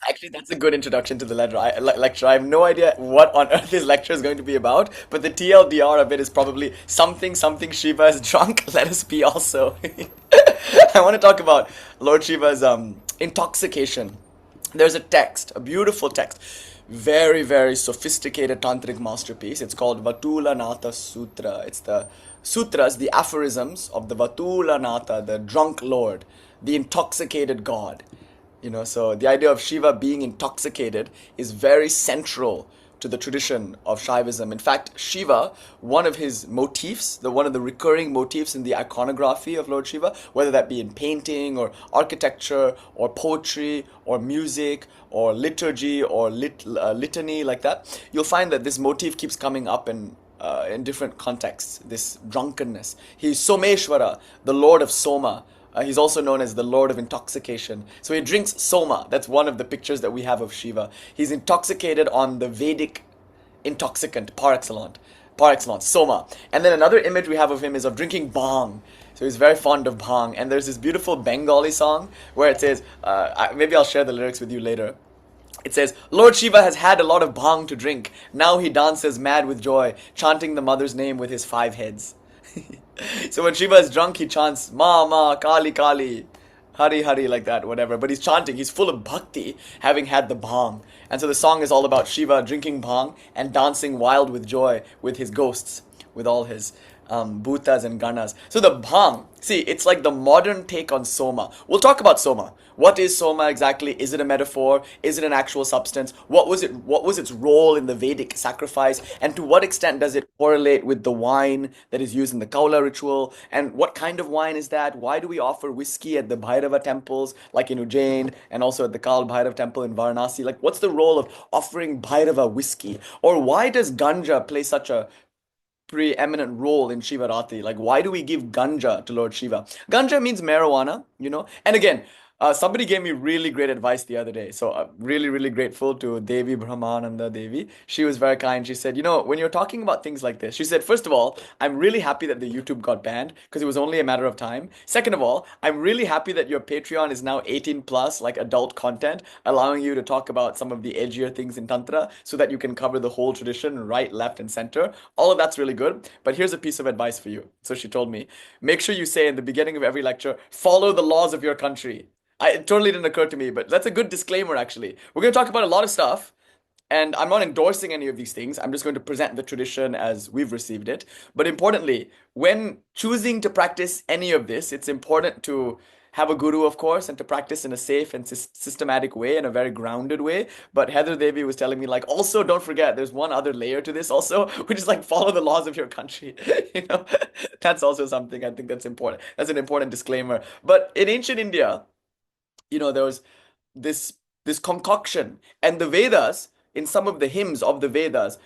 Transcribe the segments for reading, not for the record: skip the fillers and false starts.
Actually, that's a good introduction to the lecture. I have no idea what on earth this lecture is going to be about, but the TLDR of it is probably something something Shiva is drunk. Let us be also. I want to talk about Lord Shiva's intoxication. There's a text, a beautiful text, very very sophisticated tantric masterpiece. It's called Vatula Natha Sutra. It's the sutras, the aphorisms of the Vatula Natha, the drunk lord, the intoxicated god. So the idea of Shiva being intoxicated is very central to the tradition of Shaivism. In fact, Shiva, one of his motifs, one of the recurring motifs in the iconography of Lord Shiva, whether that be in painting or architecture or poetry or music or liturgy or litany like that, you'll find that this motif keeps coming up in different contexts. This drunkenness. He's Someshwara, the Lord of Soma. He's also known as the Lord of Intoxication. So he drinks soma. That's one of the pictures that we have of Shiva. He's intoxicated on the Vedic intoxicant par excellence, soma. And then another image we have of him is of drinking bhang. So he's very fond of bhang. And there's this beautiful Bengali song where it says, maybe I'll share the lyrics with you later. It says, Lord Shiva has had a lot of bhang to drink. Now he dances mad with joy, chanting the mother's name with his five heads. So when Shiva is drunk, he chants Ma Ma Kali Kali, Hari Hari like that, whatever. But he's chanting. He's full of bhakti, having had the bhang. And so the song is all about Shiva drinking bhang and dancing wild with joy with his ghosts, with all his bhutas and ganas. So the bhang, see, it's like the modern take on soma. We'll talk about soma. What is soma exactly? Is it a metaphor? Is it an actual substance? What was it? What was its role in the Vedic sacrifice? And to what extent does it correlate with the wine that is used in the Kaula ritual? And what kind of wine is that? Why do we offer whiskey at the Bhairava temples, like in Ujjain, and also at the Kal Bhairav temple in Varanasi? Like, what's the role of offering Bhairava whiskey? Or why does ganja play such a preeminent role in Shiva Ratri? Like, why do we give ganja to Lord Shiva? Ganja means marijuana. And again, somebody gave me really great advice the other day. So, really, really grateful to Devi Brahmananda Devi. She was very kind. She said, when you're talking about things like this, she said, first of all, I'm really happy that the YouTube got banned because it was only a matter of time. Second of all, I'm really happy that your Patreon is now 18 plus, like adult content, allowing you to talk about some of the edgier things in Tantra so that you can cover the whole tradition, right, left, and center. All of that's really good. But here's a piece of advice for you. So she told me, make sure you say in the beginning of every lecture, follow the laws of your country. It totally didn't occur to me, but that's a good disclaimer, actually. We're going to talk about a lot of stuff, and I'm not endorsing any of these things. I'm just going to present the tradition as we've received it. But importantly, when choosing to practice any of this, it's important to have a guru, of course, and to practice in a safe and systematic way, in a very grounded way. But Heather Devi was telling me, like, also don't forget, there's one other layer to this, also, which is like follow the laws of your country. You know, that's also something I think that's important. That's an important disclaimer. But in ancient India, there was this this concoction, and the Vedas, in some of the hymns of the Vedas,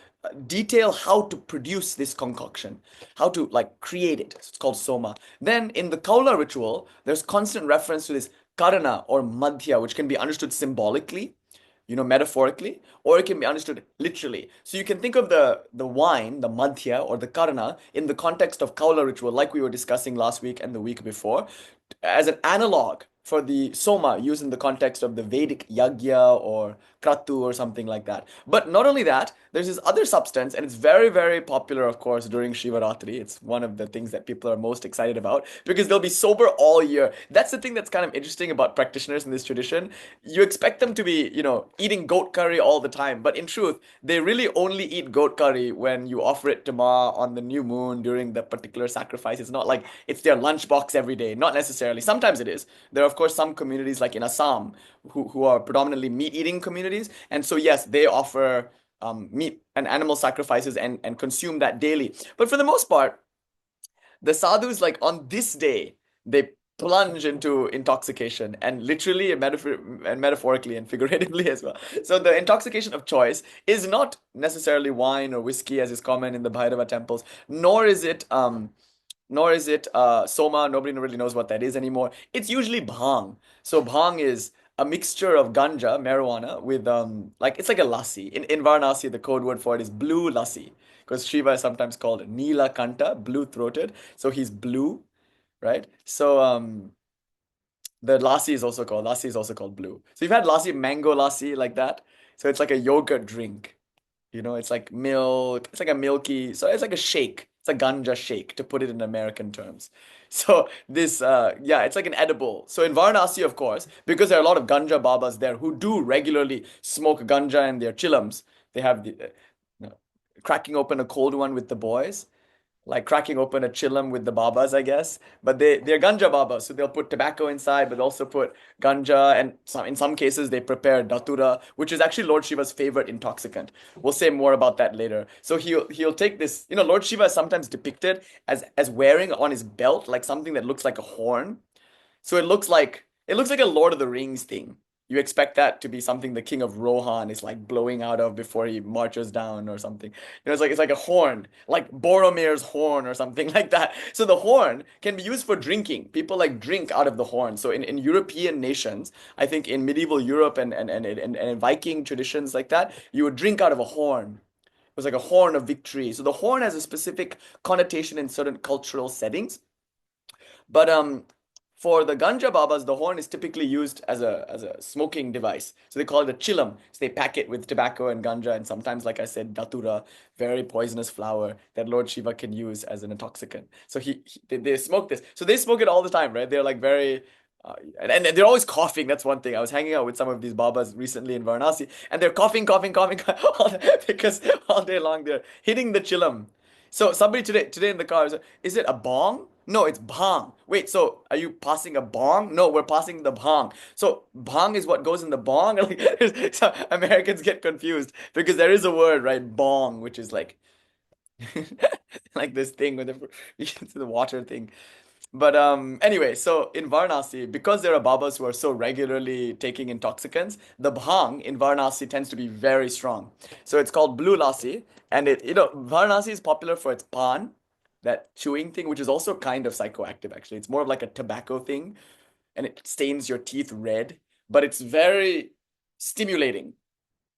detail how to produce this concoction, how to like create it. It's called soma. Then in the Kaula ritual, there's constant reference to this karana or madhya, which can be understood symbolically, metaphorically, or it can be understood literally. So you can think of the wine, the madhya or the karana, in the context of Kaula ritual, like we were discussing last week and the week before, as an analog for the soma used in the context of the Vedic yagya or kratu or something like that. But not only that, there's this other substance, and it's very, very popular, of course, during Shiva Ratri. It's one of the things that people are most excited about because they'll be sober all year. That's the thing that's kind of interesting about practitioners in this tradition. You expect them to be, eating goat curry all the time, but in truth, they really only eat goat curry when you offer it to Ma on the new moon during the particular sacrifice. It's not like it's their lunchbox every day. Not necessarily. Sometimes it is. There are, of course, some communities like in Assam who are predominantly meat eating communities. And so, yes, they offer meat and animal sacrifices and consume that daily. But for the most part, the sadhus, like on this day, they plunge into intoxication, and literally and, metaphorically and figuratively as well. So the intoxication of choice is not necessarily wine or whiskey as is common in the Bhairava temples, nor is it soma. Nobody really knows what that is anymore. It's usually bhang. So bhang is a mixture of ganja, marijuana, with like it's like a lassi. In Varanasi, the code word for it is blue lassi, because Shiva is sometimes called Nila Kanta, blue throated. So he's blue, right? So The lassi is also called blue. So you've had lassi, mango lassi like that. So it's like a yogurt drink. You know, it's like milk. It's like a milky. So it's like a shake. It's a ganja shake to put it in American terms. So this, yeah, it's like an edible. So in Varanasi, of course, because there are a lot of ganja babas there who do regularly smoke ganja in their chillums. They have the, you know, cracking open a cold one with the boys, like cracking open a chillum with the babas, I guess. But they're ganja babas, so they'll put tobacco inside, but also put ganja, and in some cases they prepare datura, which is actually Lord Shiva's favorite intoxicant. We'll say more about that later. So he'll take this. You know, Lord Shiva is sometimes depicted as wearing on his belt like something that looks like a horn. So it looks like a Lord of the Rings thing. You expect that to be something the King of Rohan is like blowing out of before he marches down or something. You know, it's like a horn, like Boromir's horn or something like that. So the horn can be used for drinking. People like drink out of the horn. So in European nations, I think in medieval Europe and in Viking traditions like that, you would drink out of a horn. It was like a horn of victory. So the horn has a specific connotation in certain cultural settings. But for the ganja babas, the horn is typically used as a smoking device. So they call it a chillum. So they pack it with tobacco and ganja, and sometimes, like I said, datura, very poisonous flower that Lord Shiva can use as an intoxicant. So they smoke this. So they smoke it all the time, right? They're like very. And they're always coughing. That's one thing. I was hanging out with some of these babas recently in Varanasi, and they're coughing, coughing, coughing, because all day long they're hitting the chillum. So somebody today in the car is it a bong? No, it's bhang. Wait, so are you passing a bong? No, we're passing the bhang. So bhang is what goes in the bong? Like, so Americans get confused because there is a word, right? Bong, which is like like this thing with the water thing. But anyway, so in Varanasi, because there are babas who are so regularly taking intoxicants, the bhang in Varanasi tends to be very strong. So it's called blue lassi, and Varanasi is popular for its pan, that chewing thing, which is also kind of psychoactive actually. It's more of like a tobacco thing, and it stains your teeth red, but it's very stimulating.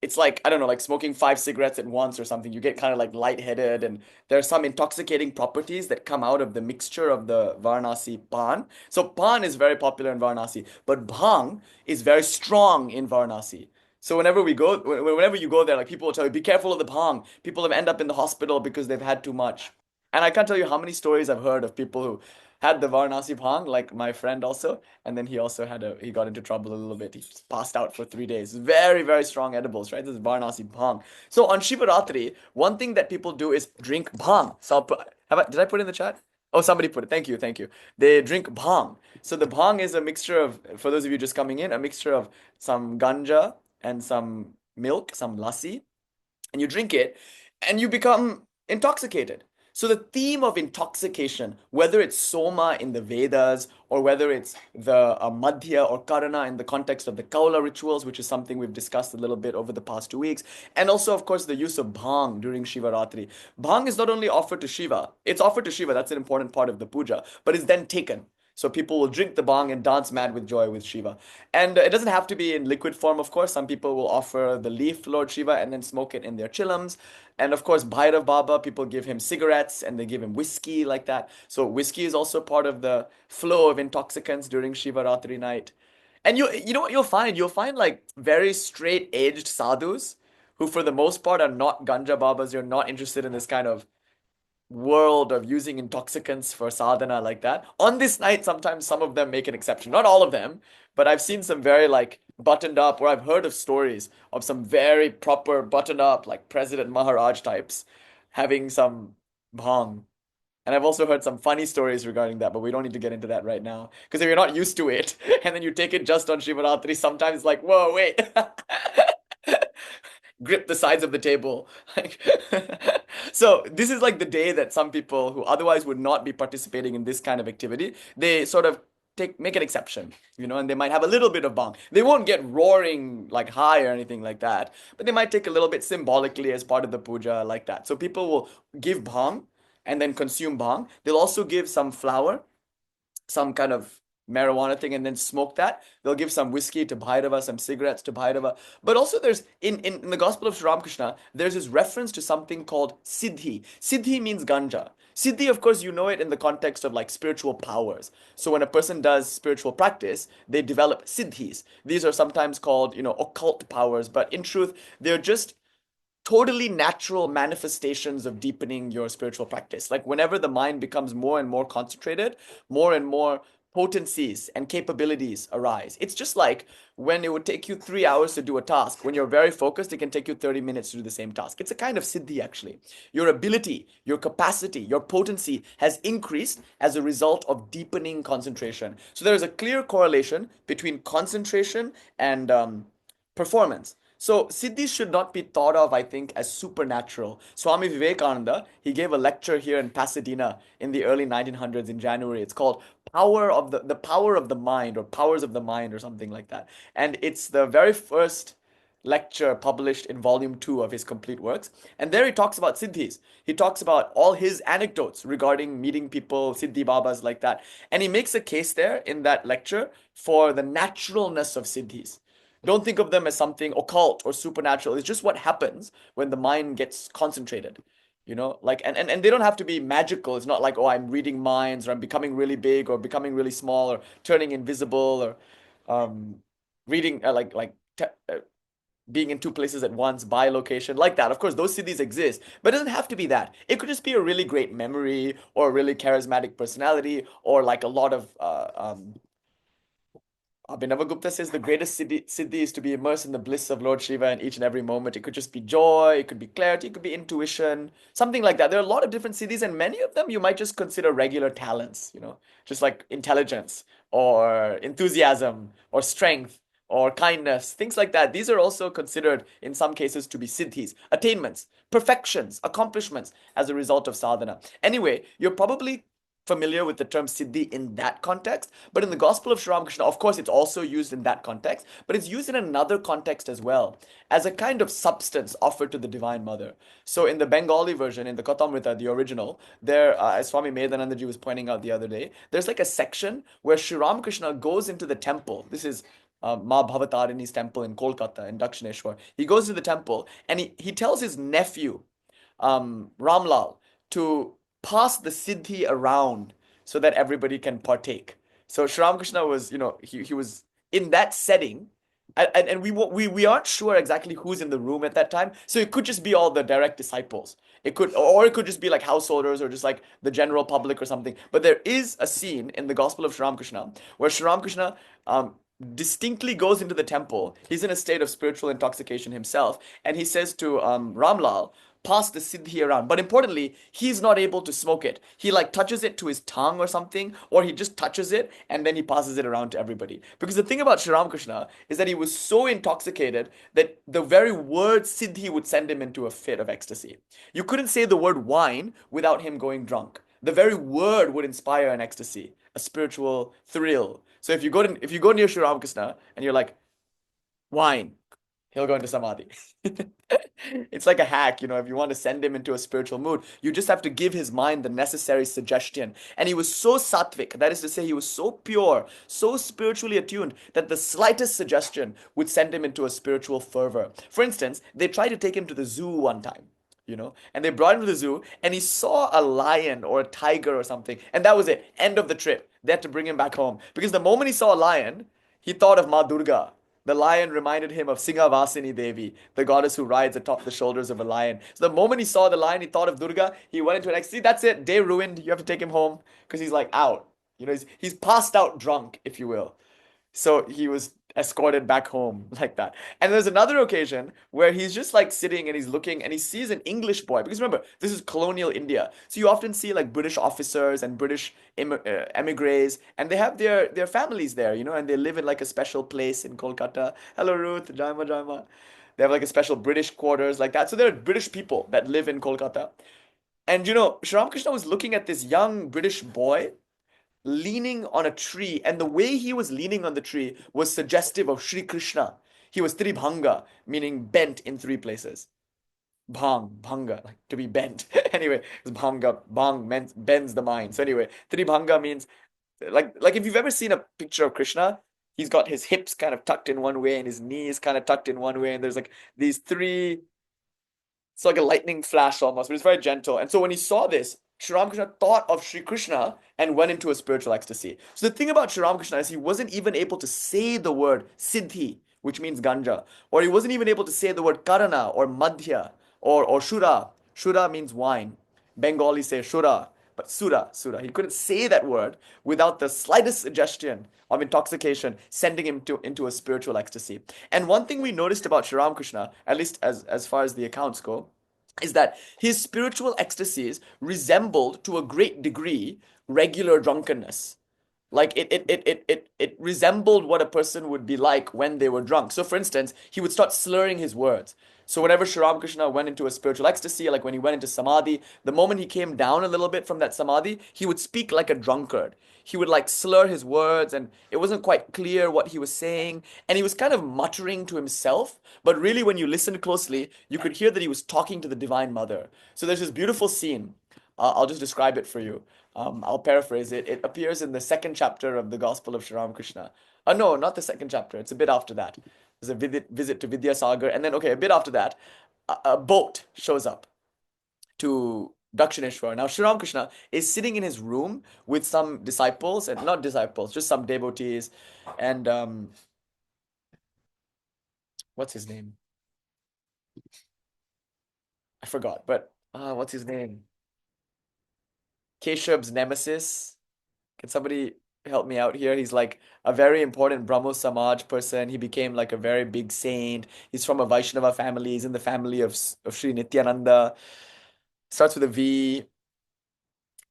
It's like, I don't know, like smoking 5 cigarettes at once or something. You get kind of like lightheaded, and there are some intoxicating properties that come out of the mixture of the Varanasi pan. So pan is very popular in Varanasi, but bhang is very strong in Varanasi. So whenever you go there, like people will tell you, be careful of the bhang. People have end up in the hospital because they've had too much. And I can't tell you how many stories I've heard of people who had the Varanasi bhang, like my friend also, and then he got into trouble a little bit. He just passed out for 3 days. Very, very strong edibles, right? This is Varanasi bhang. So on Shiva Ratri, one thing that people do is drink bhang. So did I put it in the chat? Oh, somebody put it. Thank you, thank you. They drink bhang. So the bhang is a mixture of, for those of you just coming in, a mixture of some ganja and some milk, some lassi, and you drink it and you become intoxicated. So the theme of intoxication, whether it's soma in the Vedas or whether it's the madhya or karana in the context of the kaula rituals, which is something we've discussed a little bit over the past 2 weeks, and also of course the use of bhang during Shiva Ratri. Bhang is not only offered to Shiva, it's offered to Shiva, that's an important part of the puja, but it's then taken. So people will drink the bhang and dance mad with joy with Shiva. And it doesn't have to be in liquid form, of course. Some people will offer the leaf to Lord Shiva and then smoke it in their chillums. And of course, Bhairav Baba, people give him cigarettes and they give him whiskey like that. So whiskey is also part of the flow of intoxicants during Shiva Ratri night. And you know what you'll find? You'll find like very straight-edged sadhus who for the most part are not ganja babas. You're not interested in this kind of world of using intoxicants for sadhana like that. On this night, sometimes some of them make an exception. Not all of them, but I've seen some very like buttoned up, or I've heard of stories of some very proper buttoned up, like President Maharaj types having some bhang. And I've also heard some funny stories regarding that, but we don't need to get into that right now. Because if you're not used to it, and then you take it just on Shivaratri, sometimes it's like, whoa, wait. Grip the sides of the table. Like, so this is like the day that some people who otherwise would not be participating in this kind of activity, they sort of make an exception, and they might have a little bit of bang. They won't get roaring like high or anything like that, but they might take a little bit symbolically as part of the puja like that. So people will give bhang and then consume bhang. They'll also give some flour, some kind of marijuana thing and then smoke that. They'll give some whiskey to Bhairava, some cigarettes to Bhairava. But also there's in the Gospel of Sri Ramakrishna, there's this reference to something called Siddhi. Siddhi means ganja. Siddhi, of course, you know it in the context of like spiritual powers. So when a person does spiritual practice, they develop siddhis. These are sometimes called, occult powers, but in truth, they're just totally natural manifestations of deepening your spiritual practice. Like whenever the mind becomes more and more concentrated, more and more potencies and capabilities arise. It's just like when it would take you 3 hours to do a task. When you're very focused, it can take you 30 minutes to do the same task. It's a kind of siddhi, actually. Your ability, your capacity, your potency has increased as a result of deepening concentration. So there is a clear correlation between concentration and performance. So siddhis should not be thought of, I think, as supernatural. Swami Vivekananda, he gave a lecture here in Pasadena in the early 1900s in January. It's called Power of the Power of the Mind, or Powers of the Mind, or something like that. And it's the very first lecture published in volume 2 of his complete works. And there he talks about siddhis. He talks about all his anecdotes regarding meeting people, siddhi babas like that. And he makes a case there in that lecture for the naturalness of siddhis. Don't think of them as something occult or supernatural. It's just what happens when the mind gets concentrated. Like, and they don't have to be magical. It's not like, oh, I'm reading minds, or I'm becoming really big or becoming really small or turning invisible, or um reading being in two places at once, by location, like that. Of course, those cities exist, but it doesn't have to be that. It could just be a really great memory, or a really charismatic personality, or like a lot of Abhinavagupta says the greatest siddhi is to be immersed in the bliss of Lord Shiva in each and every moment. It could just be joy, it could be clarity, it could be intuition, something like that. There are a lot of different siddhis, and many of them you might just consider regular talents, just like intelligence, or enthusiasm, or strength, or kindness, things like that. These are also considered in some cases to be siddhis, attainments, perfections, accomplishments as a result of sadhana. Anyway, you're probably familiar with the term siddhi in that context, but in the Gospel of Sri Ramakrishna, of course, it's also used in that context, but it's used in another context as well, as a kind of substance offered to the Divine Mother. So in the Bengali version, in the Kathamrita, the original, there, as Swami Medanandaji was pointing out the other day, there's like a section where Sri Ramakrishna goes into the temple. This is Ma Bhavatarini's temple in Kolkata, in Dakshineshwar. He goes to the temple and he tells his nephew, Ramlal, to pass the siddhi around so that everybody can partake. So Sri Ramakrishna was, he was in that setting, and we aren't sure exactly who's in the room at that time. So it could just be all the direct disciples. It could just be like householders, or just like the general public or something. But there is a scene in the Gospel of Sri Ramakrishna where Sri Ramakrishna distinctly goes into the temple. He's in a state of spiritual intoxication himself, and he says to Ramlal, pass the siddhi around. But importantly, he's not able to smoke it. He like touches it to his tongue or something, or he just touches it and then he passes it around to everybody. Because the thing about Sri Ramakrishna is that he was so intoxicated that the very word siddhi would send him into a fit of ecstasy. You couldn't say the word wine without him going drunk. The very word would inspire an ecstasy, a spiritual thrill. So if you go near Sri Ramakrishna and you're like, wine, he'll go into samadhi. It's like a hack, if you want to send him into a spiritual mood, you just have to give his mind the necessary suggestion. And he was so sattvic, that is to say, he was so pure, so spiritually attuned, that the slightest suggestion would send him into a spiritual fervor. For instance, they tried to take him to the zoo one time. And they brought him to the zoo, and he saw a lion or a tiger or something, and that was it. End of the trip. They had to bring him back home because the moment he saw a lion, he thought of Ma Durga. The lion reminded him of Singhavasini Devi, the goddess who rides atop the shoulders of a lion. So the moment he saw the lion, he thought of Durga. He went into an ecstasy. That's it. Day ruined. You have to take him home because he's like out. He's passed out drunk, if you will. So he was escorted back home like that. And there's another occasion where he's just like sitting and he's looking and he sees an English boy. Because remember, this is colonial India. So you often see like British officers and British emigres, and they have their families there, and they live in like a special place in Kolkata. Hello, Ruth. Jaima, Jaima. They have like a special British quarters like that. So there are British people that live in Kolkata. And Sri Ramakrishna was looking at this young British boy leaning on a tree, and the way he was leaning on the tree was suggestive of Sri Krishna. He was Tribhanga, meaning bent in three places. Bhanga, like to be bent. Anyway, it's bhanga, bhang bends the mind. So anyway, Tribhanga means like if you've ever seen a picture of Krishna, he's got his hips kind of tucked in one way and his knees kind of tucked in one way, and there's like these three, it's like a lightning flash almost, but it's very gentle. And so when he saw this, Sri Ramakrishna thought of Sri Krishna and went into a spiritual ecstasy. So the thing about Sri Ramakrishna is he wasn't even able to say the word siddhi, which means ganja, or he wasn't even able to say the word karana or madhya or shura. Shura means wine. Bengali say shura, but sura. He couldn't say that word without the slightest suggestion of intoxication, sending him into a spiritual ecstasy. And one thing we noticed about Sri Ramakrishna, at least as far as the accounts go, is that his spiritual ecstasies resembled to a great degree regular drunkenness. Like it resembled what a person would be like when they were drunk. So for instance, he would start slurring his words. So whenever Sri Ramakrishna went into a spiritual ecstasy, like when he went into samadhi, the moment he came down a little bit from that samadhi, he would speak like a drunkard. He would like slur his words and it wasn't quite clear what he was saying. And he was kind of muttering to himself. But really, when you listened closely, you could hear that he was talking to the Divine Mother. So there's this beautiful scene. I'll just describe it for you. I'll paraphrase it. It appears in the second chapter of the Gospel of Sri Ramakrishna. No, not the second chapter. It's a bit after that. There's a visit to Vidyasagar, and then okay, a bit after that, a boat shows up to Dakshineshwar. Now, Sri Ramakrishna is sitting in his room with some disciples, and not disciples, just some devotees, and what's his name? I forgot, but what's his name? Keshav's nemesis. Can somebody help me out here? He's like a very important Brahmo Samaj person. He became like a very big saint. He's from a Vaishnava family. He's in the family of Sri Nityananda. Starts with a V.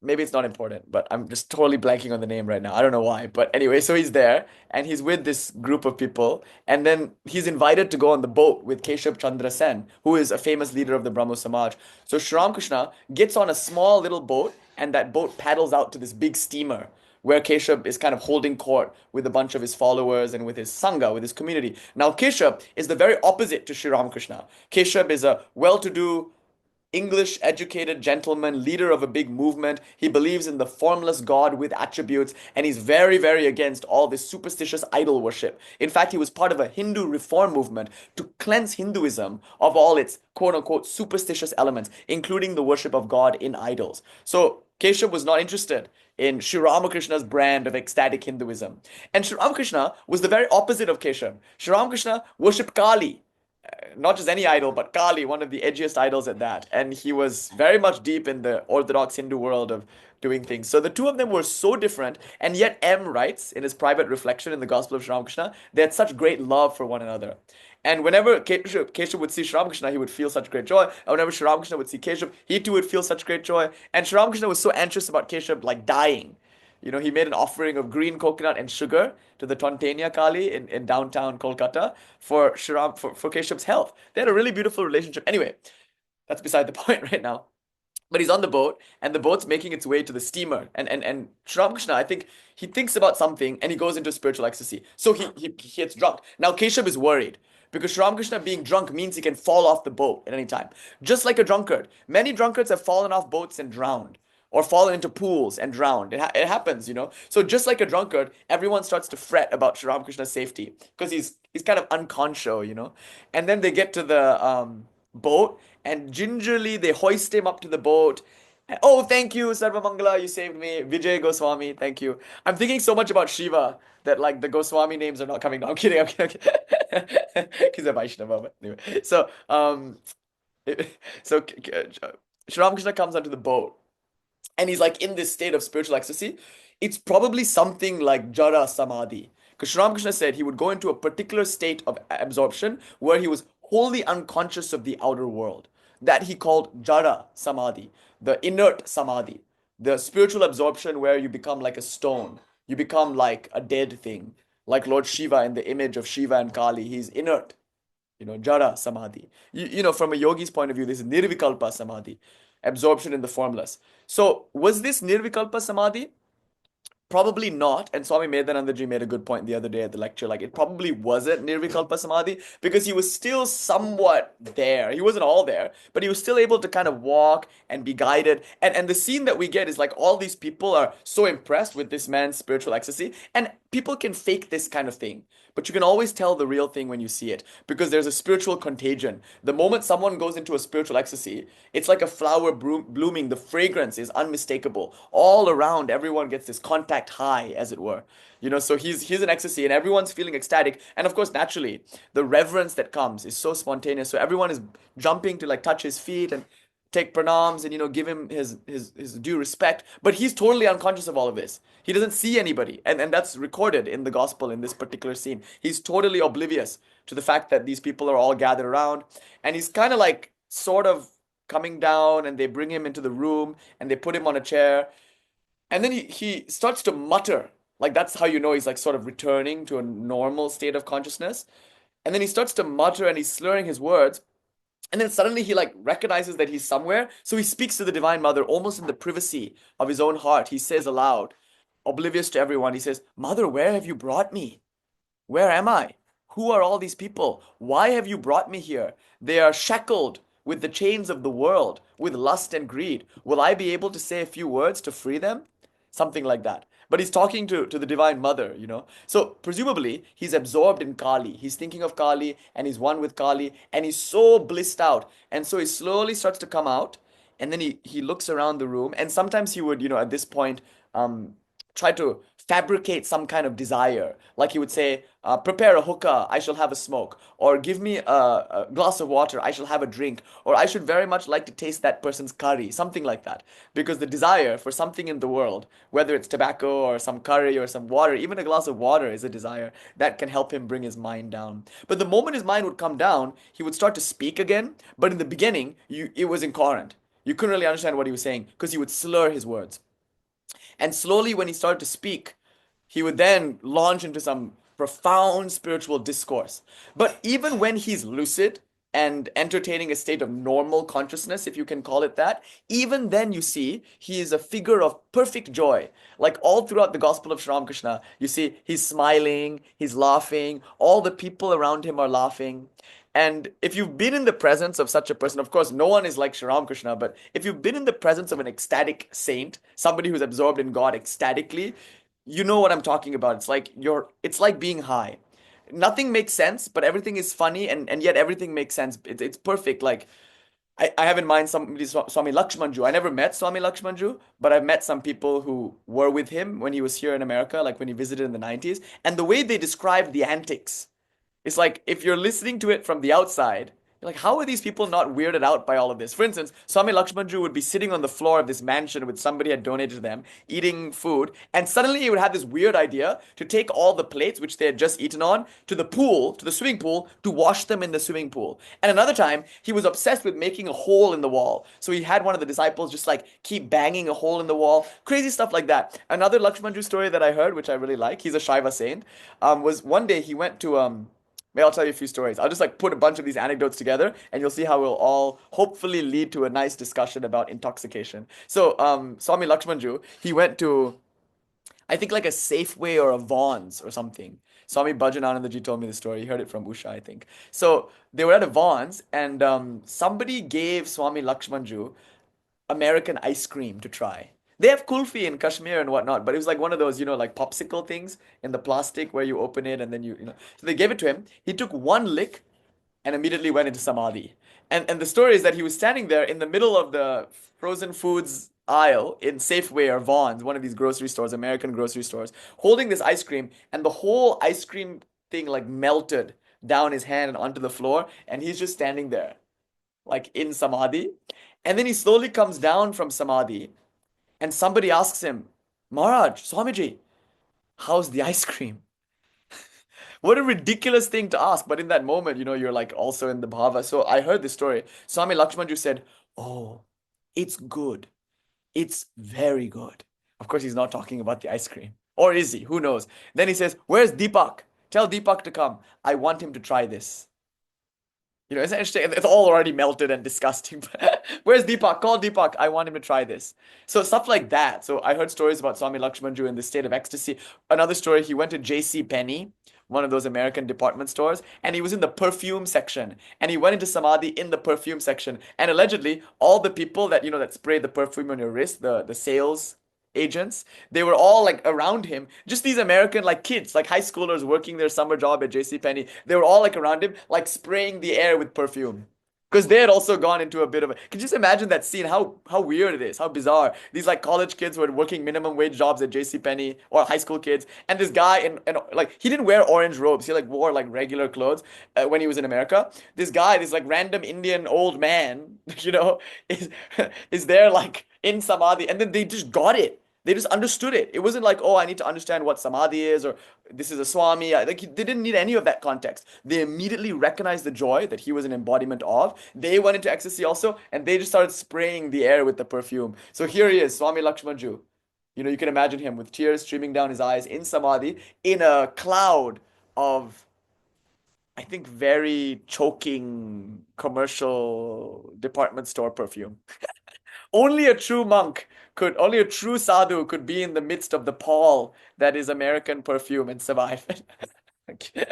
Maybe it's not important, but I'm just totally blanking on the name right now. I don't know why. But anyway, so he's there and he's with this group of people. And then he's invited to go on the boat with Keshav Chandra Sen, who is a famous leader of the Brahmo Samaj. So Sri Ramakrishna gets on a small little boat and that boat paddles out to this big steamer where Keshav is kind of holding court with a bunch of his followers and with his Sangha, with his community. Now, Keshav is the very opposite to Sri Ramakrishna. Keshav is a well-to-do, English educated gentleman, leader of a big movement. He believes in the formless God with attributes, and he's very, very against all this superstitious idol worship. In fact, he was part of a Hindu reform movement to cleanse Hinduism of all its quote unquote superstitious elements, including the worship of God in idols. So Keshav was not interested in Sri Ramakrishna's brand of ecstatic Hinduism. And Sri Ramakrishna was the very opposite of Keshav. Sri Ramakrishna worshipped Kali, not just any idol, but Kali, one of the edgiest idols at that. And he was very much deep in the Orthodox Hindu world of doing things. So the two of them were so different, and yet M writes in his private reflection in the Gospel of Sri Ramakrishna, they had such great love for one another. And whenever Keshav would see Sri Ramakrishna, he would feel such great joy. And whenever Sri Ramakrishna would see Keshav, he too would feel such great joy. And Sri Ramakrishna was so anxious about Keshav like dying. You know, he made an offering of green coconut and sugar to the Tontania Kali in downtown Kolkata for for Keshav's health. They had a really beautiful relationship. Anyway, that's beside the point right now. But he's on the boat, and the boat's making its way to the steamer. And Sri Ramakrishna, I think he thinks about something and he goes into spiritual ecstasy. So he gets drunk. Now Keshav is worried because Sri Ramakrishna being drunk means he can fall off the boat at any time. Just like a drunkard. Many drunkards have fallen off boats and drowned. Or fallen into pools and drowned. It happens, you know. So just like a drunkard, everyone starts to fret about Sri Ramakrishna's safety because he's kind of unconscious, you know. And then they get to the boat and gingerly they hoist him up to the boat. And, oh, thank you, Sarvamangala, you saved me. Vijay Goswami, thank you. I'm thinking so much about Shiva that like the Goswami names are not coming down. I'm kidding, I'm kidding, I'm kidding. He's a Vaishnava, but anyway. So Sri Ramakrishna comes onto the boat and he's like in this state of spiritual ecstasy. It's probably something like Jara Samadhi. Because Sri Ramakrishna said he would go into a particular state of absorption where he was wholly unconscious of the outer world. That he called Jara Samadhi, the inert Samadhi, the spiritual absorption where you become like a stone, you become like a dead thing, like Lord Shiva in the image of Shiva and Kali. He's inert, you know, Jara Samadhi. You know, from a yogi's point of view, this is Nirvikalpa Samadhi, absorption in the formless. So, was this Nirvikalpa Samadhi? Probably not. And Swami Medhanandaji made a good point the other day at the lecture. Like, it probably wasn't Nirvikalpa Samadhi because he was still somewhat there. He wasn't all there, but he was still able to kind of walk and be guided. And the scene that we get is like all these people are so impressed with this man's spiritual ecstasy. And people can fake this kind of thing. But you can always tell the real thing when you see it because there's a spiritual contagion. The moment someone goes into a spiritual ecstasy, it's like a flower blooming. The fragrance is unmistakable. All around, everyone gets this contact high, as it were. So he's in ecstasy and everyone's feeling ecstatic. And of course, naturally, the reverence that comes is so spontaneous. So everyone is jumping to like touch his feet and take pranams and give him his due respect, but he's totally unconscious of all of this. He doesn't see anybody, and that's recorded in the gospel in this particular scene. He's totally oblivious to the fact that these people are all gathered around, and he's kind of like sort of coming down, and they bring him into the room and they put him on a chair, and then he starts to mutter. Like, that's how you know he's like sort of returning to a normal state of consciousness. And then he starts to mutter and he's slurring his words, and then suddenly he like recognizes that he's somewhere. So he speaks to the Divine Mother almost in the privacy of his own heart. He says aloud, oblivious to everyone, he says, "Mother, where have you brought me? Where am I? Who are all these people? Why have you brought me here? They are shackled with the chains of the world, with lust and greed. Will I be able to say a few words to free them?" Something like that. But he's talking to the Divine Mother. So presumably he's absorbed in Kali. He's thinking of Kali and he's one with Kali and he's so blissed out. And so he slowly starts to come out and then he looks around the room and sometimes he would, at this point, try to fabricate some kind of desire. Like he would say, prepare a hookah, I shall have a smoke. Or give me a glass of water, I shall have a drink. Or I should very much like to taste that person's curry. Something like that. Because the desire for something in the world, whether it's tobacco or some curry or some water, even a glass of water is a desire that can help him bring his mind down. But the moment his mind would come down, he would start to speak again. But in the beginning, it was incoherent. You couldn't really understand what he was saying because he would slur his words. And slowly, when he started to speak, he would then launch into some profound spiritual discourse. But even when he's lucid and entertaining a state of normal consciousness, if you can call it that, even then you see he is a figure of perfect joy. Like all throughout the Gospel of Sri Ramakrishna, you see he's smiling, he's laughing, all the people around him are laughing. And if you've been in the presence of such a person, of course, no one is like Sri Ramakrishna, but if you've been in the presence of an ecstatic saint, somebody who's absorbed in God ecstatically, you know what I'm talking about. It's like being high. Nothing makes sense, but everything is funny, and yet everything makes sense. It's perfect. Like I have in mind somebody, Swami Lakshmanju. I never met Swami Lakshmanju, but I've met some people who were with him when he was here in America, like when he visited in the 90s. And the way they described the antics, it's like if you're listening to it from the outside, you're like, how are these people not weirded out by all of this? For instance, Swami Lakshmanju would be sitting on the floor of this mansion which somebody had donated to them, eating food, and suddenly he would have this weird idea to take all the plates which they had just eaten on to the pool, to the swimming pool, to wash them in the swimming pool. And another time, he was obsessed with making a hole in the wall. So he had one of the disciples just like keep banging a hole in the wall, crazy stuff like that. Another Lakshmanju story that I heard, which I really like, he's a Shiva saint, was one day he went to maybe I'll tell you a few stories. I'll just like put a bunch of these anecdotes together and you'll see how we'll all hopefully lead to a nice discussion about intoxication. So, Swami Lakshmanju, he went to, I think like a Safeway or a Vaughn's or something. Swami Bhajananandaji told me the story. He heard it from Usha, I think. So they were at a Vaughn's and somebody gave Swami Lakshmanju American ice cream to try. They have kulfi in Kashmir and whatnot, but it was like one of those, like popsicle things in the plastic where you open it and then you know. So they gave it to him. He took one lick and immediately went into samadhi. And the story is that he was standing there in the middle of the frozen foods aisle in Safeway or Vaughn's, one of these grocery stores, American grocery stores, holding this ice cream, and the whole ice cream thing like melted down his hand and onto the floor, and he's just standing there, like in samadhi. And then he slowly comes down from samadhi, and somebody asks him, Maharaj, Swamiji, how's the ice cream? What a ridiculous thing to ask. But in that moment, you're like also in the bhava. So I heard this story. Swami Lakshmanju said, oh, it's good. It's very good. Of course, he's not talking about the ice cream. Or is he? Who knows? Then he says, where's Deepak? Tell Deepak to come. I want him to try this. It's interesting. It's all already melted and disgusting. Where's Deepak? Call Deepak. I want him to try this. So stuff like that. So I heard stories about Swami Lakshmanju in the state of ecstasy. Another story, he went to J.C. Penney, one of those American department stores, and he was in the perfume section. And he went into Samadhi in the perfume section. And allegedly, all the people that that spray the perfume on your wrist, the sales agents, they were all like around him. Just these American like kids, like high schoolers working their summer job at J.C. Penney. They were all like around him, like spraying the air with perfume. Because they had also gone into a bit of a. Can you just imagine that scene? How weird it is, how bizarre. These like college kids who are working minimum wage jobs at J.C. Penney or high school kids, and this guy and like he didn't wear orange robes. He like wore like regular clothes when he was in America. This guy, this like random Indian old man, is is there like in samadhi, and then they just got it. They just understood it. It wasn't like, oh, I need to understand what samadhi is or this is a swami. Like they didn't need any of that context. They immediately recognized the joy that he was an embodiment of. They went into ecstasy also, and they just started spraying the air with the perfume. So here he is, Swami Lakshmanju. You can imagine him with tears streaming down his eyes in samadhi in a cloud of, I think, very choking commercial department store perfume. Only a true sadhu could be in the midst of the pall that is American perfume and survive.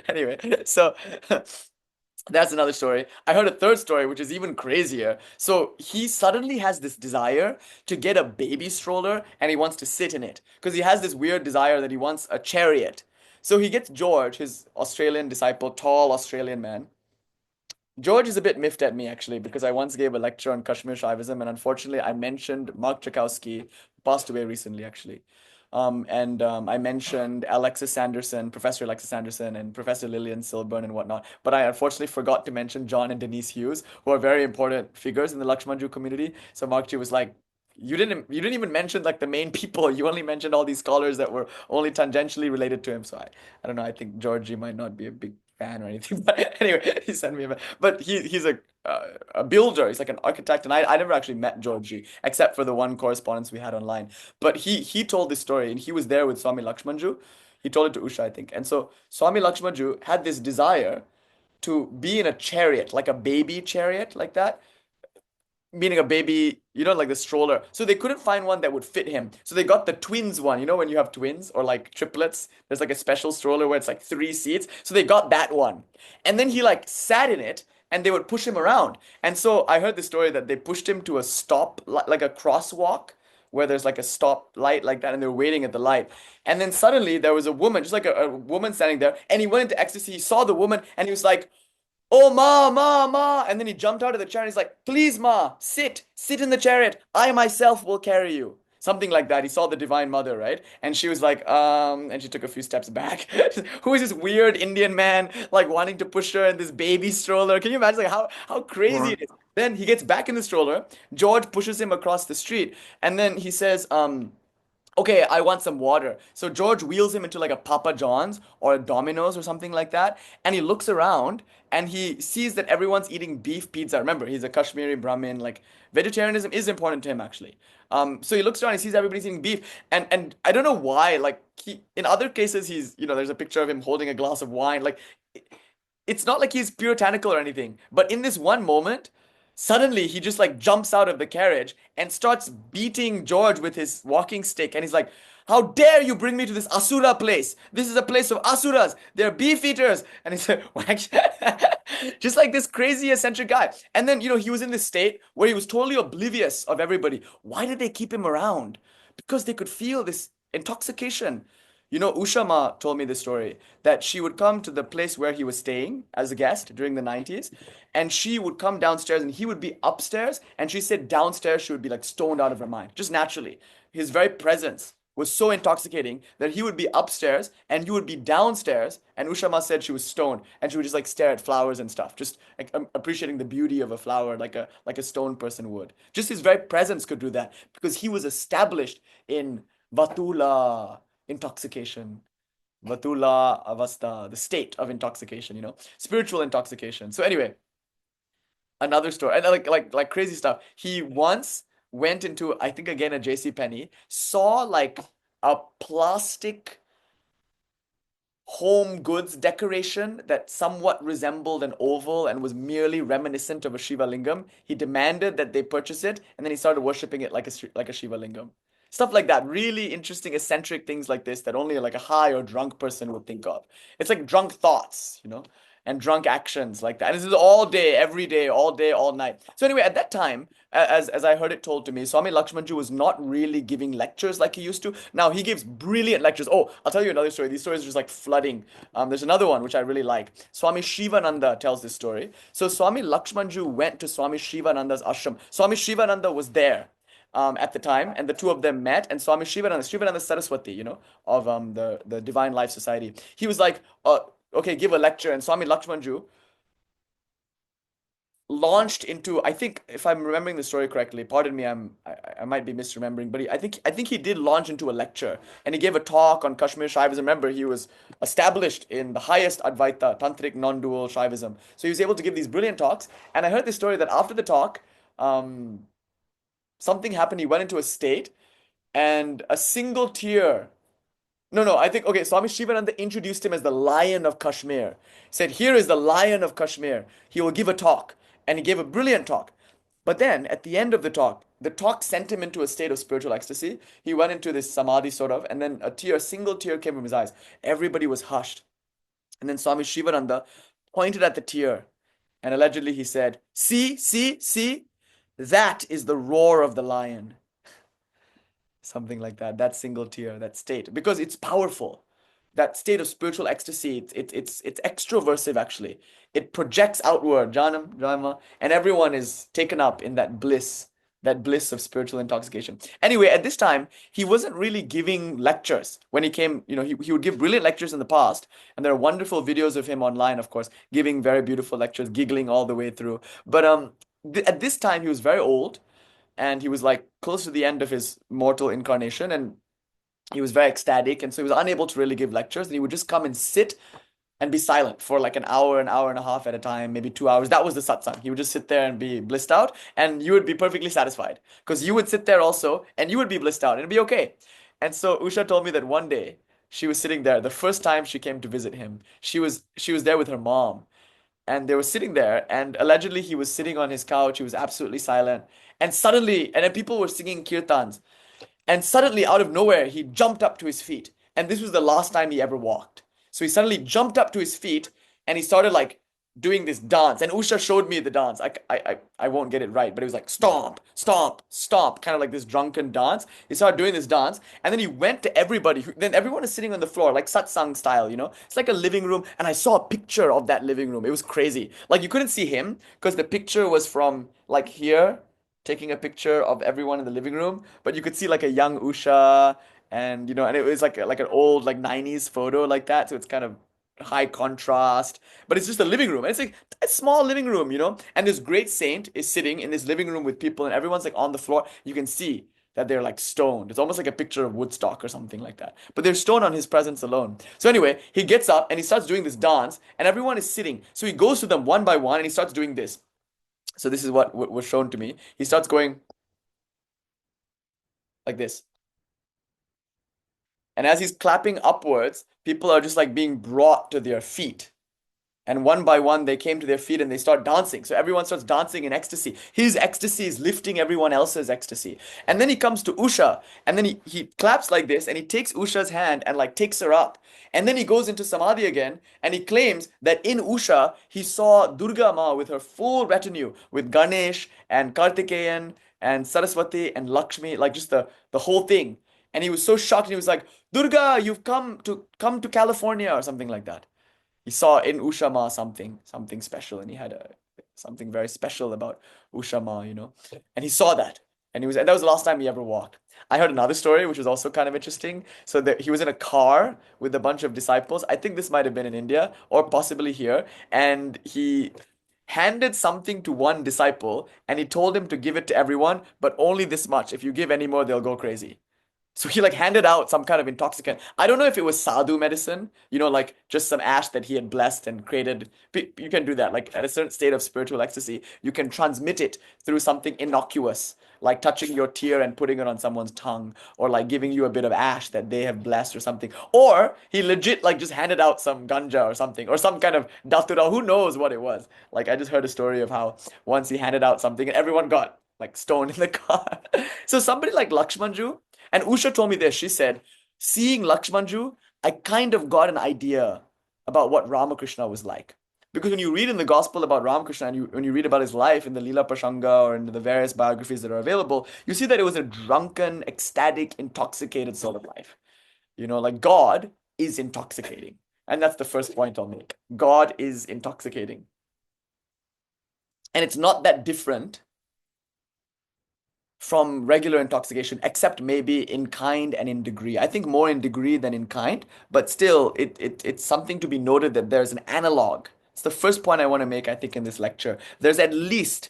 Anyway, so that's another story. I heard a third story, which is even crazier. So he suddenly has this desire to get a baby stroller and he wants to sit in it because he has this weird desire that he wants a chariot. So he gets George, his Australian disciple, tall Australian man. George is a bit miffed at me actually because I once gave a lecture on Kashmir Shaivism and unfortunately I mentioned Mark Tchaikovsky, who passed away recently actually. And I mentioned Alexis Sanderson, Professor Alexis Sanderson, and Professor Lillian Silburn and whatnot. But I unfortunately forgot to mention John and Denise Hughes, who are very important figures in the Lakshmanju community. So Mark Chi was like, you didn't even mention like the main people. You only mentioned all these scholars that were only tangentially related to him. So I don't know. I think Georgie might not be a big fan or anything. But anyway, he sent me a. But he's a builder. He's like an architect, and I never actually met Georgie except for the one correspondence we had online. But he told this story, and he was there with Swami Lakshmanju. He told it to Usha, I think. And so Swami Lakshmanju had this desire to be in a chariot, like a baby chariot, like that, meaning a baby, like the stroller. So they couldn't find one that would fit him. So they got the twins one. When you have twins or like triplets, there's like a special stroller where it's like 3 seats. So they got that one. And then he like sat in it and they would push him around. And so I heard the story that they pushed him to a stop, like a crosswalk where there's like a stop light like that and they're waiting at the light. And then suddenly there was a woman, just like a woman standing there, and he went into ecstasy. He saw the woman and he was like, oh, ma, ma, ma. And then he jumped out of the chair and he's like, please, ma, sit in the chariot. I myself will carry you. Something like that. He saw the Divine Mother, right? And she was like, and she took a few steps back. Who is this weird Indian man, like wanting to push her in this baby stroller? Can you imagine like how crazy Right. it is? Then he gets back in the stroller. George pushes him across the street. And then he says, okay, I want some water. So George wheels him into like a Papa John's or a Domino's or something like that. And he looks around and he sees that everyone's eating beef pizza. Remember, he's a Kashmiri Brahmin. Like vegetarianism is important to him actually. So he looks around, he sees everybody's eating beef. And I don't know why. Like in other cases, there's a picture of him holding a glass of wine. Like it's not like he's puritanical or anything, but in this one moment, suddenly he just like jumps out of the carriage and starts beating George with his walking stick. And he's like, how dare you bring me to this Asura place? This is a place of Asuras. They're beef eaters. And he's like, just like this crazy eccentric guy. And then, he was in this state where he was totally oblivious of everybody. Why did they keep him around? Because they could feel this intoxication. Usha Ma told me this story that she would come to the place where he was staying as a guest during the 90s, and she would come downstairs and he would be upstairs, and she said downstairs she would be like stoned out of her mind, just naturally. His very presence was so intoxicating that he would be upstairs and you would be downstairs, and Usha Ma said she was stoned and she would just like stare at flowers and stuff, just like appreciating the beauty of a flower like a stoned person would. Just his very presence could do that because he was established in Vatula intoxication, Vatula Avasta, the state of intoxication, spiritual intoxication. So anyway, another story, and like crazy stuff. He once went into, I think again, a JC Penney, saw like a plastic home goods decoration that somewhat resembled an oval and was merely reminiscent of a Shiva lingam. He demanded that they purchase it, and then he started worshipping it like a Shiva lingam. Stuff like that. Really interesting, eccentric things like this that only like a high or drunk person would think of. It's like drunk thoughts, and drunk actions like that. And this is all day, every day, all night. So anyway, at that time, as I heard it told to me, Swami Lakshmanju was not really giving lectures like he used to. Now he gives brilliant lectures. Oh, I'll tell you another story. These stories are just like flooding. There's another one which I really like. Swami Shivananda tells this story. So Swami Lakshmanju went to Swami Shivananda's ashram. Swami Shivananda was there. At the time, and the two of them met, and Swami Shivananda Saraswati, of the Divine Life Society. He was like, okay, give a lecture, and Swami Lakshmanju launched into, I think, if I'm remembering the story correctly, pardon me, I might be misremembering, but I think he did launch into a lecture, and he gave a talk on Kashmir Shaivism. Remember, he was established in the highest Advaita tantric non-dual Shaivism, so he was able to give these brilliant talks. And I heard this story that after the talk, um, something happened. He went into a state, and a single tear. No, no, I think, okay, Swami Shivananda introduced him as the Lion of Kashmir. Said, here is the Lion of Kashmir. He will give a talk. And he gave a brilliant talk. But then, at the end of the talk sent him into a state of spiritual ecstasy. He went into this samadhi sort of, and then a single tear came from his eyes. Everybody was hushed. And then Swami Shivananda pointed at the tear, and allegedly he said, see, see, see, that is the roar of the lion. Something like that single tear, that state, because it's powerful. That state of spiritual ecstasy, it's extroversive actually. It projects outward, Janam, Jama, and everyone is taken up in that bliss of spiritual intoxication. Anyway, at this time, he wasn't really giving lectures. When he came, he would give brilliant lectures in the past, and there are wonderful videos of him online, of course, giving very beautiful lectures, giggling all the way through. But at this time, he was very old, and he was like close to the end of his mortal incarnation, and he was very ecstatic, and so he was unable to really give lectures, and he would just come and sit and be silent for like an hour and a half at a time, maybe 2 hours. That was the satsang. He would just sit there and be blissed out, and you would be perfectly satisfied because you would sit there also and you would be blissed out and it'd be okay. And so Usha told me that one day she was sitting there the first time she came to visit him. She was there with her mom, and they were sitting there, and allegedly he was sitting on his couch. He was absolutely silent, and suddenly, and then people were singing kirtans, and suddenly, out of nowhere, he jumped up to his feet. And this was the last time he ever walked. So he suddenly jumped up to his feet, and he started like doing this dance. And Usha showed me the dance. I won't get it right, but it was like stomp, stomp, stomp, kind of like this drunken dance. He started doing this dance, and then he went to everybody. Then everyone is sitting on the floor, like satsang style, It's like a living room, and I saw a picture of that living room. It was crazy. Like you couldn't see him because the picture was from like here, taking a picture of everyone in the living room, but you could see like a young Usha, and it was like an old like 90s photo like that, so it's kind of high contrast, but it's just a living room. And it's like a small living room. And this great saint is sitting in this living room with people, and everyone's like on the floor. You can see that they're like stoned. It's almost like a picture of Woodstock or something like that. But they're stoned on his presence alone. So anyway, he gets up and he starts doing this dance, and everyone is sitting. So he goes to them one by one and he starts doing this. So this is what was shown to me. He starts going like this. And as he's clapping upwards, people are just like being brought to their feet. And one by one, they came to their feet and they start dancing. So everyone starts dancing in ecstasy. His ecstasy is lifting everyone else's ecstasy. And then he comes to Usha, and then he claps like this, and he takes Usha's hand and like takes her up. And then he goes into Samadhi again, and he claims that in Usha, he saw Durga Ma with her full retinue, with Ganesh and Kartikeyan and Saraswati and Lakshmi, like just the whole thing. And he was so shocked, and he was like, Durga, you've come to California, or something like that. He saw in Ushama something special, and he had something very special about Ushama. And he saw that, and that was the last time he ever walked. I heard another story which was also kind of interesting. So that he was in a car with a bunch of disciples. I think this might have been in India or possibly here, and he handed something to one disciple, and he told him to give it to everyone, but only this much. If you give any more, they'll go crazy. So he like handed out some kind of intoxicant. I don't know if it was sadhu medicine, like just some ash that he had blessed and created. You can do that. Like at a certain state of spiritual ecstasy, you can transmit it through something innocuous, like touching your tear and putting it on someone's tongue, or like giving you a bit of ash that they have blessed or something. Or he legit like just handed out some ganja or something, or some kind of datura. Who knows what it was? Like I just heard a story of how once he handed out something and everyone got like stoned in the car. So somebody like Lakshmanju, and Usha told me this. She said, seeing Lakshmanju, I kind of got an idea about what Ramakrishna was like. Because when you read in the gospel about Ramakrishna and when you read about his life in the Leela Prasanga or in the various biographies that are available, you see that it was a drunken, ecstatic, intoxicated sort of life. Like God is intoxicating. And that's the first point I'll make. God is intoxicating. And it's not that different from regular intoxication, except maybe in kind and in degree. I think more in degree than in kind, but still, it's something to be noted that there's an analog. It's the first point I want to make, I think, in this lecture. There's at least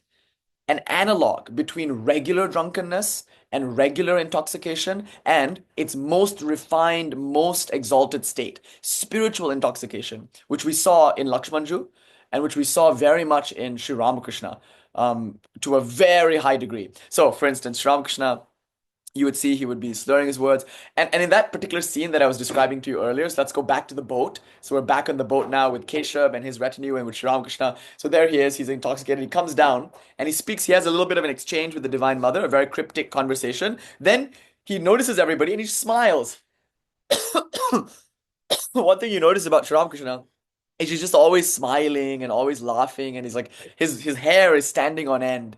an analog between regular drunkenness and regular intoxication and its most refined, most exalted state, spiritual intoxication, which we saw in Lakshmanju and which we saw very much in Sri Ramakrishna to a very high degree. So, for instance, Sri Ramakrishna, you would see he would be slurring his words. And in that particular scene that I was describing to you earlier, so let's go back to the boat. So we're back on the boat now with Keshav and his retinue and with Sri Ramakrishna. So there he is, he's intoxicated. He comes down and he speaks. He has a little bit of an exchange with the Divine Mother, a very cryptic conversation. Then he notices everybody and he smiles. One thing you notice about Sri Ramakrishna is he's just always smiling and always laughing, and he's like his hair is standing on end,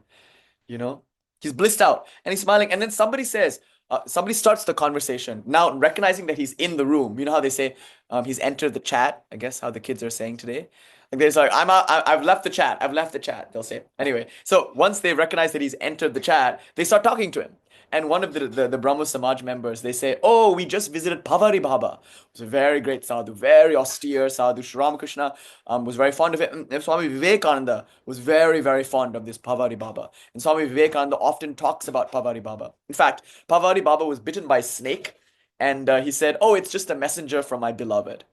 you know? He's blissed out and he's smiling. And then somebody starts the conversation. Now, recognizing that he's in the room, you know how they say he's entered the chat, I guess how the kids are saying today. Like they're like, I'm out, I've left the chat. I've left the chat, they'll say. Anyway, so once they recognize that he's entered the chat, they start talking to him. And one of the Brahmo Samaj members, they say, oh, we just visited Pavari Baba. It was a very great sadhu, very austere sadhu. Sri Ramakrishna was very fond of it. And Swami Vivekananda was very, very fond of this Pavari Baba. And Swami Vivekananda often talks about Pavari Baba. In fact, Pavari Baba was bitten by a snake. And he said, oh, it's just a messenger from my beloved.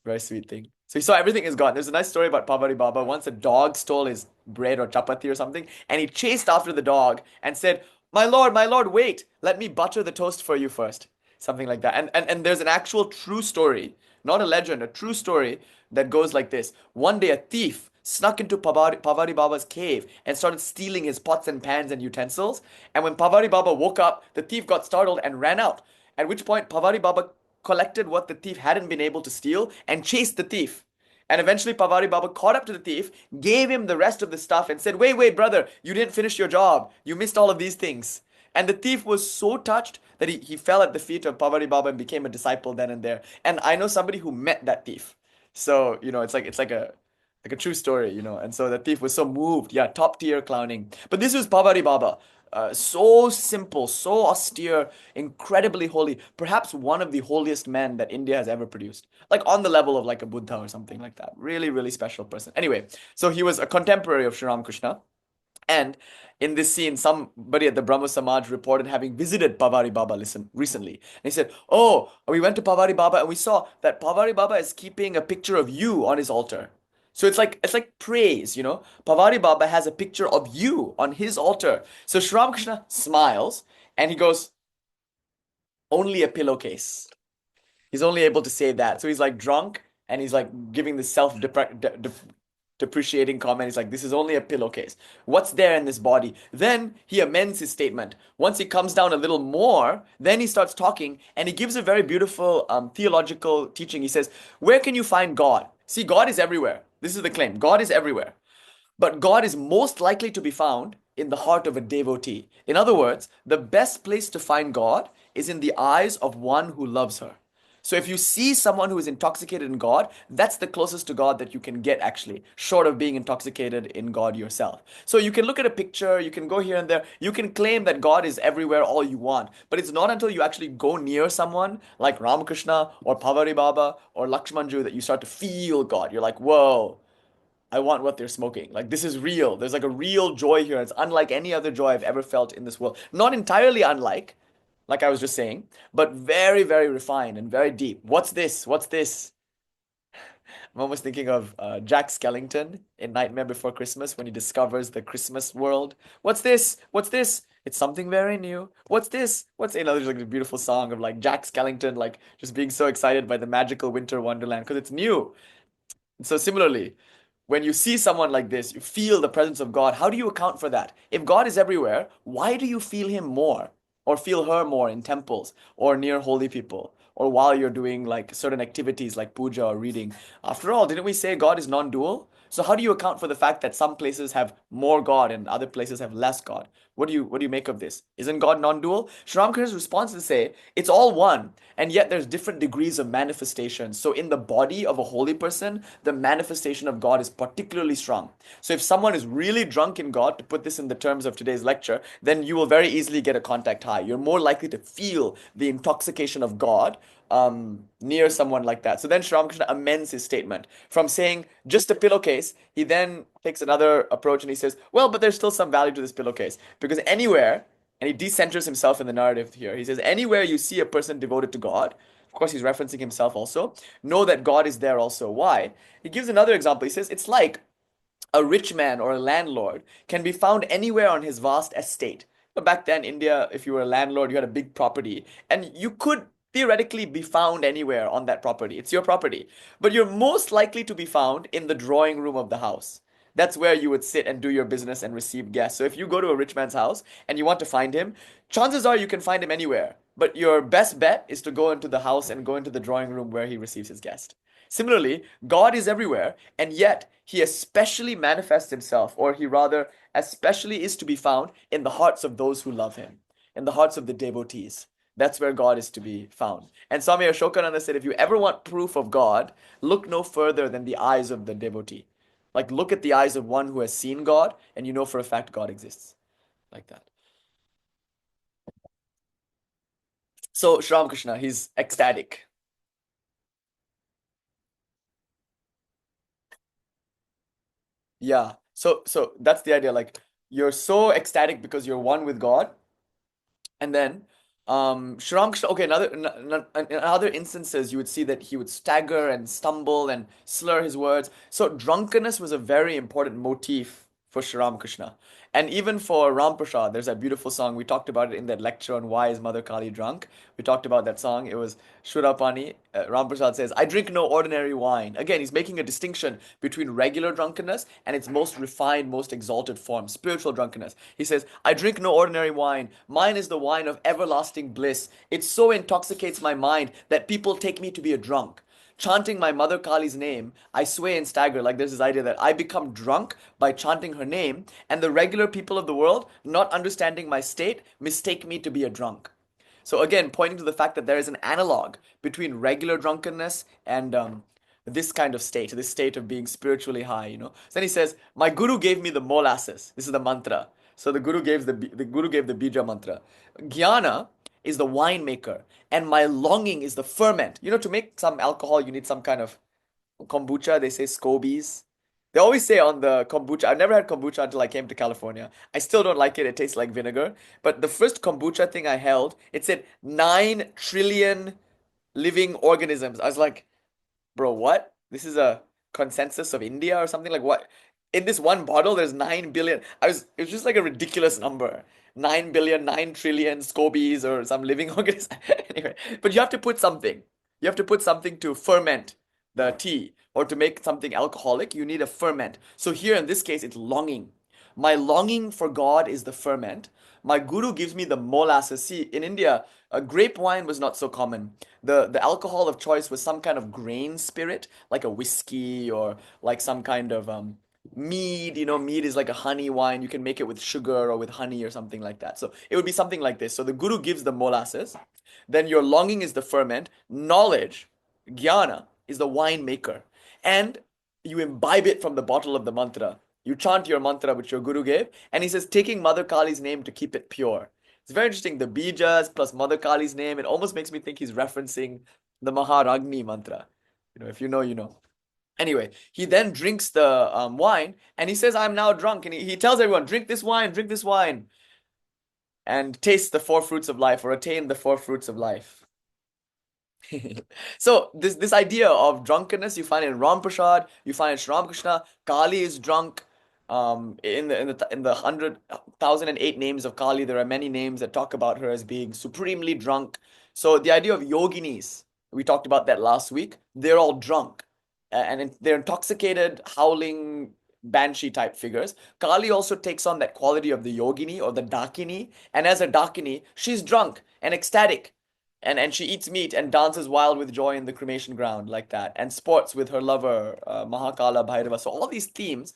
Very sweet thing. So he saw everything is gone. There's a nice story about Pavari Baba. Once a dog stole his bread or chapati or something, and he chased after the dog and said, my lord, wait, let me butter the toast for you first. Something like that. And there's an actual true story, not a legend, a true story that goes like this. One day a thief snuck into Pavari Baba's cave and started stealing his pots and pans and utensils. And when Pavari Baba woke up, the thief got startled and ran out. At which point Pavari Baba collected what the thief hadn't been able to steal and chased the thief. And eventually Pavari Baba caught up to the thief, gave him the rest of the stuff and said, wait, brother, you didn't finish your job. You missed all of these things. And the thief was so touched that he fell at the feet of Pavari Baba and became a disciple then and there. And I know somebody who met that thief. So, it's like a true story, And so the thief was so moved. Yeah, top tier clowning. But this was Pavari Baba. So simple, so austere, incredibly holy. Perhaps one of the holiest men that India has ever produced. Like on the level of like a Buddha or something like that. Really, really special person. Anyway, so he was a contemporary of Sri Ramakrishna. And in this scene, somebody at the Brahmo Samaj reported having visited Pavari Baba recently. And he said, oh, we went to Pavari Baba and we saw that Pavari Baba is keeping a picture of you on his altar. So it's like praise, Pavari Baba has a picture of you on his altar. So Sri Ramakrishna smiles and he goes, only a pillowcase. He's only able to say that. So he's like drunk and he's like giving the depreciating comment. He's like, this is only a pillowcase. What's there in this body? Then he amends his statement. Once he comes down a little more, then he starts talking and he gives a very beautiful theological teaching. He says, where can you find God? See, God is everywhere. This is the claim. God is everywhere. But God is most likely to be found in the heart of a devotee. In other words, the best place to find God is in the eyes of one who loves her. So if you see someone who is intoxicated in God, that's the closest to God that you can get actually, short of being intoxicated in God yourself. So you can look at a picture, you can go here and there, you can claim that God is everywhere all you want, but it's not until you actually go near someone like Ramakrishna or Pavari Baba or Lakshmanju that you start to feel God. You're like, whoa, I want what they're smoking. Like this is real. There's like a real joy here. It's unlike any other joy I've ever felt in this world. Not entirely unlike, like I was just saying, but very, very refined and very deep. What's this? What's this? I'm almost thinking of Jack Skellington in Nightmare Before Christmas when he discovers the Christmas world. What's this? What's this? It's something very new. What's this? There's like a beautiful song of like Jack Skellington like just being so excited by the magical winter wonderland because it's new. So similarly, when you see someone like this, you feel the presence of God. How do you account for that? If God is everywhere, why do you feel him more or feel her more in temples or near holy people or while you're doing like certain activities like puja or reading? After all, didn't we say God is non-dual? So how do you account for the fact that some places have more God and other places have less God? What do you make of this? Isn't God non-dual? Sri Ramakrishna's response is to say it's all one, and yet there's different degrees of manifestation. So in the body of a holy person, the manifestation of God is particularly strong. So if someone is really drunk in God, to put this in the terms of today's lecture, then you will very easily get a contact high. You're more likely to feel the intoxication of God near someone like that. So then Sri Ramakrishna amends his statement from saying just a pillowcase. He then takes another approach and he says, well, but there's still some value to this pillowcase because anywhere, and he decenters himself in the narrative here. He says, anywhere you see a person devoted to God, of course, he's referencing himself also, know that God is there also. Why? He gives another example. He says, it's like a rich man or a landlord can be found anywhere on his vast estate. But back then, India, if you were a landlord, you had a big property, and you could theoretically be found anywhere on that property. It's your property. But you're most likely to be found in the drawing room of the house. That's where you would sit and do your business and receive guests. So if you go to a rich man's house and you want to find him, chances are you can find him anywhere. But your best bet is to go into the house and go into the drawing room where he receives his guest. Similarly, God is everywhere, and yet he especially manifests himself, or he rather especially is to be found in the hearts of those who love him, in the hearts of the devotees. That's where God is to be found. And Swami Ashokananda said, if you ever want proof of God, look no further than the eyes of the devotee. Like, look at the eyes of one who has seen God, and you know for a fact God exists. Like that. So, Sri Ramakrishna, he's ecstatic. Yeah. So that's the idea. Like, you're so ecstatic because you're one with God. And then, Sri Ramakrishna, okay, in other instances, you would see that he would stagger and stumble and slur his words. So, drunkenness was a very important motif for Sri Ramakrishna. And even for Ram Prasad, there's that beautiful song. We talked about it in that lecture on why is Mother Kali drunk. We talked about that song. It was Shurapani. Ram Prasad says, I drink no ordinary wine. Again, he's making a distinction between regular drunkenness and its most refined, most exalted form, spiritual drunkenness. He says, I drink no ordinary wine. Mine is the wine of everlasting bliss. It so intoxicates my mind that people take me to be a drunk. Chanting my mother Kali's name, I sway and stagger. Like there's this idea that I become drunk by chanting her name, and the regular people of the world, not understanding my state, mistake me to be a drunk. So again, pointing to the fact that there is an analog between regular drunkenness and this kind of state, this state of being spiritually high. So then he says, "My guru gave me the molasses." This is the mantra. So the guru gave the bija mantra. Jnana is the winemaker, and my longing is the ferment. To make some alcohol, you need some kind of kombucha. They say scobies. They always say on the kombucha. I've never had kombucha until I came to California. I still don't like it. It tastes like vinegar. But the first kombucha thing I held, it said 9 trillion living organisms. I was like, bro, what? This is a consensus of India or something like what? In this one bottle, there's 9 billion. It was just like a ridiculous number. 9 billion, 9 trillion scobies or some living organism. Anyway, but you have to put something. You have to put something to ferment the tea or to make something alcoholic. You need a ferment. So here in this case, it's longing. My longing for God is the ferment. My guru gives me the molasses. See, in India, grape wine was not so common. The alcohol of choice was some kind of grain spirit, like a whiskey or like some kind of mead. Mead is like a honey wine. You can make it with sugar or with honey or something like that. So it would be something like this. So the guru gives the molasses. Then your longing is the ferment. Knowledge, jnana, is the wine maker. And you imbibe it from the bottle of the mantra. You chant your mantra which your guru gave, and he says, taking Mother Kali's name to keep it pure. It's very interesting. The bijas plus Mother Kali's name, it almost makes me think he's referencing the Maharagni mantra. If you know, you know. Anyway, he then drinks the wine and he says, I'm now drunk. And he tells everyone, drink this wine, drink this wine. and taste the four fruits of life or attain the four fruits of life. So this idea of drunkenness you find in Ram Prasad, you find in Sri Ramakrishna. Kali is drunk. In the 100,008 names of Kali, there are many names that talk about her as being supremely drunk. So the idea of yoginis, we talked about that last week. They're all drunk, they're intoxicated, howling banshee type figures. Kali also takes on that quality of the yogini or the dakini, and as a dakini, she's drunk and ecstatic, and she eats meat and dances wild with joy in the cremation ground like that, and sports with her lover Mahakala Bhairava. So all these themes,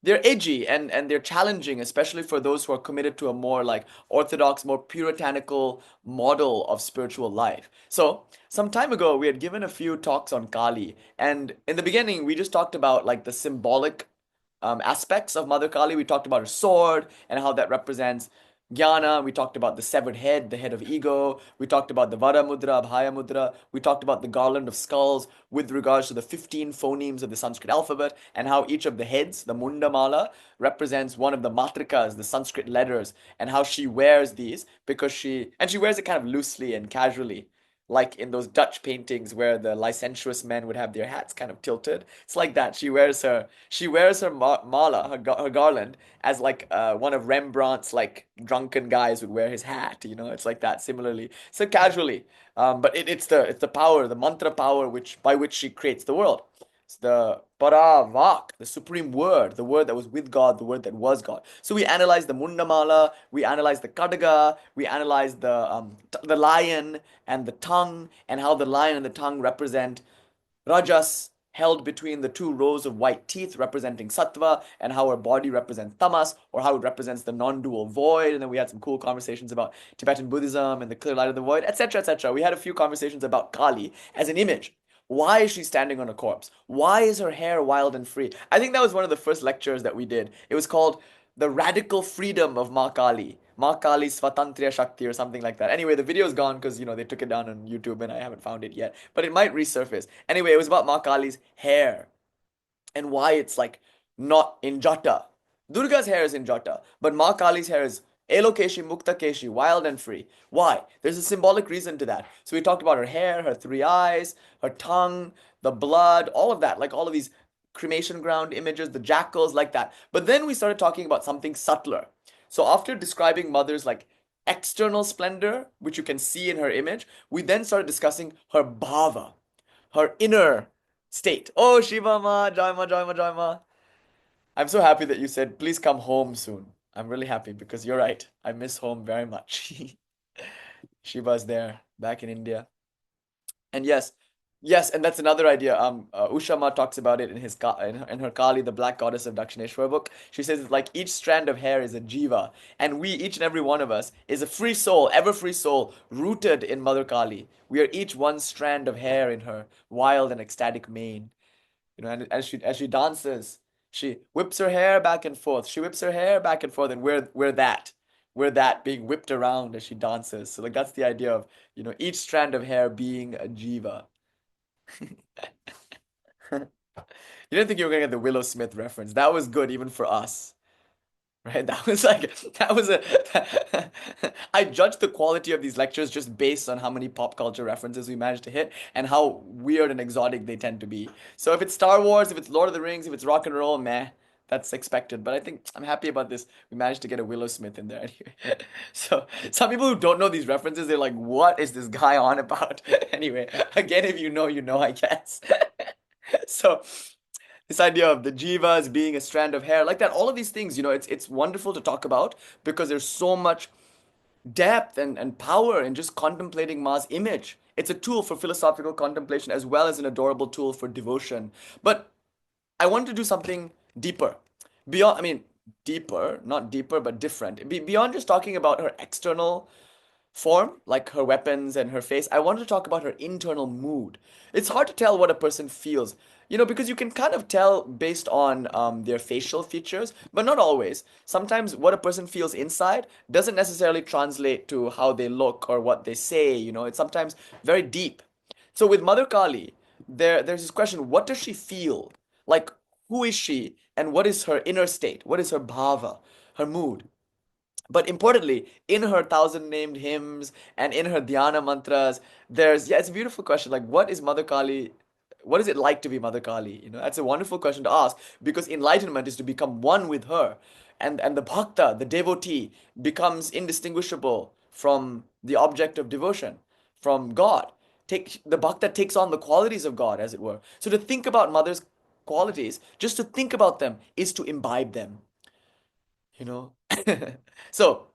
they're edgy and they're challenging, especially for those who are committed to a more like orthodox, more puritanical model of spiritual life. So some time ago, we had given a few talks on Kali, and in the beginning, we just talked about like the symbolic aspects of Mother Kali. We talked about her sword and how that represents Jnana. We talked about the severed head, the head of ego. We talked about the Vara Mudra, Abhaya Mudra. We talked about the garland of skulls with regards to the 15 phonemes of the Sanskrit alphabet and how each of the heads, the Munda Mala, represents one of the matrikas, the Sanskrit letters, and how she wears these because she wears it kind of loosely and casually, like in those Dutch paintings where the licentious men would have their hats kind of tilted. It's like that. She wears her mala, her garland, as like one of Rembrandt's like drunken guys would wear his hat. It's like that. Similarly, so casually, but it's the power, the mantra power, which by which she creates the world. It's the Paravak, the supreme word, the word that was with God, the word that was God. So we analyze the Mundamala, we analyze the Kadaga, we analyze the lion and the tongue, and how the lion and the tongue represent Rajas held between the two rows of white teeth representing Sattva, and how her body represents Tamas, or how it represents the non-dual void. And then we had some cool conversations about Tibetan Buddhism and the clear light of the void, etc., etc. We had a few conversations about Kali as an image. Why is she standing on a corpse? Why is her hair wild and free? I think that was one of the first lectures that we did. It was called The Radical Freedom of Ma Kali. Ma Kali Svatantriya Shakti or something like that. Anyway, the video's gone because, they took it down on YouTube and I haven't found it yet. But it might resurface. Anyway, it was about Ma Kali's hair and why it's like not in jata. Durga's hair is in jata, but Ma Kali's hair is Elokeshi Muktakeshi, wild and free. Why? There's a symbolic reason to that. So we talked about her hair, her three eyes, her tongue, the blood, all of that, like all of these cremation ground images, the jackals, like that. But then we started talking about something subtler. So after describing Mother's like external splendor, which you can see in her image, we then started discussing her bhava, her inner state. Oh, Shiva Ma, Jaima, Jaima, Jaima. I'm so happy that you said, please come home soon. I'm really happy because you're right. I miss home very much. Shiva's there, back in India. And yes, yes, and that's another idea. Ushama talks about it in in her Kali, the Black Goddess of Dakshineshwar book. She says it's like each strand of hair is a jiva, and we, each and every one of us, is a free soul, ever free soul, rooted in Mother Kali. We are each one strand of hair in her wild and ecstatic mane. And as she dances, she whips her hair back and forth. She whips her hair back and forth, and we're that being whipped around as she dances. So like that's the idea of each strand of hair being a jiva. You didn't think you were gonna get the Willow Smith reference. That was good even for us. Right? That was like that was a I judge the quality of these lectures just based on how many pop culture references we managed to hit and how weird and exotic they tend to be. So if it's Star Wars, if it's Lord of the Rings, if it's rock and roll, meh, that's expected. But I think I'm happy about this. We managed to get a Willow Smith in there anyway. So some people who don't know these references, they're like, what is this guy on about? Anyway, again, if you know, you know, I guess. So this idea of the jivas being a strand of hair, like that, all of these things, it's wonderful to talk about because there's so much depth and power in just contemplating Ma's image. It's a tool for philosophical contemplation as well as an adorable tool for devotion. But I want to do something deeper. Beyond, I mean, deeper, not deeper, but different. Beyond just talking about her external form, like her weapons and her face, I wanted to talk about her internal mood. It's hard to tell what a person feels, because you can kind of tell based on their facial features, but not always. Sometimes what a person feels inside doesn't necessarily translate to how they look or what they say, it's sometimes very deep. So with Mother Kali, there's this question, what does she feel? Like, who is she and what is her inner state? What is her bhava, her mood? But importantly, in her thousand named hymns and in her dhyana mantras, there's, yeah, it's a beautiful question. Like, what is Mother Kali? What is it like to be Mother Kali? That's a wonderful question to ask, because enlightenment is to become one with her. And the bhakta, the devotee, becomes indistinguishable from the object of devotion, from God. The bhakta takes on the qualities of God, as it were. So to think about Mother's qualities, just to think about them, is to imbibe them, you know? So,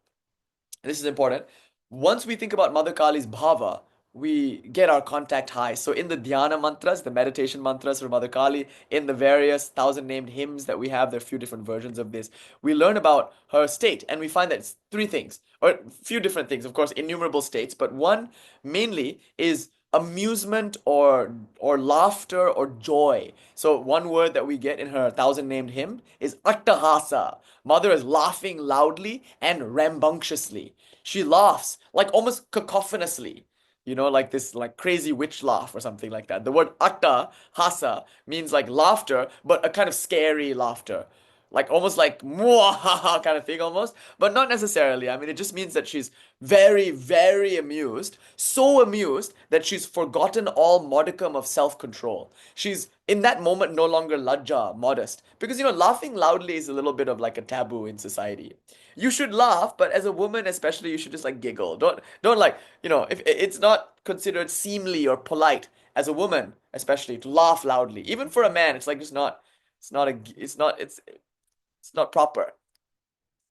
this is important. Once we think about Mother Kali's bhava, we get our contact high. So in the dhyana mantras, the meditation mantras for Mother Kali, in the various thousand named hymns that we have, there are a few different versions of this. We learn about her state, and we find that it's three things, or a few different things, of course, innumerable states, but one mainly is amusement or laughter or joy. So one word that we get in her thousand named hymn is attahasa. Mother is laughing loudly and rambunctiously. She laughs like almost cacophonously. Like this like crazy witch laugh or something like that. The word atta hasa means like laughter, but a kind of scary laughter, like almost like muahaha kind of thing almost, but not necessarily. I mean, it just means that she's very, very amused, so amused that she's forgotten all modicum of self-control. She's in that moment no longer lajja, modest, because laughing loudly is a little bit of like a taboo in society. You should laugh, but as a woman especially, you should just like giggle. Don't like, if it's not considered seemly or polite as a woman especially to laugh loudly. Even for a man, it's like just not, it's not proper.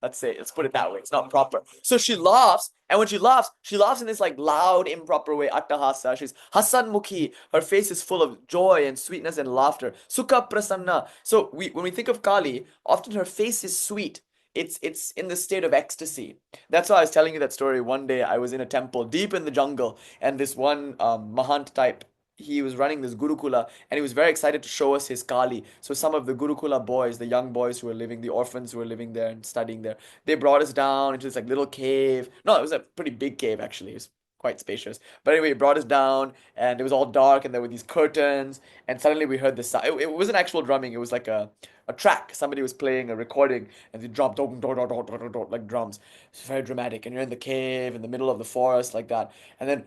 Let's put it that way. It's not proper. So she laughs, and when she laughs in this like loud, improper way, attahasa. She's Hasan Mukhi. Her face is full of joy and sweetness and laughter. Sukha prasanna. So when we think of Kali, often her face is sweet. It's in the state of ecstasy. That's why I was telling you that story. One day I was in a temple deep in the jungle, and this one Mahant type, he was running this Gurukula, and he was very excited to show us his Kali. So some of the Gurukula boys, the young boys who were living, the orphans who were living there and studying there, they brought us down into this like little cave. No, it was a pretty big cave actually. It was quite spacious. But anyway, he brought us down, and it was all dark, and there were these curtains, and suddenly we heard this sound. It wasn't actual drumming. It was like a track. Somebody was playing a recording, and they dropped like drums. It's very dramatic, and you're in the cave in the middle of the forest like that, and then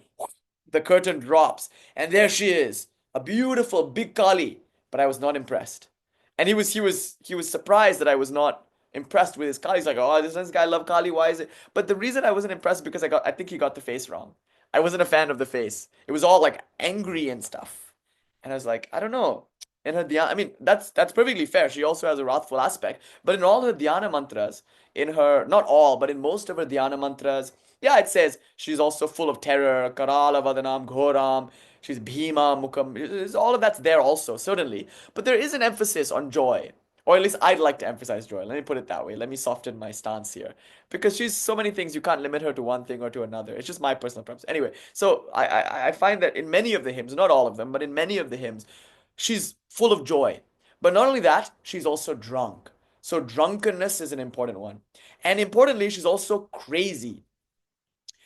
the curtain drops, and there she is, a beautiful big Kali. But I was not impressed, and he was surprised that I was not impressed with his Kali. He's like, "Oh, this guy love Kali. Why is it?" But the reason I wasn't impressed because I think he got the face wrong. I wasn't a fan of the face. It was all like angry and stuff, and I was like, I don't know. In her dhyana, I mean, that's perfectly fair. She also has a wrathful aspect, but in all her dhyana mantras, in her not all, but in most of her dhyana mantras, yeah, it says she's also full of terror, Karala Vadanam Ghoram, she's Bhima Mukham. All of that's there also, certainly. But there is an emphasis on joy. Or at least I'd like to emphasize joy. Let me put it that way. Let me soften my stance here. Because she's so many things, you can't limit her to one thing or to another. It's just my personal preference. Anyway, so I find that in many of the hymns, not all of them, but in many of the hymns, she's full of joy. But not only that, she's also drunk. So drunkenness is an important one. And importantly, she's also crazy.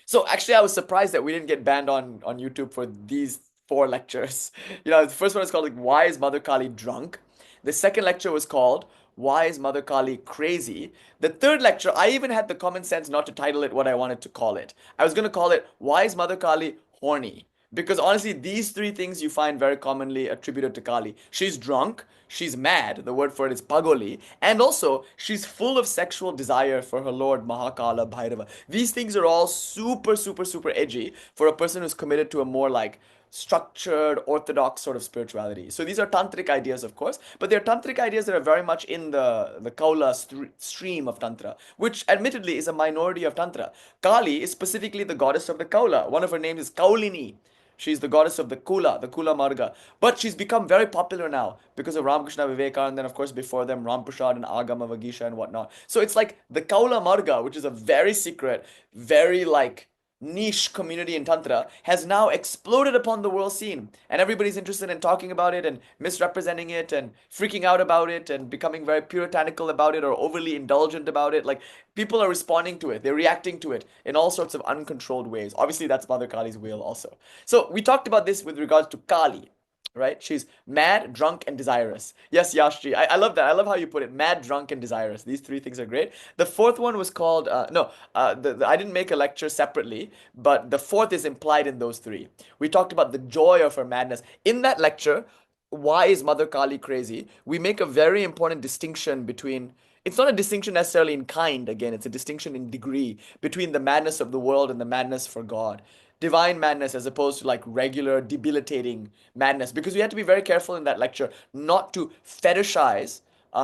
So actually, I was surprised that we didn't get banned on YouTube for these four lectures. The first one is called like Why is Mother Kali drunk? The second lecture was called Why is Mother Kali crazy? The third lecture, I even had the common sense not to title it what I wanted to call it. I was going to call it Why is Mother Kali horny? Because honestly, these three things you find very commonly attributed to Kali. She's drunk, she's mad, the word for it is pagoli, and also she's full of sexual desire for her lord Mahakala Bhairava. These things are all super, super, super edgy for a person who's committed to a more like structured, orthodox sort of spirituality. So these are tantric ideas, of course, but they're tantric ideas that are very much in the Kaula stream of Tantra, which admittedly is a minority of Tantra. Kali is specifically the goddess of the Kaula. One of her names is Kaulini. She's the goddess of the Kula Marga. But she's become very popular now because of Ramakrishna Vivekananda, and then of course before them Ramprasad and Agama Vagisha and whatnot. So it's like the Kaula Marga, which is a very secret, very like niche community in Tantra, has now exploded upon the world scene. And everybody's interested in talking about it and misrepresenting it and freaking out about it and becoming very puritanical about it or overly indulgent about it. Like people are responding to it, they're reacting to it in all sorts of uncontrolled ways. Obviously, that's Mother Kali's will also. So we talked about this with regards to Kali. right? She's mad, drunk, and desirous. Yes, Yashji. I love that. I love how you put it. Mad, drunk, and desirous. These three things are great. The fourth one was called, no, I didn't make a lecture separately, but the fourth is implied in those three. We talked about the joy of her madness. In that lecture, why is Mother Kali crazy? We make a very important distinction between, it's not a distinction necessarily in kind, again, it's a distinction in degree between the madness of the world and the madness for God. Divine madness as opposed to like regular debilitating madness, because we had to be very careful in that lecture not to fetishize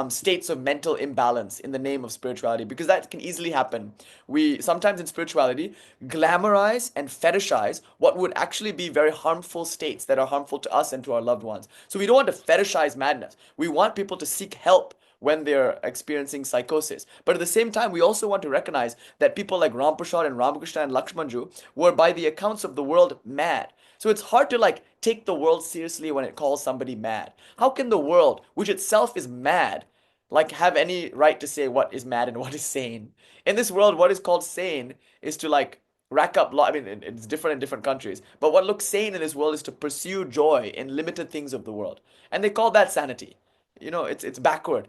states of mental imbalance in the name of spirituality, because that can easily happen. We sometimes in spirituality glamorize and fetishize what would actually be very harmful states that are harmful to us and to our loved ones. So we don't want to fetishize madness. We want people to seek help when they're experiencing psychosis. But at the same time, we also want to recognize that people like Ramprasad and Ramakrishna and Lakshmanju were, by the accounts of the world, mad. So it's hard to like take the world seriously when it calls somebody mad. How can the world, which itself is mad, like have any right to say what is mad and what is sane? In this world, what is called sane is to like rack up I mean, it's different in different countries, but what looks sane in this world is to pursue joy in limited things of the world, and they call that sanity. It's backward.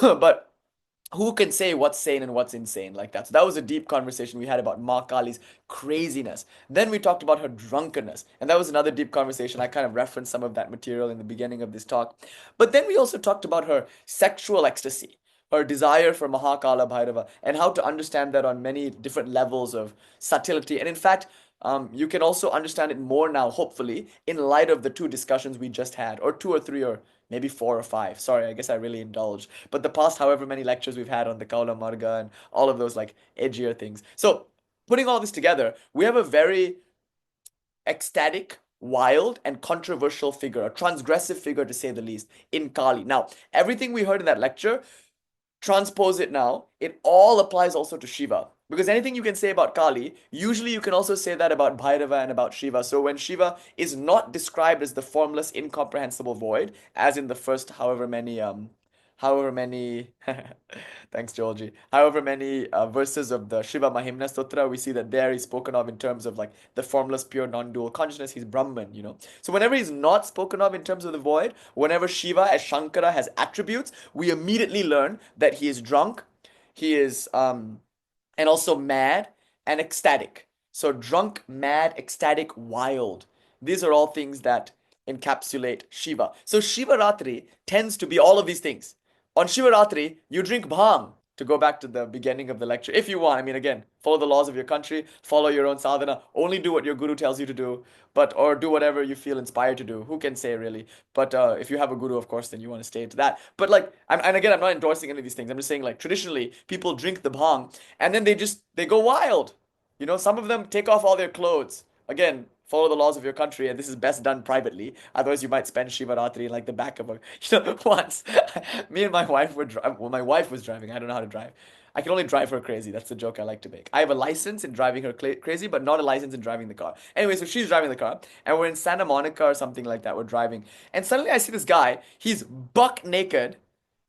But who can say what's sane and what's insane like that? So that was a deep conversation we had about Ma Kali's craziness. Then we talked about her drunkenness, and that was another deep conversation. I kind of referenced some of that material in the beginning of this talk. But then we also talked about her sexual ecstasy, her desire for Mahakala Bhairava, and how to understand that on many different levels of subtlety. And in fact, you can also understand it more now, hopefully, in light of the two discussions we just had, or two or three, or maybe four or five. Sorry, I guess I really indulged. But the past however many lectures we've had on the Kaula Marga and all of those like edgier things. So, putting all this together, we have a very ecstatic, wild, and controversial figure, a transgressive figure to say the least, in Kali. Now, everything we heard in that lecture, transpose it now, it all applies also to Shiva. Because anything you can say about Kali, usually you can also say that about Bhairava and about Shiva. So when Shiva is not described as the formless, incomprehensible void, as in the first however many, thanks Georgie, however many verses of the Shiva Mahimna Sutra, we see that there he's spoken of in terms of like the formless, pure, non-dual consciousness. He's Brahman. So whenever he's not spoken of in terms of the void, whenever Shiva as Shankara has attributes, we immediately learn that he is drunk, he is and also mad and ecstatic. So drunk, mad, ecstatic, wild. These are all things that encapsulate Shiva. So Shiva Ratri tends to be all of these things. On Shiva Ratri, you drink bhang. To go back to the beginning of the lecture, if you want, I mean, again, follow the laws of your country, follow your own sadhana, only do what your guru tells you to do, or do whatever you feel inspired to do. Who can say really? But if you have a guru, of course, then you want to stay to that. But like, and again, I'm not endorsing any of these things. I'm just saying, like, traditionally, people drink the bhang and then they go wild. Some of them take off all their clothes. Again, follow the laws of your country, and this is best done privately. Otherwise, you might spend Shiva Ratri in like the back of a. Once, me and my wife were well, my wife was driving. I don't know how to drive. I can only drive her crazy. That's the joke I like to make. I have a license in driving her crazy, but not a license in driving the car. Anyway, so she's driving the car, and we're in Santa Monica or something like that. We're driving, and suddenly I see this guy. He's buck naked.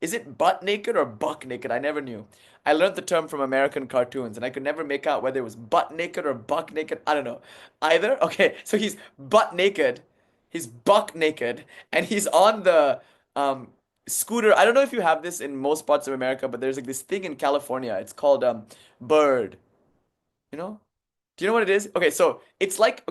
Is it butt naked or buck naked? I never knew. I learned the term from American cartoons, and I could never make out whether it was butt naked or buck naked. I don't know. Either? Okay, so he's butt naked, he's buck naked, and he's on the um, scooter. I don't know if you have this in most parts of America, but there's like this thing in California. It's called Bird. You know? Do you know what it is? Okay, so it's like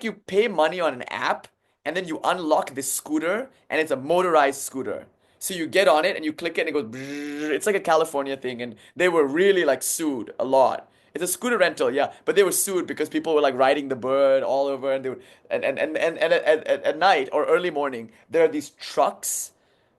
you pay money on an app and then you unlock this scooter and it's a motorized scooter. So you get on it and you click it and it goes brrrr. It's like a California thing and they were really like sued a lot. It's a scooter rental, yeah, but they were sued because people were like riding the bird all over and they would and at night or early morning there are these trucks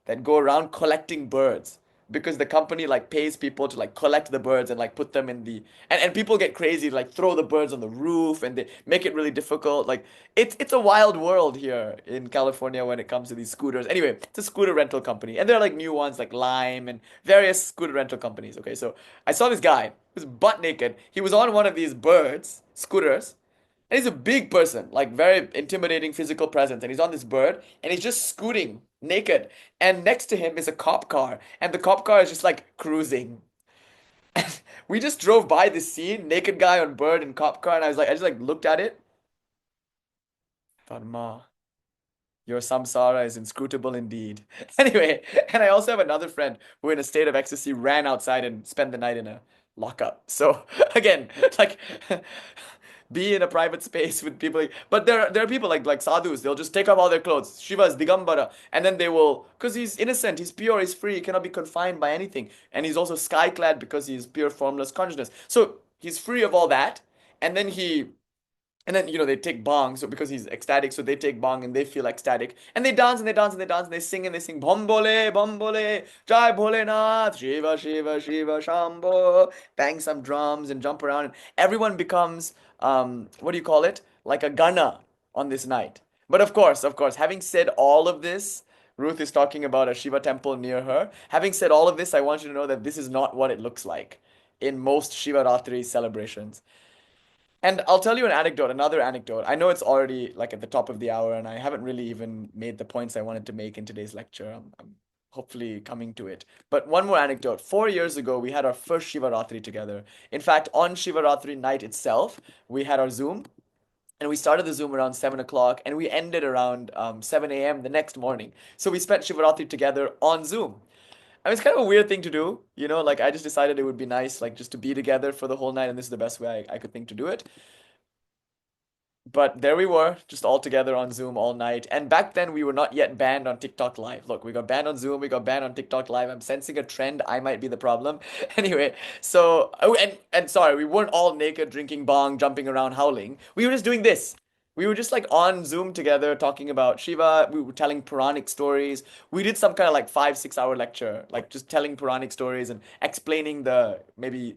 that go around collecting birds because the company like pays people to like collect the birds and like put them in the and people get crazy like throw the birds on the roof and they make it really difficult. Like it's a wild world here in California when it comes to these scooters. Anyway, it's a scooter rental company and there are like new ones like Lime and various scooter rental companies. Okay, so I saw this guy who was butt naked. He was on one of these birds scooters, and he's a big person, like very intimidating physical presence. And he's on this bird and he's just scooting naked. And next to him is a cop car. And the cop car is just like cruising. We just drove by this scene, naked guy on bird and cop car. And I just like looked at it. Thought, Ma. Your samsara is inscrutable indeed. Anyway, and I also have another friend who, in a state of ecstasy, ran outside and spent the night in a lockup. So again, like be in a private space with people. But there are people like sadhus. They'll just take off all their clothes. Shiva is Digambara, and then they will, because he's innocent, he's pure, he's free, he cannot be confined by anything, and he's also sky clad because he's pure formless consciousness. So he's free of all that, and then he and then, they take bong, so because he's ecstatic, so they take bong and they feel ecstatic. And they dance and they dance and they dance and they sing Bombole, Bombole, Jai Bholenath, Shiva, Shiva, Shiva, Shambho, bang some drums and jump around. And everyone becomes, what do you call it? Like a gunna on this night. But of course, having said all of this, Ruth is talking about a Shiva temple near her. Having said all of this, I want you to know that this is not what it looks like in most Shiva Ratri celebrations. And I'll tell you an anecdote, another anecdote. I know it's already like at the top of the hour, and I haven't really even made the points I wanted to make in today's lecture. I'm hopefully coming to it. But one more anecdote. 4 years ago, we had our first Shiva Ratri together. In fact, on Shiva Ratri night itself, we had our Zoom, and we started the Zoom around 7 o'clock, and we ended around 7 a.m. the next morning. So we spent Shiva Ratri together on Zoom. I mean, it's kind of a weird thing to do, like I just decided it would be nice, like just to be together for the whole night, and this is the best way I could think to do it. But there we were, just all together on Zoom all night. And back then, we were not yet banned on TikTok Live. Look, we got banned on Zoom, we got banned on TikTok Live. I'm sensing a trend. I might be the problem. Anyway, so, oh, and sorry, we weren't all naked, drinking bong, jumping around, howling. We were just doing this. We were just like on Zoom together talking about Shiva. We were telling Puranic stories. We did some kind of like 5, 6 hour lecture, like just telling Puranic stories and explaining the maybe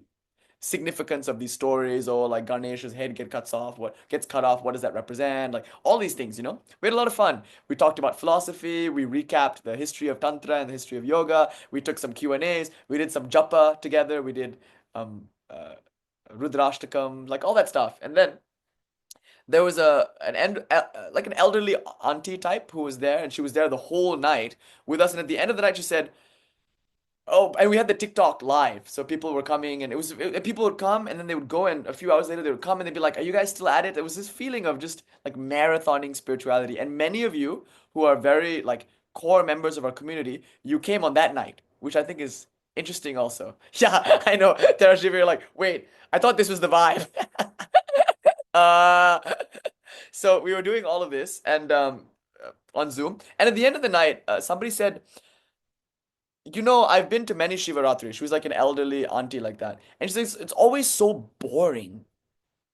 significance of these stories, or like Ganesha's head gets cut off, what does that represent, like all these things. We had a lot of fun. We talked about philosophy, we recapped the history of tantra and the history of yoga, we took some Q&As, we did some japa together, we did rudrashtakam, like all that stuff. And then there was like an elderly auntie type who was there, and she was there the whole night with us, and at the end of the night she said, oh, and we had the TikTok live, so people were coming, and people would come, and then they would go, and a few hours later they would come, and they'd be like, "Are you guys still at it?" It was this feeling of just like marathoning spirituality, and many of you who are very like core members of our community, you came on that night, which I think is interesting also. Yeah, I know. Tara Shiva, you're like, wait, I thought this was the vibe. uh, so we were doing all of this, and on Zoom, and at the end of the night, somebody said, I've been to many Shiva Ratri. She was like an elderly auntie like that. And she says, it's always so boring.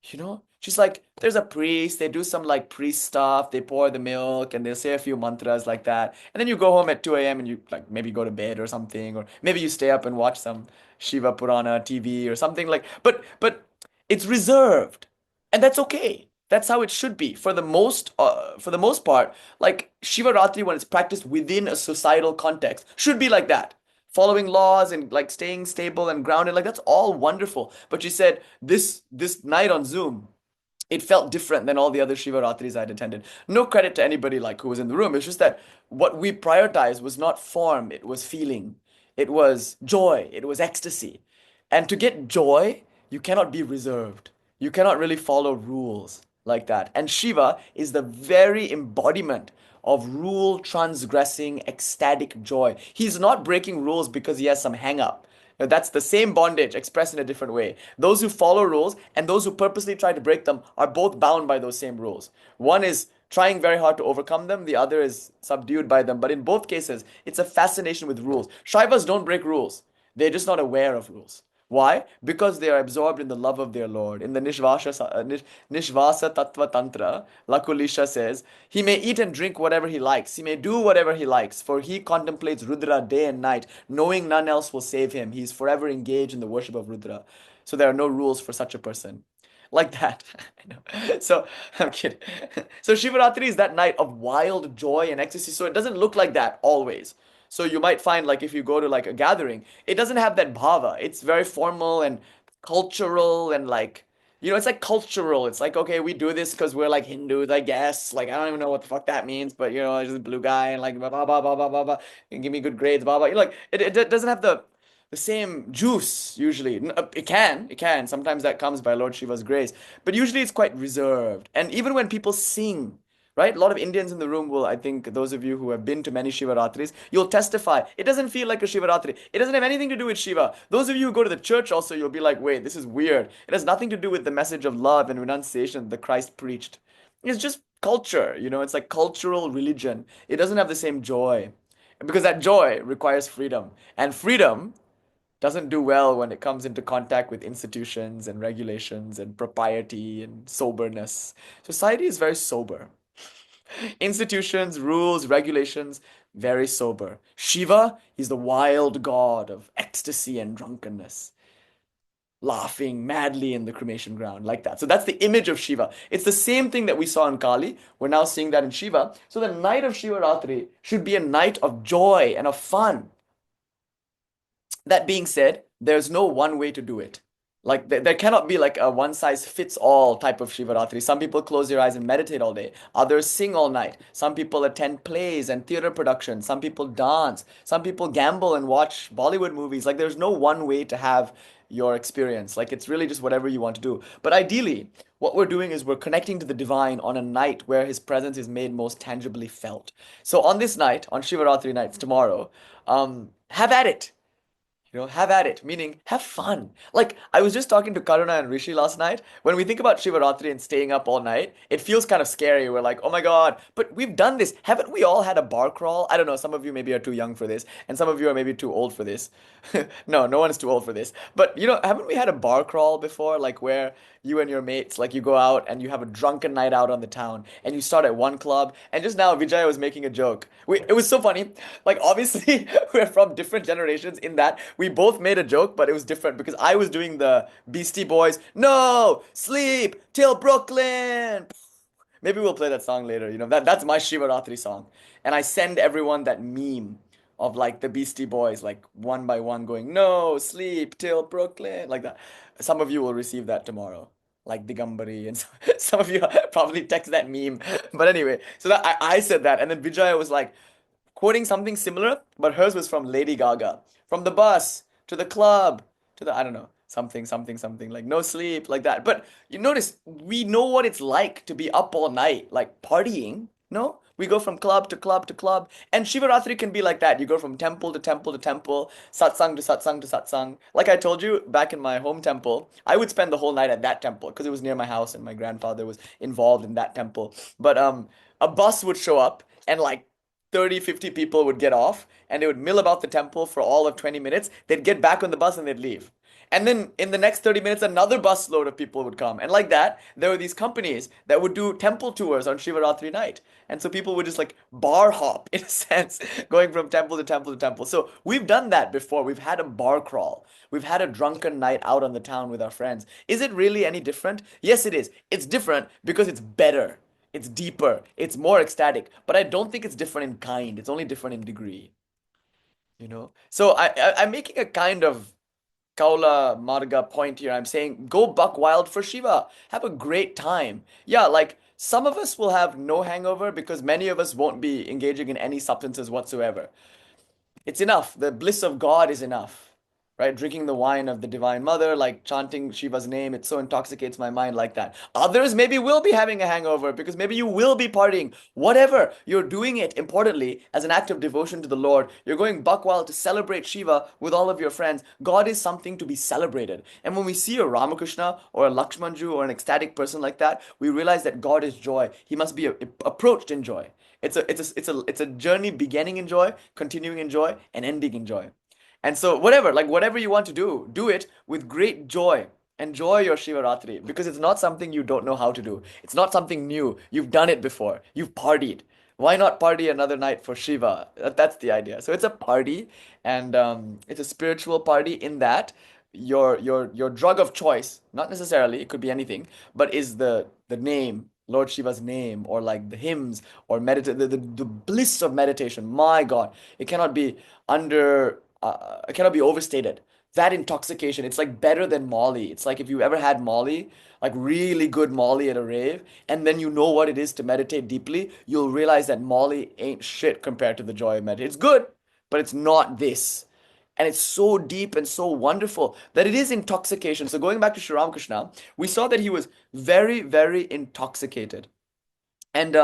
She's like, there's a priest, they do some like priest stuff, they pour the milk and they'll say a few mantras like that. And then you go home at 2 a.m. and you like maybe go to bed or something, or maybe you stay up and watch some Shiva Purana TV or something like, but it's reserved. And that's okay. That's how it should be for the most part. Like Shiva Ratri, when it's practiced within a societal context, should be like that, following laws and like staying stable and grounded. Like that's all wonderful. But she said this night on Zoom, it felt different than all the other Shiva Ratris I'd attended. No credit to anybody like who was in the room. It's just that what we prioritized was not form, it was feeling. It was joy, it was ecstasy. And to get joy, you cannot be reserved. You cannot really follow rules like that. And Shiva is the very embodiment of rule transgressing ecstatic joy. He's not breaking rules because he has some hang up. Now, that's the same bondage expressed in a different way. Those who follow rules and those who purposely try to break them are both bound by those same rules. One is trying very hard to overcome them, the other is subdued by them. But in both cases, it's a fascination with rules. Shaivas don't break rules, they're just not aware of rules. Why? Because they are absorbed in the love of their Lord. In the Nishvasa Tattva Tantra, Lakulisha says, he may eat and drink whatever he likes. He may do whatever he likes, for he contemplates Rudra day and night, knowing none else will save him. He is forever engaged in the worship of Rudra. So there are no rules for such a person. Like that. I know. So, I'm kidding. So Shivaratri is that night of wild joy and ecstasy. So it doesn't look like that always. So you might find like if you go to like a gathering, it doesn't have that bhava. It's very formal and cultural and like, it's like cultural. It's like, okay, we do this because we're like Hindus, I guess. Like I don't even know what the fuck that means, but just a blue guy and like blah blah blah blah blah blah blah, and give me good grades, blah blah. Like it doesn't have the same juice usually. It can. Sometimes that comes by Lord Shiva's grace, but usually it's quite reserved. And even when people sing right? A lot of Indians in the room will, I think, those of you who have been to many Shiva Ratris, you'll testify. It doesn't feel like a Shiva Ratri. It doesn't have anything to do with Shiva. Those of you who go to the church also, you'll be like, wait, this is weird. It has nothing to do with the message of love and renunciation that Christ preached. It's just culture, it's like cultural religion. It doesn't have the same joy. Because that joy requires freedom. And freedom doesn't do well when it comes into contact with institutions and regulations and propriety and soberness. Society is very sober. Institutions, rules, regulations, very sober. Shiva, he's the wild god of ecstasy and drunkenness, laughing madly in the cremation ground, like that. So that's the image of Shiva. It's the same thing that we saw in Kali. We're now seeing that in Shiva. So the night of Shiva Ratri should be a night of joy and of fun. That being said, there's no one way to do it. Like there cannot be like a one size fits all type of Shivaratri. Some people close their eyes and meditate all day. Others sing all night. Some people attend plays and theater productions. Some people dance. Some people gamble and watch Bollywood movies. Like there's no one way to have your experience. Like it's really just whatever you want to do. But ideally, what we're doing is we're connecting to the divine on a night where his presence is made most tangibly felt. So on this night, on Shivaratri nights tomorrow, have at it. Have at it, meaning have fun. Like, I was just talking to Karuna and Rishi last night. When we think about Shivaratri and staying up all night, it feels kind of scary. We're like, oh my God, but we've done this. Haven't we all had a bar crawl? I don't know. Some of you maybe are too young for this, and some of you are maybe too old for this. No, no one is too old for this. But, haven't we had a bar crawl before? Like, where you and your mates, like, you go out and you have a drunken night out on the town, and you start at one club. And just now, Vijay was making a joke. It was so funny. Like, obviously, we're from different generations in that we both made a joke, but it was different because I was doing the Beastie Boys, no, sleep till Brooklyn. Maybe we'll play that song later. That's my Shivaratri song. And I send everyone that meme of like the Beastie Boys, like one by one going, no, sleep till Brooklyn, like that. Some of you will receive that tomorrow. Like Digambari, and some of you probably text that meme. But anyway, so that I said that, and then Vijaya was like, quoting something similar, but hers was from Lady Gaga. From the bus to the club to the, I don't know, something, something, something, like no sleep, like that. But you notice, we know what it's like to be up all night, like partying, no? We go from club to club to club. And Shivaratri can be like that. You go from temple to temple to temple, satsang to satsang to satsang. Like I told you, back in my home temple, I would spend the whole night at that temple because it was near my house and my grandfather was involved in that temple. But a bus would show up and like 30, 50 people would get off and they would mill about the temple for all of 20 minutes. They'd get back on the bus and they'd leave. And then in the next 30 minutes, another bus load of people would come. And like that, there were these companies that would do temple tours on Shivaratri night. And so people would just like bar hop, in a sense, going from temple to temple to temple. So we've done that before. We've had a bar crawl. We've had a drunken night out on the town with our friends. Is it really any different? Yes, it is. It's different because it's better. It's deeper. It's more ecstatic. But I don't think it's different in kind. It's only different in degree. So I'm making a kind of Kaula Marga point here. I'm saying go buck wild for Shiva. Have a great time. Yeah, like some of us will have no hangover because many of us won't be engaging in any substances whatsoever. It's enough. The bliss of God is enough. Right? Drinking the wine of the Divine Mother, like chanting Shiva's name, it so intoxicates my mind like that. Others maybe will be having a hangover because maybe you will be partying. Whatever, you're doing it, importantly, as an act of devotion to the Lord. You're going buck wild to celebrate Shiva with all of your friends. God is something to be celebrated. And when we see a Ramakrishna or a Lakshmanju or an ecstatic person like that, we realize that God is joy. He must be approached in joy. It's a journey beginning in joy, continuing in joy, and ending in joy. And so whatever you want to do, do it with great joy. Enjoy your Shivaratri because it's not something you don't know how to do. It's not something new. You've done it before. You've partied. Why not party another night for Shiva? That's the idea. So it's a party, and it's a spiritual party in that your drug of choice, not necessarily, it could be anything, but is the name, Lord Shiva's name, or like the hymns, or the bliss of meditation. My God, it cannot be it cannot be overstated. That intoxication, it's like better than Molly. It's like if you ever had Molly, like really good Molly at a rave, and then you know what it is to meditate deeply, you'll realize that Molly ain't shit compared to the joy of meditation. It's good, but it's not this. And it's so deep and so wonderful that it is intoxication. So going back to Sri Ramakrishna, we saw that he was very, very intoxicated. And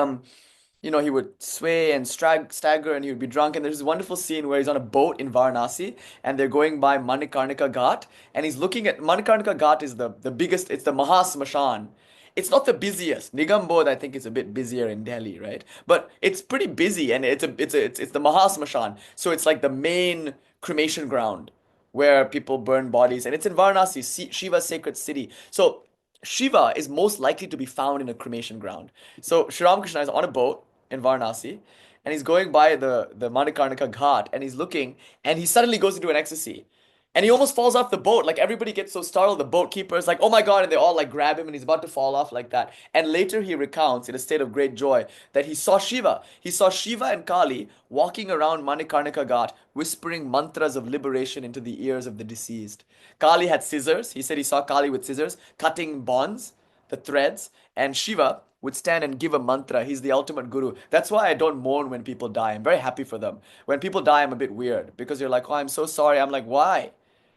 he would sway and stagger, and he would be drunk. And there's this wonderful scene where he's on a boat in Varanasi, and they're going by Manikarnika Ghat, and he's looking at Manikarnika Ghat is the biggest. It's the Mahasmashan. It's not the busiest. Nigambodh, I think, is a bit busier in Delhi, right? But it's pretty busy, and it's the Mahasmashan. So it's like the main cremation ground where people burn bodies, and it's in Varanasi, Shiva's sacred city. So Shiva is most likely to be found in a cremation ground. So Sri Ramakrishna is on a boat in Varanasi, and he's going by the Manikarnika Ghat, and he's looking, and he suddenly goes into an ecstasy. And he almost falls off the boat. Like everybody gets so startled. The boatkeeper is like, "Oh my God!" And they all like grab him, and he's about to fall off like that. And later he recounts, in a state of great joy, that he saw Shiva. He saw Shiva and Kali walking around Manikarnika Ghat, whispering mantras of liberation into the ears of the deceased. Kali had scissors. He said he saw Kali with scissors cutting bonds, the threads, and Shiva would stand and give a mantra. He's the ultimate guru. That's why I don't mourn when people die. I'm very happy for them. When people die, I'm a bit weird because you're like, "Oh, I'm so sorry." I'm like, "Why?"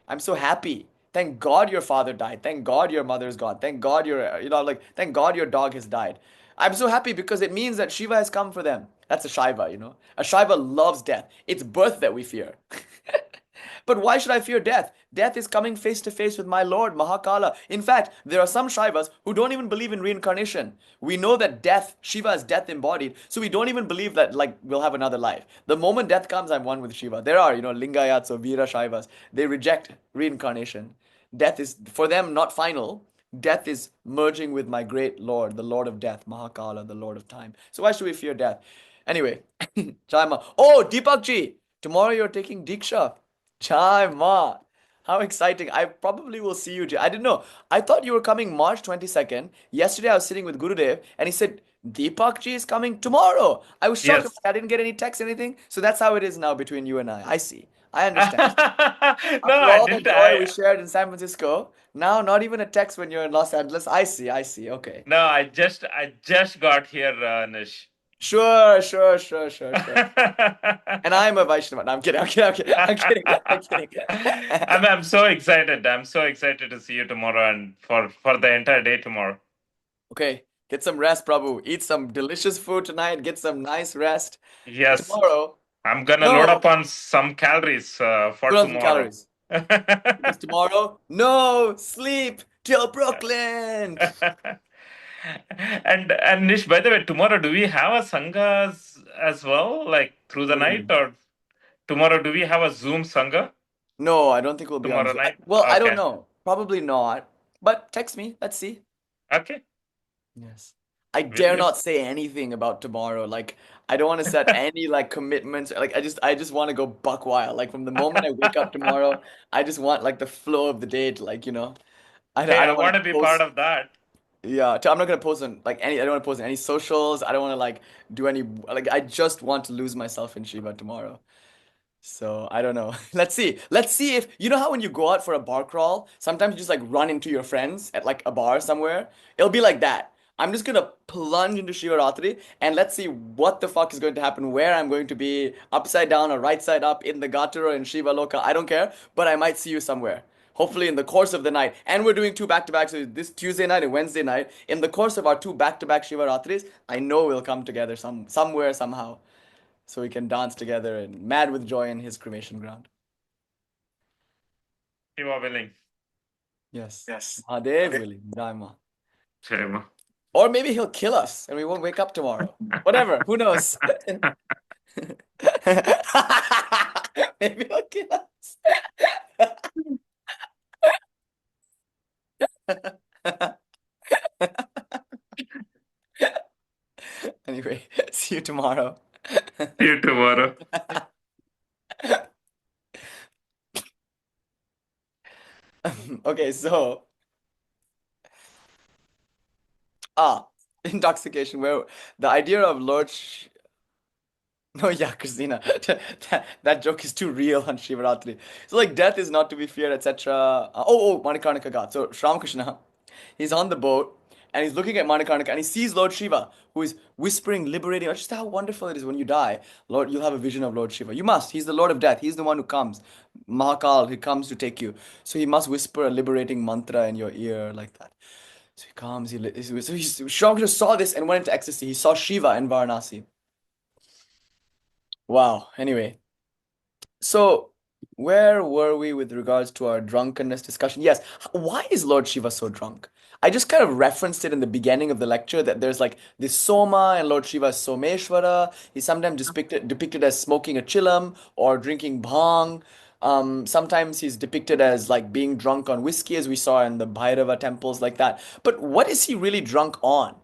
I'm so happy. Thank God your father died. Thank God your mother's gone. Thank God thank God your dog has died. I'm so happy because it means that Shiva has come for them. That's a Shiva. A Shiva loves death. It's birth that we fear. But why should I fear death? Death is coming face to face with my Lord, Mahakala. In fact, there are some Shaivas who don't even believe in reincarnation. We know that death, Shiva is death embodied, so we don't even believe that, like, we'll have another life. The moment death comes, I'm one with Shiva. There are, Lingayats or Veera Shaivas. They reject reincarnation. Death is, for them, not final. Death is merging with my great Lord, the Lord of death, Mahakala, the Lord of time. So why should we fear death? Anyway, Jai Ma. Oh, Deepak ji, tomorrow you're taking Diksha. Jai Ma. How exciting. I probably will see you. I didn't know. I thought you were coming March 22nd. Yesterday I was sitting with Gurudev and he said, Deepak ji is coming tomorrow. I was shocked. Yes. I didn't get any text, anything. So that's how it is now between you and I. I see. I understand. No, After I all the didn't. joy we shared in San Francisco, now not even a text when you're in Los Angeles. I see. I see. Okay. No, I just got here, Nish. Sure, sure, sure, sure, sure. And I'm a Vaishnava. No, I'm kidding. I'm kidding. I'm kidding. I'm kidding. I'm kidding. I'm so excited. I'm so excited to see you tomorrow and for the entire day tomorrow. Okay, get some rest, Prabhu. Eat some delicious food tonight. Get some nice rest. And Yes, tomorrow, I'm gonna load no, up on some calories for put on some tomorrow. calories. Because tomorrow, no sleep till Brooklyn. And Nish, by the way, tomorrow do we have a sangha as well, like through the What do you night, mean? or tomorrow do we have a Zoom sangha No, I don't think we'll be on tomorrow Zoom. night? Well, I don't Okay, know. Probably not. But text me. Let's see. okay, Yes. I will dare do. not say anything about tomorrow. Like, I don't want to set any like commitments. Like, I just want to go buck wild. Like from the moment I wake up tomorrow, I just want like the flow of the day to I Hey, I don't want want to to be part post. of that. Yeah, I'm not gonna post on like any. I don't want to post on any socials. I don't want to like do any. Like, I just want to lose myself in Shiva tomorrow. So I don't know. Let's see. Let's see if you know how when you go out for a bar crawl, sometimes you just like run into your friends at like a bar somewhere. It'll be like that. I'm just gonna plunge into Shiva Ratri and let's see what the fuck is going to happen, where I'm going to be, upside down or right side up in the Gatur or in Shiva Loka. I don't care, but I might see you somewhere. Hopefully in the course of the night. And we're doing two back to back. So this Tuesday night and Wednesday night. In the course of our two back to back Shiva Ratris, I know we'll come together somewhere, somehow so we can dance together and mad with joy in his cremation ground. You are willing. Yes. Mahadev willing, Daima. Sure. Or maybe he'll kill us and we won't wake up tomorrow. Whatever, who knows? Maybe he'll kill us. Anyway, see you tomorrow. See you tomorrow. Okay, so intoxication, where the idea of no, yeah, Christina, that joke is too real on Shivaratri. So, like, death is not to be feared, etc. Manikarnika God. So, Shri Ramakrishna, he's on the boat and he's looking at Manikarnika and he sees Lord Shiva, who is whispering, liberating. Just how wonderful it is when you die. Lord, you'll have a vision of Lord Shiva. You must. He's the Lord of death. He's the one who comes. Mahakal, he comes to take you. So, he must whisper a liberating mantra in your ear like that. So he comes, Shri saw this and went into ecstasy. He saw Shiva in Varanasi. Wow. Anyway, so where were we with regards to our drunkenness discussion? Yes. Why is Lord Shiva so drunk? I just kind of referenced it in the beginning of the lecture that there's like this Soma and Lord Shiva is Someshwara. He's sometimes depicted as smoking a chilam or drinking bhang. Sometimes he's depicted as like being drunk on whiskey, as we saw in the Bhairava temples, like that. But what is he really drunk on?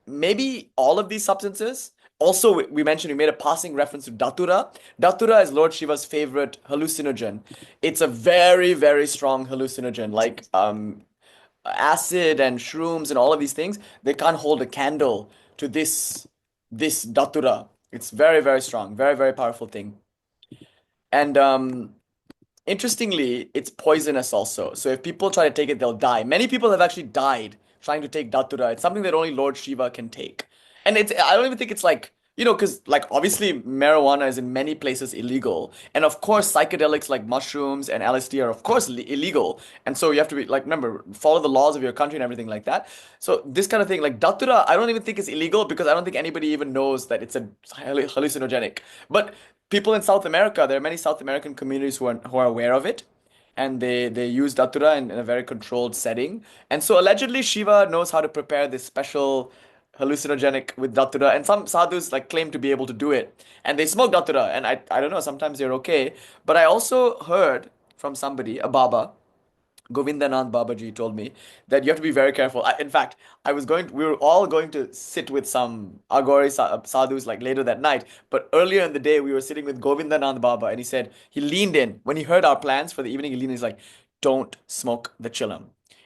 Maybe all of these substances. Also, we mentioned we made a passing reference to Datura. Datura is Lord Shiva's favorite hallucinogen. It's a very, very strong hallucinogen, like acid and shrooms and all of these things. They can't hold a candle to this Datura. It's very, very strong, very, very powerful thing. And interestingly, it's poisonous also. So if people try to take it, they'll die. Many people have actually died trying to take Datura. It's something that only Lord Shiva can take. And I don't even think it's like, because like obviously marijuana is in many places illegal. And of course, psychedelics like mushrooms and LSD are of course illegal. And so you have to be like, remember, follow the laws of your country and everything like that. So this kind of thing, like Datura, I don't even think it's illegal because I don't think anybody even knows that it's a hallucinogenic. But people in South America, there are many South American communities who are aware of it, and they use datura in a very controlled setting. And so allegedly Shiva knows how to prepare this special hallucinogenic with datura, and some sadhus like claim to be able to do it, and they smoke datura, and I don't know, sometimes they're okay. But I also heard from somebody, a Baba, Govindanand Babaji, told me that you have to be very careful. In fact, we were all going to sit with some Agori sadhus like later that night. But earlier in the day, we were sitting with Govindanand Baba, and he said, he leaned in. When he heard our plans for the evening, he leaned in, he's like, don't smoke the chillum.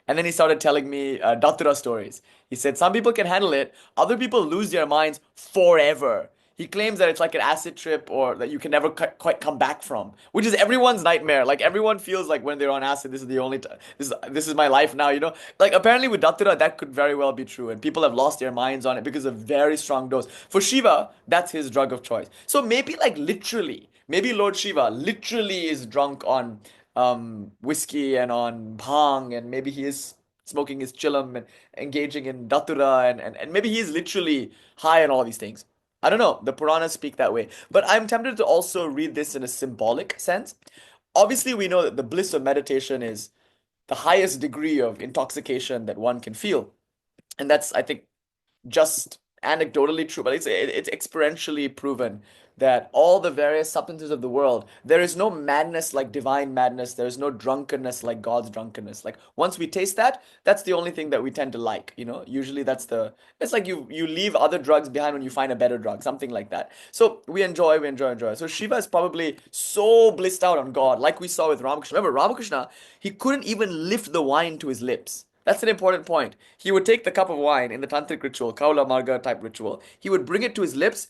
And then he started telling me Datura stories. He said, some people can handle it, other people lose their minds forever. He claims that it's like an acid trip or that you can never quite come back from, which is everyone's nightmare. Like everyone feels like when they're on acid, this is the only time. This is my life now. Like apparently with Datura, that could very well be true, and people have lost their minds on it because of very strong dose. For Shiva, that's his drug of choice. So maybe like literally, maybe Lord Shiva literally is drunk on whiskey and on bhang, and maybe he is smoking his chillum and engaging in datura, and maybe he is literally high on all these things. I don't know. The Puranas speak that way. But I'm tempted to also read this in a symbolic sense. Obviously, we know that the bliss of meditation is the highest degree of intoxication that one can feel. And that's, I think, just anecdotally true, but it's experientially proven that all the various substances of the world, there is no madness like divine madness. There is no drunkenness like God's drunkenness. Like once we taste that, that's the only thing that we tend to like. Usually it's like you leave other drugs behind when you find a better drug, something like that. So we enjoy. So Shiva is probably so blissed out on God, like we saw with Ramakrishna. Remember, Ramakrishna, he couldn't even lift the wine to his lips. That's an important point. He would take the cup of wine in the tantric ritual, Kaula Marga type ritual. He would bring it to his lips,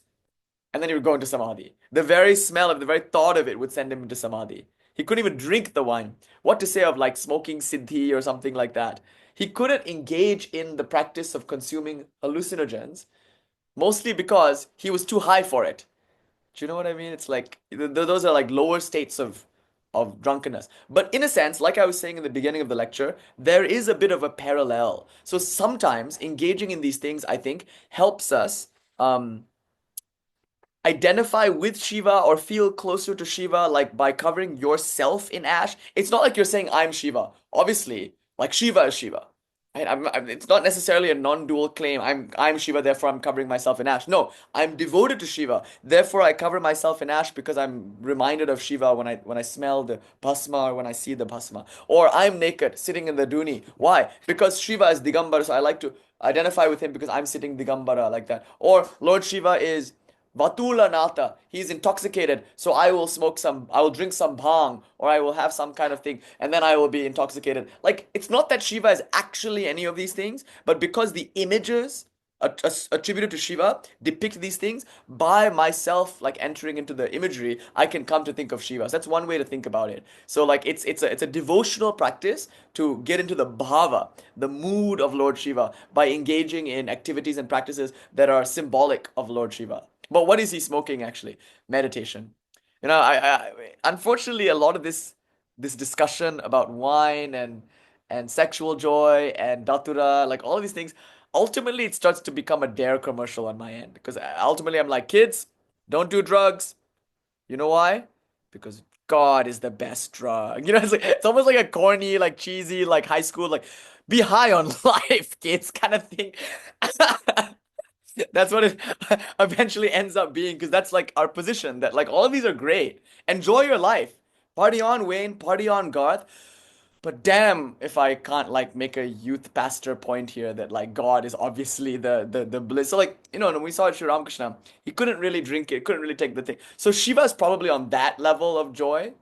and then he would go into samadhi. The very smell of the very thought of it would send him into samadhi. He couldn't even drink the wine. What to say of like smoking siddhi or something like that? He couldn't engage in the practice of consuming hallucinogens, mostly because he was too high for it. Do you know what I mean? It's like those are like lower states of drunkenness. But in a sense, like I was saying in the beginning of the lecture, there is a bit of a parallel. So sometimes engaging in these things, I think, helps us identify with Shiva or feel closer to Shiva, like by covering yourself in ash. It's not like you're saying I'm Shiva. Obviously, like Shiva is Shiva. Right? It's not necessarily a non-dual claim. I'm Shiva, therefore I'm covering myself in ash. No, I'm devoted to Shiva, therefore I cover myself in ash because I'm reminded of Shiva when I smell the bhasma or when I see the bhasma. Or I'm naked, sitting in the duni. Why? Because Shiva is Digambara, so I like to identify with him because I'm sitting Digambara like that. Or Lord Shiva is Vatula Nata, he's intoxicated, so I will drink some bhang, or I will have some kind of thing, and then I will be intoxicated. Like, it's not that Shiva is actually any of these things, but because the images attributed to Shiva depict these things, by myself, like entering into the imagery, I can come to think of Shiva. So that's one way to think about it. So, like, it's a devotional practice to get into the bhava, the mood of Lord Shiva, by engaging in activities and practices that are symbolic of Lord Shiva. But what is he smoking actually? Meditation. Unfortunately, a lot of this discussion about wine and sexual joy and datura, like all of these things. Ultimately, it starts to become a dare commercial on my end because ultimately I'm like, kids, don't do drugs. You know why? Because God is the best drug. It's almost like a corny, like cheesy, like high school, like be high on life, kids, kind of thing. That's what it eventually ends up being because that's like our position that like all of these are great. Enjoy your life. Party on, Wayne. Party on, Garth. But damn if I can't like make a youth pastor point here that like God is obviously the bliss. So like, when we saw Sri Ramakrishna, he couldn't really drink it, couldn't really take the thing. So Shiva is probably on that level of joy.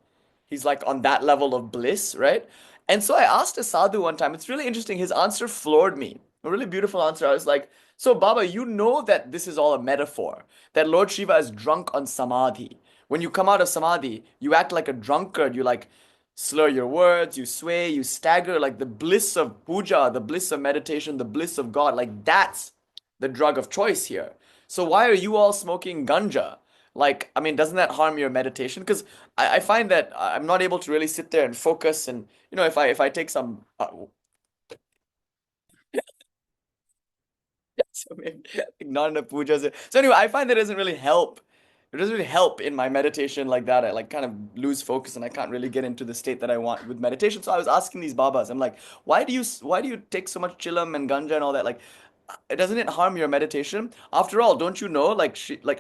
He's like on that level of bliss, right? And so I asked a sadhu one time. It's really interesting. His answer floored me. A really beautiful answer. I was like, so Baba, you know that this is all a metaphor, that Lord Shiva is drunk on samadhi. When you come out of samadhi, you act like a drunkard. You like slur your words, you sway, you stagger, like the bliss of puja, the bliss of meditation, the bliss of God. Like that's the drug of choice here. So why are you all smoking ganja? Like, I mean, doesn't that harm your meditation? Because I find that I'm not able to really sit there and focus. And if I take some so maybe like not enough pujas. So anyway, I find that it doesn't really help. It doesn't really help in my meditation like that. I like kind of lose focus and I can't really get into the state that I want with meditation. So I was asking these babas, I'm like, why do you take so much chilam and ganja and all that? Like, doesn't it harm your meditation? After all, don't you know? Like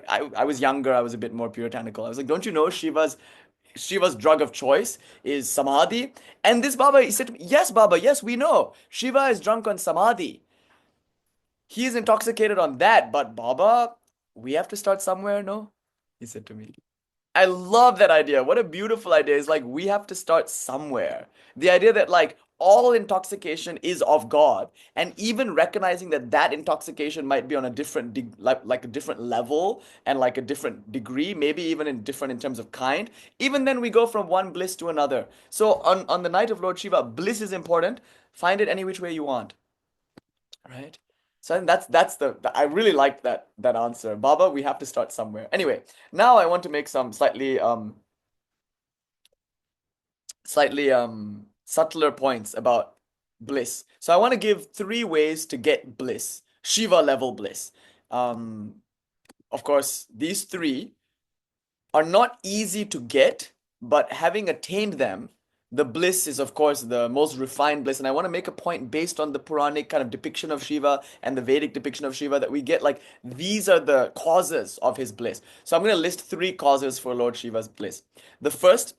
I was younger, I was a bit more puritanical. I was like, don't you know Shiva's drug of choice is samadhi? And this Baba, he said to me, yes, Baba, yes, we know. Shiva is drunk on samadhi. He is intoxicated on that, but Baba, we have to start somewhere, no? He said to me. I love that idea. What a beautiful idea. It's like we have to start somewhere. The idea that like all intoxication is of God, and even recognizing that that intoxication might be on a different like a different level and like a different degree, maybe even in different in terms of kind. Even then we go from one bliss to another. So on the night of Lord Shiva, bliss is important. Find it any which way you want. Right? So I think that's I really liked that answer. Baba, we have to start somewhere. Anyway, now I want to make some slightly subtler points about bliss. So I want to give three ways to get bliss, Shiva level bliss. Um, of course, these three are not easy to get, but having attained them, the bliss is, of course, the most refined bliss. And I want to make a point based on the Puranic kind of depiction of Shiva and the Vedic depiction of Shiva that we get like these are the causes of his bliss. So I'm going to list three causes for Lord Shiva's bliss. The first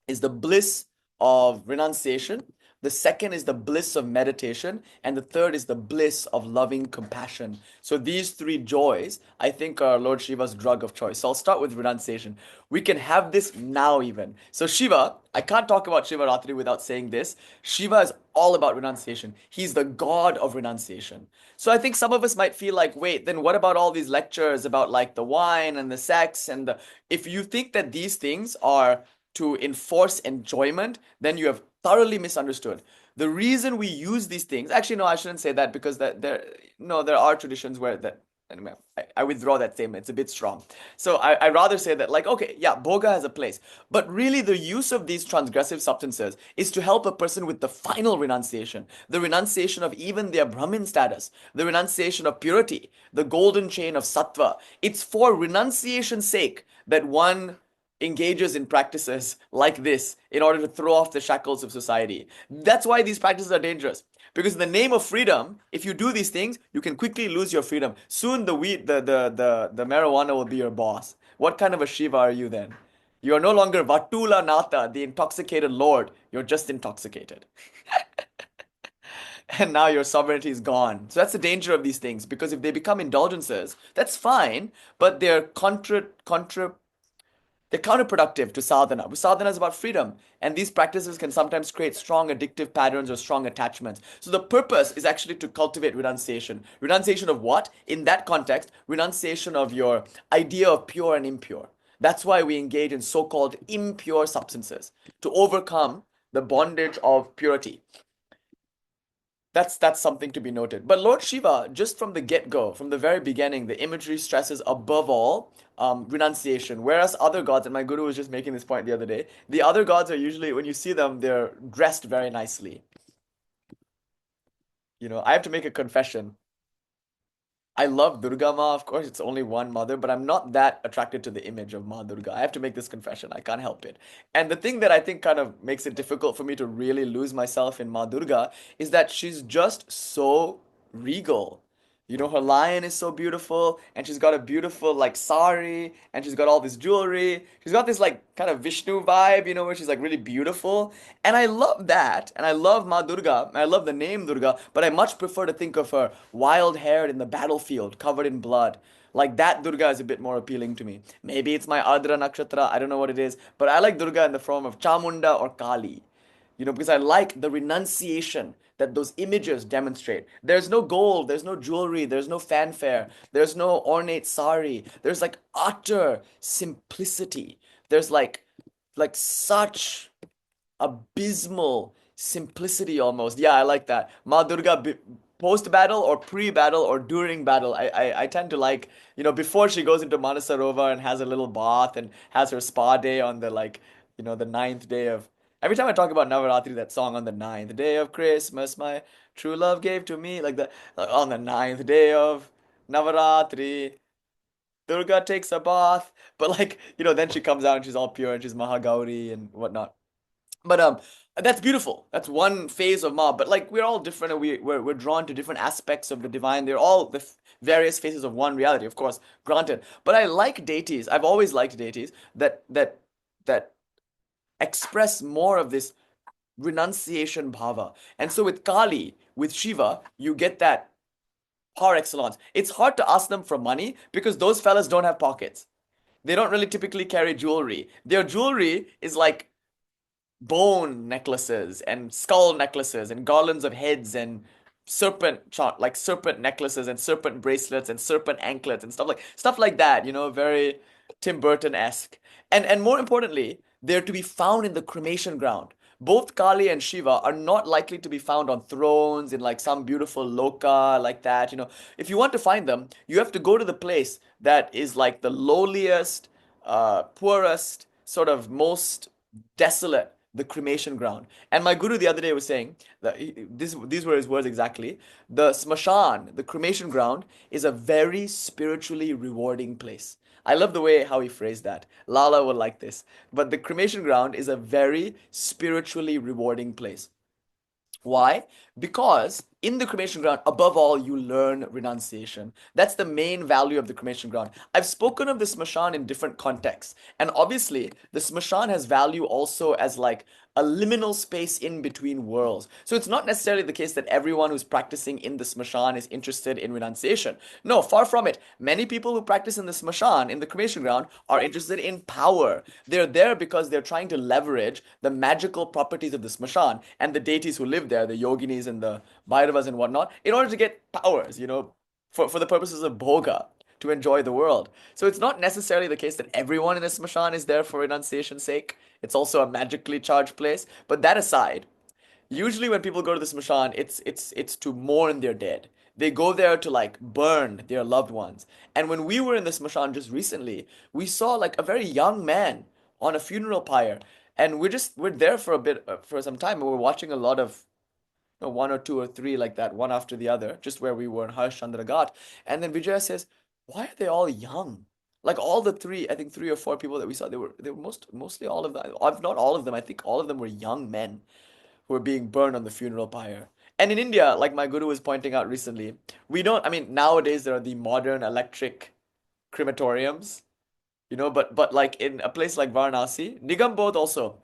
is the bliss of renunciation. The second is the bliss of meditation. And the third is the bliss of loving compassion. So these three joys, I think, are Lord Shiva's drug of choice. So I'll start with renunciation. We can have this now, even. So Shiva, I can't talk about Shiva Ratri without saying this. Shiva is all about renunciation. He's the god of renunciation. So I think some of us might feel like, wait, then what about all these lectures about like the wine and the sex and the. If you think that these things are to enforce enjoyment, then you have thoroughly misunderstood. The reason we use these things, actually, no, I shouldn't say that because that there, no, there are traditions where that. Anyway, I withdraw that statement. It's a bit strong. So I rather say that, like, okay, yeah, boga has a place. But really, the use of these transgressive substances is to help a person with the final renunciation, the renunciation of even their Brahmin status, the renunciation of purity, the golden chain of sattva. It's for renunciation's sake that one engages in practices like this in order to throw off the shackles of society. That's why these practices are dangerous. Because in the name of freedom, if you do these things, you can quickly lose your freedom. Soon the weed, the marijuana will be your boss. What kind of a Shiva are you then? You are no longer Vatula Nata, the intoxicated lord. You're just intoxicated. And now your sovereignty is gone. So that's the danger of these things. Because if they become indulgences, that's fine, but they're counterproductive to sadhana. Sadhana is about freedom, and these practices can sometimes create strong addictive patterns or strong attachments. So the purpose is actually to cultivate renunciation. Renunciation of what? In that context, renunciation of your idea of pure and impure. That's why we engage in so-called impure substances to overcome the bondage of purity. That's something to be noted. But Lord Shiva, just from the get-go, from the very beginning, the imagery stresses above all renunciation. Whereas other gods, and my guru was just making this point the other day, the other gods are usually, when you see them, they're dressed very nicely. I have to make a confession. I love Durga Ma, of course, it's only one mother, but I'm not that attracted to the image of Ma Durga. I have to make this confession. I can't help it. And the thing that I think kind of makes it difficult for me to really lose myself in Ma Durga is that she's just so regal. Her lion is so beautiful, and she's got a beautiful like sari, and she's got all this jewelry. She's got this like kind of Vishnu vibe, where she's like really beautiful. And I love that, and I love Ma Durga, and I love the name Durga, but I much prefer to think of her wild-haired in the battlefield, covered in blood. Like that Durga is a bit more appealing to me. Maybe it's my Adra Nakshatra, I don't know what it is, but I like Durga in the form of Chamunda or Kali. Because I like the renunciation that those images demonstrate. There's no gold, there's no jewelry, there's no fanfare, there's no ornate sari. There's like utter simplicity. There's like such abysmal simplicity almost. Yeah, I like that. Ma Durga post battle or pre battle or during battle. I tend to like, before she goes into Manasarova and has a little bath and has her spa day on the like, the ninth day of. Every time I talk about Navaratri, that song on the ninth day of Christmas, my true love gave to me, like that, like on the ninth day of Navaratri, Durga takes a bath. But like, then she comes out and she's all pure and she's Mahagauri and whatnot. But that's beautiful. That's one phase of Ma. But like we're all different, and we're drawn to different aspects of the divine. They're all the various phases of one reality, of course, granted. But I like deities. I've always liked deities that express more of this renunciation bhava. And so with Kali, with Shiva, you get that par excellence. It's hard to ask them for money because those fellas don't have pockets. They don't really typically carry jewelry. Their jewelry is like bone necklaces and skull necklaces and garlands of heads and serpent necklaces and serpent bracelets and serpent anklets and stuff like that, very Tim Burton-esque. And more importantly, they're to be found in the cremation ground. Both Kali and Shiva are not likely to be found on thrones in like some beautiful loka like that. If you want to find them, you have to go to the place that is like the lowliest, poorest, sort of most desolate, the cremation ground. And my guru the other day was saying that these were his words exactly. The smashan, the cremation ground, is a very spiritually rewarding place. I love the way how he phrased that. Lala will like this. But the cremation ground is a very spiritually rewarding place. Why? Because in the cremation ground, above all, you learn renunciation. That's the main value of the cremation ground. I've spoken of the smashan in different contexts. And obviously, the smashan has value also as like a liminal space in between worlds. So it's not necessarily the case that everyone who's practicing in the smashan is interested in renunciation. No, far from it. Many people who practice in the smashan, in the cremation ground, are interested in power. They're there because they're trying to leverage the magical properties of the smashan and the deities who live there, the yoginis and the Bhairavas and whatnot, in order to get powers, for the purposes of bhoga, to enjoy the world. So it's not necessarily the case that everyone in the smashan is there for renunciation's sake. It's also a magically charged place. But that aside, usually when people go to the smashan, it's to mourn their dead. They go there to like burn their loved ones. And when we were in the smashan just recently, we saw like a very young man on a funeral pyre. And we're there for a bit for some time, and we're watching a lot of one or two or three like that, one after the other, just where we were in Harsh Chandra Ghat. And then Vijaya says, "Why are they all young?" Like all the three, I think three or four people that we saw, they were mostly all of them, if not all of them. I think all of them were young men who were being burned on the funeral pyre. And in India, like my guru was pointing out recently, we don't. I mean, nowadays there are the modern electric crematoriums, but like in a place like Varanasi, Nigambodh also,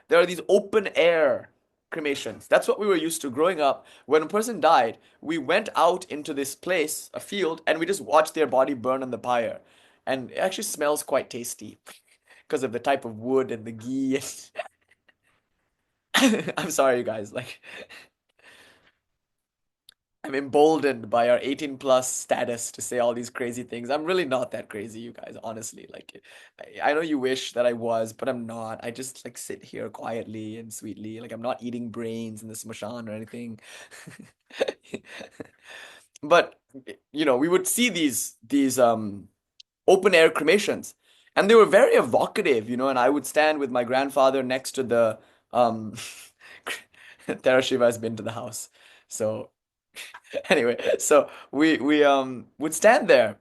there are these open air cremations. That's what we were used to growing up. When a person died, we went out into this place, a field, and we just watched their body burn on the pyre. And it actually smells quite tasty because of the type of wood and the ghee. I'm sorry, you guys. Like, I'm emboldened by our 18 plus status to say all these crazy things. I'm really not that crazy, you guys, honestly. Like, I know you wish that I was, but I'm not. I just like sit here quietly and sweetly. Like, I'm not eating brains in the smashan or anything. But we would see these open air cremations, and they were very evocative, and I would stand with my grandfather next to the um Tara Shiva has been to the house. So Anyway, so we would stand there.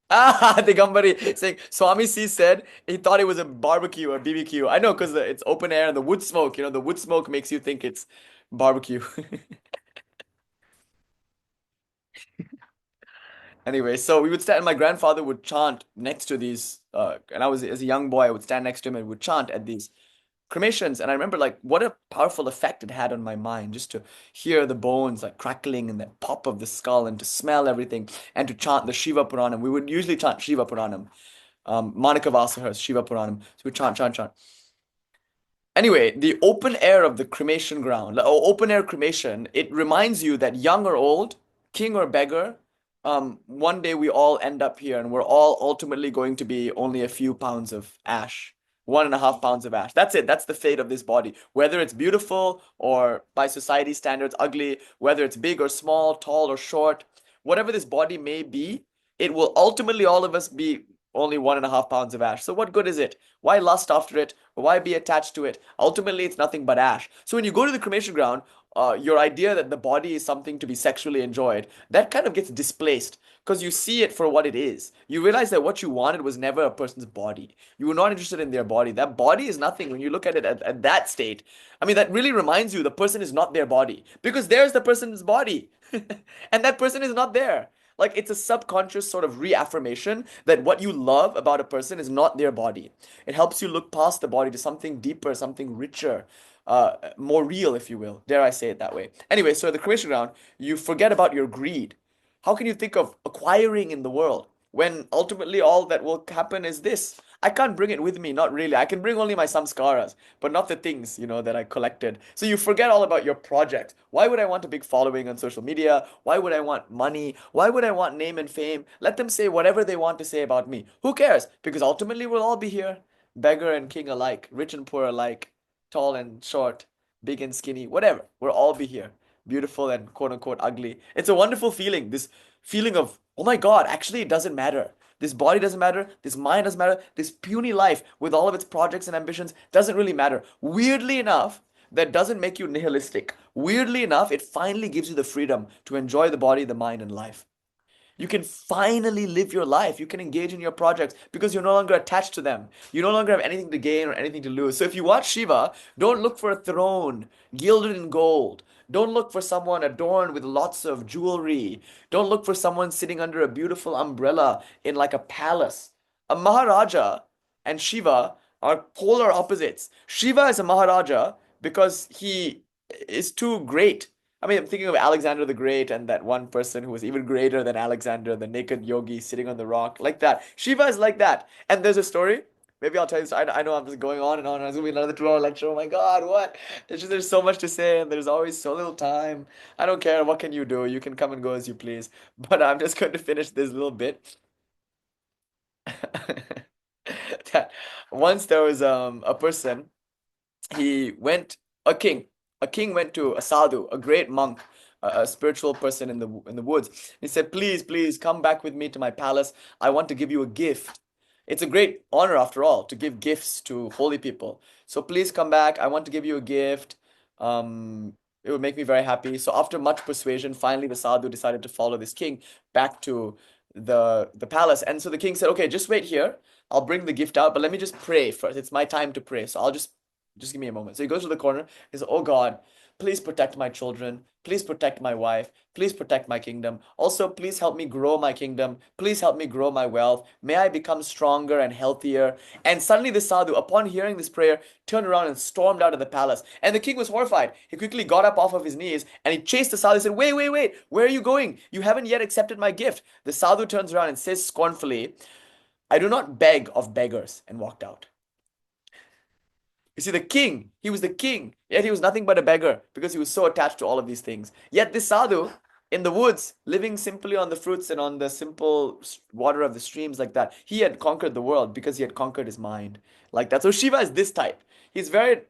Ah, the Gambari saying Swami C said he thought it was a barbecue or BBQ. I know because it's open air and the wood smoke, the wood smoke makes you think it's barbecue. Anyway, so we would stand, my grandfather would chant next to these, and I was, as a young boy, I would stand next to him and would chant at these cremations. And I remember like what a powerful effect it had on my mind just to hear the bones like crackling and the pop of the skull and to smell everything and to chant the Shiva Puranam. We would usually chant Shiva Puranam, Manika Vasahars, Shiva Puranam. So we chant, chant, chant. Anyway, the open air of the cremation ground, or open air cremation, it reminds you that young or old, king or beggar, one day we all end up here and we're all ultimately going to be only a few pounds of ash, 1.5 pounds of ash. That's it. That's the fate of this body. Whether it's beautiful or by society standards ugly, whether it's big or small, tall or short, whatever this body may be, it will ultimately all of us be only 1.5 pounds of ash. So what good is it? Why lust after it? Why be attached to it? Ultimately, it's nothing but ash. So when you go to the cremation ground, your idea that the body is something to be sexually enjoyed, that kind of gets displaced because you see it for what it is. You realize that what you wanted was never a person's body. You were not interested in their body. That body is nothing when you look at it at that state. I mean, that really reminds you the person is not their body because there's the person's body and that person is not there. Like it's a subconscious sort of reaffirmation that what you love about a person is not their body. It helps you look past the body to something deeper, something richer, more real, if you will. Dare I say it that way? Anyway, so at the cremation ground, you forget about your greed. How can you think of acquiring in the world when ultimately all that will happen is this? I can't bring it with me, not really. I can bring only my samskaras, but not the things, that I collected. So you forget all about your project. Why would I want a big following on social media? Why would I want money? Why would I want name and fame? Let them say whatever they want to say about me. Who cares? Because ultimately we'll all be here, beggar and king alike, rich and poor alike, tall and short, big and skinny, whatever. We'll all be here, beautiful and quote unquote ugly. It's a wonderful feeling. This feeling of, oh my God, actually it doesn't matter. This body doesn't matter. This mind doesn't matter. This puny life with all of its projects and ambitions doesn't really matter. Weirdly enough, that doesn't make you nihilistic. Weirdly enough, it finally gives you the freedom to enjoy the body, the mind, and life. You can finally live your life. You can engage in your projects because you're no longer attached to them. You no longer have anything to gain or anything to lose. So if you watch Shiva, don't look for a throne gilded in gold. Don't look for someone adorned with lots of jewelry. Don't look for someone sitting under a beautiful umbrella in like a palace. A Maharaja and Shiva are polar opposites. Shiva is a Maharaja because he is too great. I mean, I'm thinking of Alexander the Great and that one person who was even greater than Alexander, the naked yogi sitting on the rock, like that. Shiva is like that. And there's a story. Maybe I'll tell you this. I know I'm just going on and on. It's gonna be another 2 hour lecture. Oh my God, what? It's just there's so much to say and there's always so little time. I don't care. What can you do? You can come and go as you please. But I'm just going to finish this little bit. That once there was a person he went a king went to a sadhu, a great monk, a spiritual person in the woods. He said, please come back with me to my palace. I want to give you a gift. It's a great honor after all to give gifts to holy people. So please come back. I want to give you a gift. It would make me very happy. So after much persuasion, finally the sadhu decided to follow this king back to the palace. And so the king said, okay, just wait here. I'll bring the gift out, but let me just pray first. It's my time to pray. So I'll just give me a moment. So he goes to the corner. He says, oh God, please protect my children. Please protect my wife. Please protect my kingdom. Also, please help me grow my kingdom. Please help me grow my wealth. May I become stronger and healthier. And suddenly the sadhu, upon hearing this prayer, turned around and stormed out of the palace. And the king was horrified. He quickly got up off of his knees and he chased the sadhu and said, wait, where are you going? You haven't yet accepted my gift. The sadhu turns around and says scornfully, I do not beg of beggars, and walked out. You see, the king, he was the king, yet he was nothing but a beggar because he was so attached to all of these things. Yet this sadhu in the woods, living simply on the fruits and on the simple water of the streams like that, he had conquered the world because he had conquered his mind like that. So Shiva is this type. He's very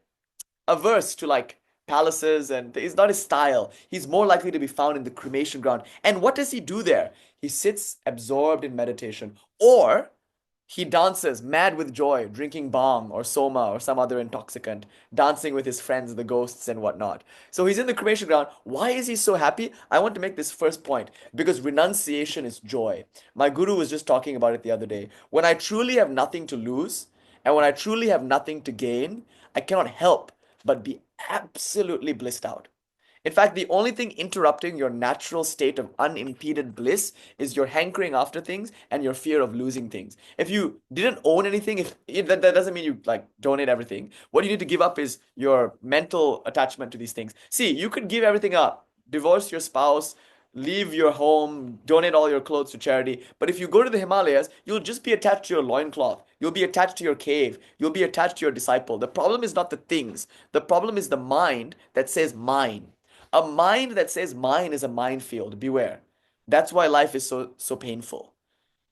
averse to like palaces and it's not his style. He's more likely to be found in the cremation ground. And what does he do there? He sits absorbed in meditation. Or He dances, mad with joy, drinking bhang or soma or some other intoxicant, dancing with his friends, the ghosts and whatnot. So he's in the cremation ground. Why is he so happy? I want to make this first point because renunciation is joy. My guru was just talking about it the other day. When I truly have nothing to lose and when I truly have nothing to gain, I cannot help but be absolutely blissed out. In fact, the only thing interrupting your natural state of unimpeded bliss is your hankering after things and your fear of losing things. If you didn't own anything, that doesn't mean you like donate everything. What you need to give up is your mental attachment to these things. See, you could give everything up, divorce your spouse, leave your home, donate all your clothes to charity. But if you go to the Himalayas, you'll just be attached to your loincloth. You'll be attached to your cave. You'll be attached to your disciple. The problem is not the things. The problem is the mind that says mine. A mind that says mine is a minefield. Beware. That's why life is so painful.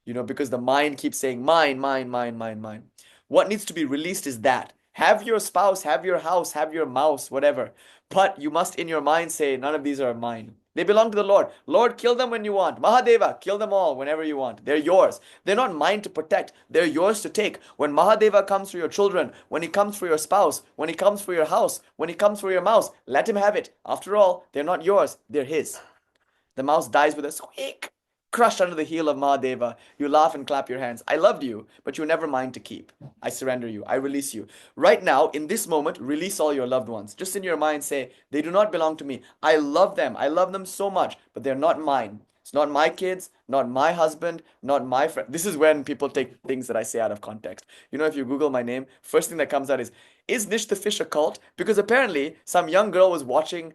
Because the mind keeps saying mine, mine, mine, mine, mine. What needs to be released is that. Have your spouse, have your house, have your mouse, whatever. But you must in your mind say, none of these are mine. They belong to the Lord. Lord, kill them when you want. Mahadeva, kill them all whenever you want. They're yours. They're not mine to protect. They're yours to take. When Mahadeva comes for your children, when he comes for your spouse, when he comes for your house, when he comes for your mouse, let him have it. After all, they're not yours. They're his. The mouse dies with a squeak, crushed under the heel of Mahadeva. You laugh and clap your hands. I loved you, but you're never mine to keep. I surrender you. I release you. Right now, in this moment, release all your loved ones. Just in your mind, say, they do not belong to me. I love them. I love them so much, but they're not mine. It's not my kids, not my husband, not my friend. This is when people take things that I say out of context. If you Google my name, first thing that comes out is Nish the Fish a cult? Because apparently some young girl was watching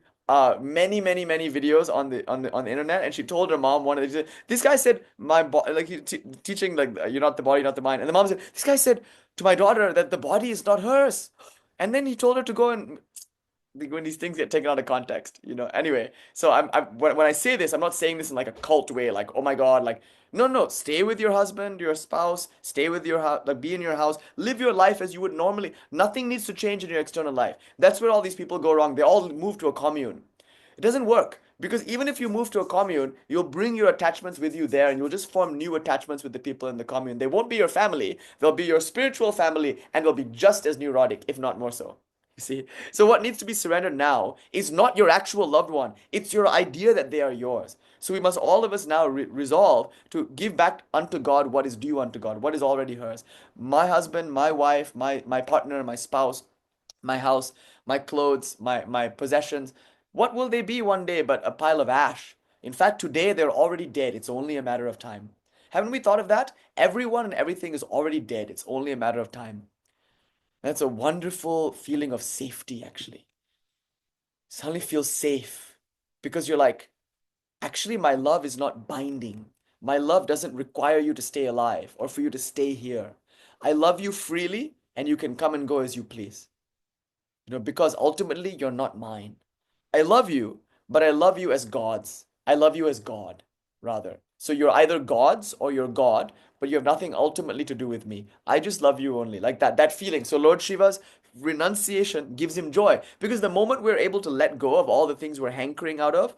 many many videos on the internet, and she told her mom one of this guy said like teaching like you're not the body, not the mind, and the mom said this guy said to my daughter that the body is not hers, and then he told her to go and when these things get taken out of context. Anyway, so when I say this, I'm not saying this in like a cult way, like oh my God, like no, stay with your husband, your spouse, stay with your house, like be in your house, live your life as you would normally. Nothing needs to change in your external life. That's where all these people go wrong. They all move to a commune. It doesn't work because even if you move to a commune, you'll bring your attachments with you there and you'll just form new attachments with the people in the commune. They won't be your family, they'll be your spiritual family and they'll be just as neurotic, if not more so. You see? So, what needs to be surrendered now is not your actual loved one, it's your idea that they are yours. So, we must all of us now resolve to give back unto God what is due unto God, what is already hers. My husband, my wife, my partner, my spouse, my house, my clothes, my possessions. What will they be one day but a pile of ash? In fact, today they're already dead. It's only a matter of time. Haven't we thought of that? Everyone and everything is already dead. It's only a matter of time. That's a wonderful feeling of safety, actually. Suddenly feel safe because you're like, actually, my love is not binding. My love doesn't require you to stay alive or for you to stay here. I love you freely and you can come and go as you please. Because ultimately you're not mine. I love you, but I love you as God's. I love you as God, rather. So you're either God's or you're God, but you have nothing ultimately to do with me. I just love you only. Like that feeling. So Lord Shiva's renunciation gives him joy because the moment we're able to let go of all the things we're hankering out of,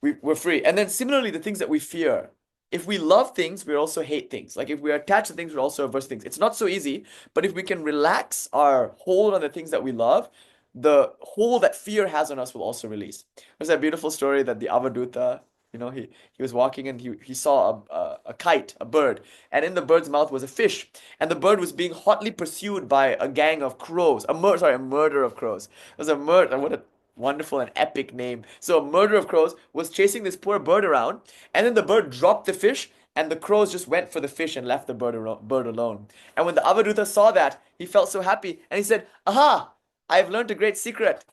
we're free. And then similarly, the things that we fear. If we love things, we also hate things. Like if we are attached to things, we also averse things. It's not so easy, but if we can relax our hold on the things that we love, the hold that fear has on us will also release. There's that beautiful story that the Avaduta, he was walking and he saw a kite, a bird, and in the bird's mouth was a fish, and the bird was being hotly pursued by a gang of crows, a murder of crows. It was a murder. What a wonderful and epic name. So a murder of crows was chasing this poor bird around, and then the bird dropped the fish, and the crows just went for the fish and left the bird alone. And when the Avaduta saw that, he felt so happy, and he said, "Aha! I have learned a great secret.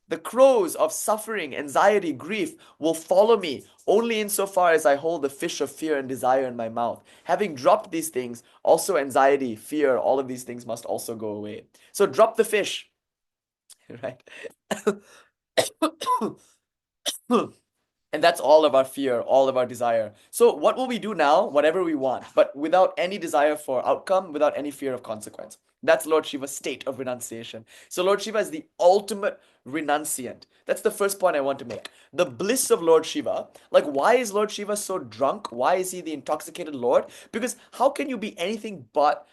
The crows of suffering, anxiety, grief will follow me only insofar as I hold the fish of fear and desire in my mouth. Having dropped these things, also anxiety, fear, all of these things must also go away. So drop the fish, right?" And And that's all of our fear, all of our desire. So, what will we do now? Whatever we want, but without any desire for outcome, without any fear of consequence. That's Lord Shiva's state of renunciation. So, Lord Shiva is the ultimate renunciant. That's the first point I want to make. The bliss of Lord Shiva. Like, why is Lord Shiva so drunk? Why is he the intoxicated Lord? Because how can you be anything but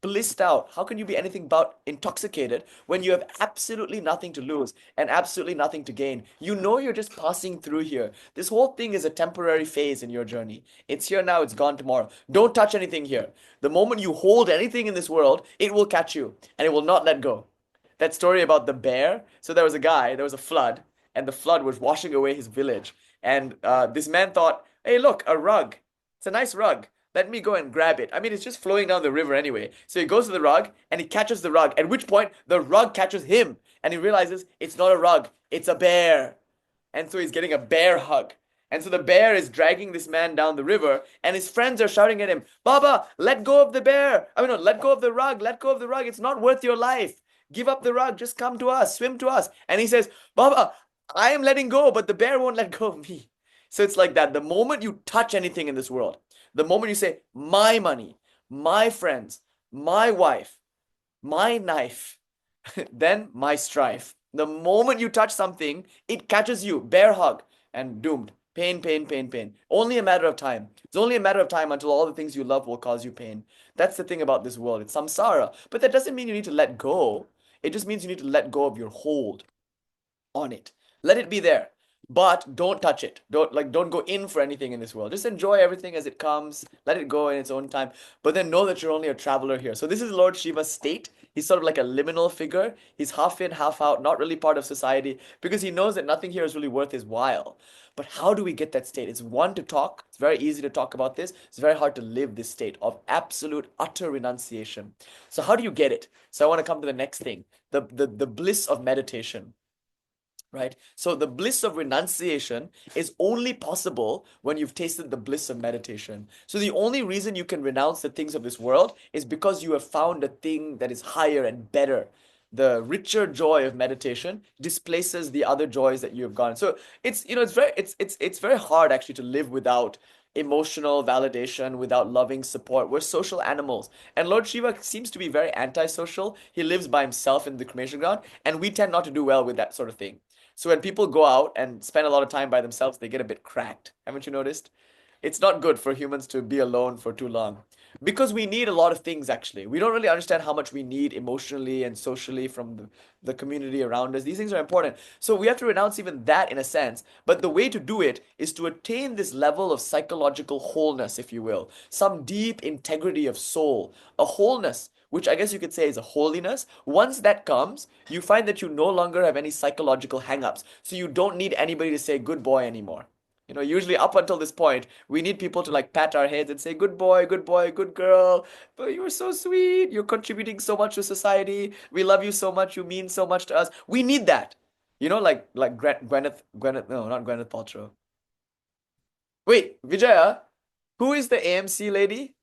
blissed out? How can you be anything but intoxicated when you have absolutely nothing to lose and absolutely nothing to gain? You know you're just passing through here. This whole thing is a temporary phase in your journey. It's here now, it's gone tomorrow. Don't touch anything here. The moment you hold anything in this world, it will catch you and it will not let go. That story about the bear. So there was a guy, there was a flood, and the flood was washing away his village. And this man thought, hey, look, a rug. It's a nice rug. Let me go and grab it. I mean, it's just flowing down the river anyway. So he goes to the rug and he catches the rug, at which point the rug catches him and he realizes it's not a rug, it's a bear. And so he's getting a bear hug. And so the bear is dragging this man down the river, and his friends are shouting at him, Baba, let go of the bear. I mean, no, let go of the rug. Let go of the rug. It's not worth your life. Give up the rug. Just come to us. Swim to us. And he says, Baba, I am letting go, but the bear won't let go of me. So it's like that. The moment you touch anything in this world, the moment you say, my money, my friends, my wife, my knife, then my strife. The moment you touch something, it catches you, bear hug, and doomed. Pain, pain, pain, pain. Only a matter of time. It's only a matter of time until all the things you love will cause you pain. That's the thing about this world. It's samsara. But that doesn't mean you need to let go. It just means you need to let go of your hold on it. Let it be there. But don't touch it. Don't go in for anything in this world. Just enjoy everything as it comes. Let it go in its own time. But then know that you're only a traveler here. So this is Lord Shiva's state. He's sort of like a liminal figure. He's half in, half out, not really part of society, because he knows that nothing here is really worth his while. But how do we get that state? It's one to talk. It's very easy to talk about this. It's very hard to live this state of absolute, utter renunciation. So how do you get it? So I want to come to the next thing, the bliss of meditation. Right? So the bliss of renunciation is only possible when you've tasted the bliss of meditation. So the only reason you can renounce the things of this world is because you have found a thing that is higher and better. The richer joy of meditation displaces the other joys that you have gotten. So it's very hard actually to live without emotional validation, without loving support. We're social animals. And Lord Shiva seems to be very antisocial. He lives by himself in the cremation ground, and we tend not to do well with that sort of thing. So when people go out and spend a lot of time by themselves, they get a bit cracked. Haven't you noticed? It's not good for humans to be alone for too long because we need a lot of things actually. We don't really understand how much we need emotionally and socially from the community around us. These things are important. So we have to renounce even that in a sense. But the way to do it is to attain this level of psychological wholeness, if you will, some deep integrity of soul, a wholeness which I guess you could say is a holiness. Once that comes, you find that you no longer have any psychological hang-ups. So you don't need anybody to say good boy anymore. You know, usually up until this point, we need people to like pat our heads and say, good boy, good girl. But you were so sweet. You're contributing so much to society. We love you so much. You mean so much to us. We need that. You know, like Gwyneth, no, not Gwyneth Paltrow. Wait, Vijaya, who is the AMC lady?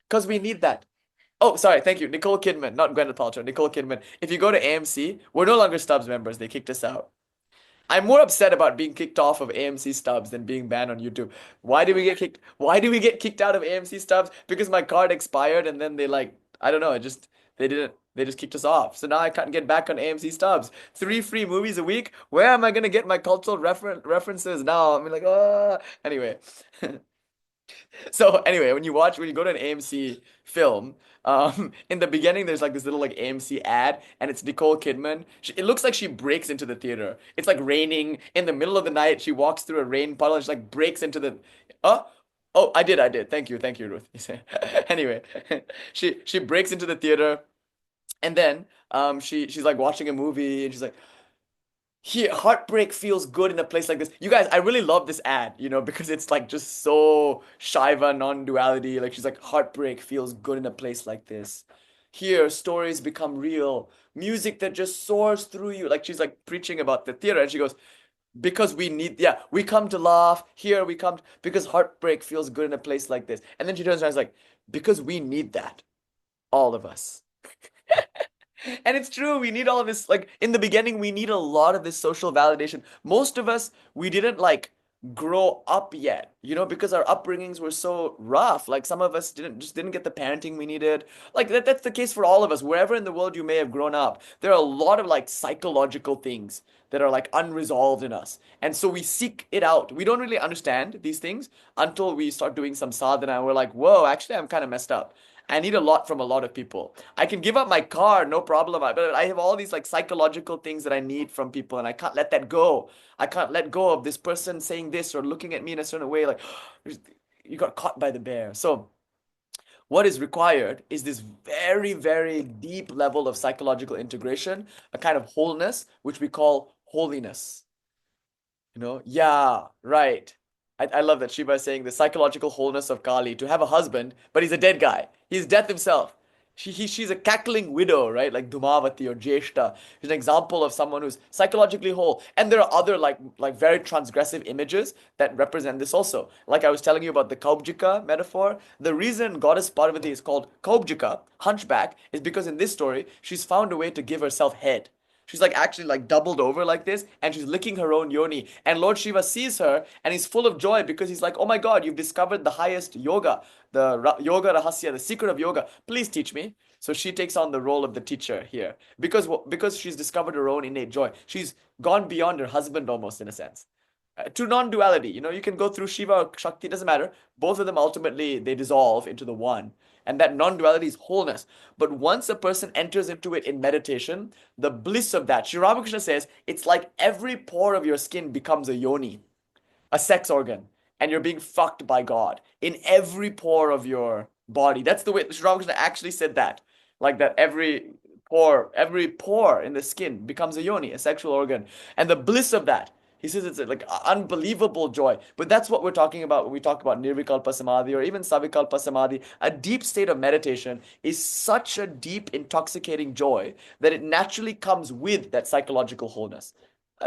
Because we need that. Oh, sorry, thank you. Nicole Kidman, not Gwyneth Paltrow, Nicole Kidman. If you go to AMC, we're no longer Stubbs members. They kicked us out. I'm more upset about being kicked off of AMC Stubbs than being banned on YouTube. Why did we get kicked? Why did we get kicked out of AMC Stubbs? Because my card expired and then they like, I don't know, they just kicked us off. So now I can't get back on AMC Stubbs. 3 free movies a week? Where am I gonna get my cultural references now? I mean like, anyway. So anyway, when you go to an AMC film, in the beginning there's like this little like AMC ad, and it's Nicole Kidman. It looks like she breaks into the theater. It's like raining in the middle of the night. She walks through a rain puddle and she like breaks into the. Oh, oh, I did. Thank you, Ruth. Anyway, she breaks into the theater, and then she's like watching a movie, and she's like, here, heartbreak feels good in a place like this. You guys, I really love this ad, because it's like just so Shiva non-duality. Like she's like, heartbreak feels good in a place like this. Here, stories become real. Music that just soars through you. Like she's like preaching about the theater, and she goes, because we need, yeah, we come to laugh. Here we come because heartbreak feels good in a place like this. And then she turns around and is like, because we need that, all of us. And it's true, we need all of this. Like in the beginning, we need a lot of this social validation. Most of us, we didn't like grow up yet, because our upbringings were so rough. Like some of us didn't get the parenting we needed. Like that's the case for all of us. Wherever in the world you may have grown up, there are a lot of like psychological things that are like unresolved in us. And so we seek it out. We don't really understand these things until we start doing some sadhana and we're like, whoa, actually I'm kind of messed up. I need a lot from a lot of people. I can give up my car, no problem. But I have all these like psychological things that I need from people, and I can't let that go. I can't let go of this person saying this or looking at me in a certain way. Like, you got caught by the bear. So, what is required is this very, very deep level of psychological integration, a kind of wholeness, which we call holiness. Yeah, right. I love that Shiva is saying the psychological wholeness of Kali to have a husband, but he's a dead guy. He's death himself. She's a cackling widow, right? Like Dhumavati or Jeshta. She's an example of someone who's psychologically whole. And there are other like very transgressive images that represent this also. Like I was telling you about the Kaubjika metaphor. The reason goddess Parvati is called Kaubjika, hunchback, is because in this story, she's found a way to give herself head. She's like actually like doubled over like this and she's licking her own yoni. And Lord Shiva sees her and he's full of joy because he's like, oh my God, you've discovered the highest yoga, the yoga rahasya, the secret of yoga. Please teach me. So she takes on the role of the teacher here because she's discovered her own innate joy. She's gone beyond her husband almost in a sense. To non-duality, you can go through Shiva or Shakti, doesn't matter. Both of them ultimately they dissolve into the one. And that non-duality is wholeness. But once a person enters into it in meditation, the bliss of that, Sri Ramakrishna says, it's like every pore of your skin becomes a yoni, a sex organ, and you're being fucked by God in every pore of your body. That's the way Sri Ramakrishna actually said that. Like that every pore in the skin becomes a yoni, a sexual organ. And the bliss of that, he says it's like unbelievable joy. But that's what we're talking about when we talk about nirvikalpa samadhi or even savikalpa samadhi. A deep state of meditation is such a deep, intoxicating joy that it naturally comes with that psychological wholeness.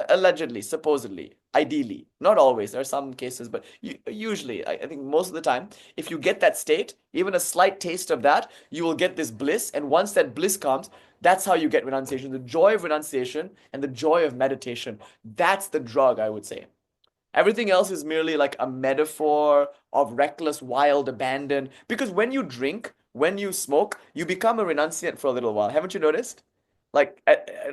Allegedly, supposedly, ideally, not always. There are some cases, but usually, I think most of the time, if you get that state, even a slight taste of that, you will get this bliss. And once that bliss comes, that's how you get renunciation. The joy of renunciation and the joy of meditation. That's the drug, I would say. Everything else is merely like a metaphor of reckless, wild abandon. Because when you drink, when you smoke, you become a renunciant for a little while. Haven't you noticed? Like,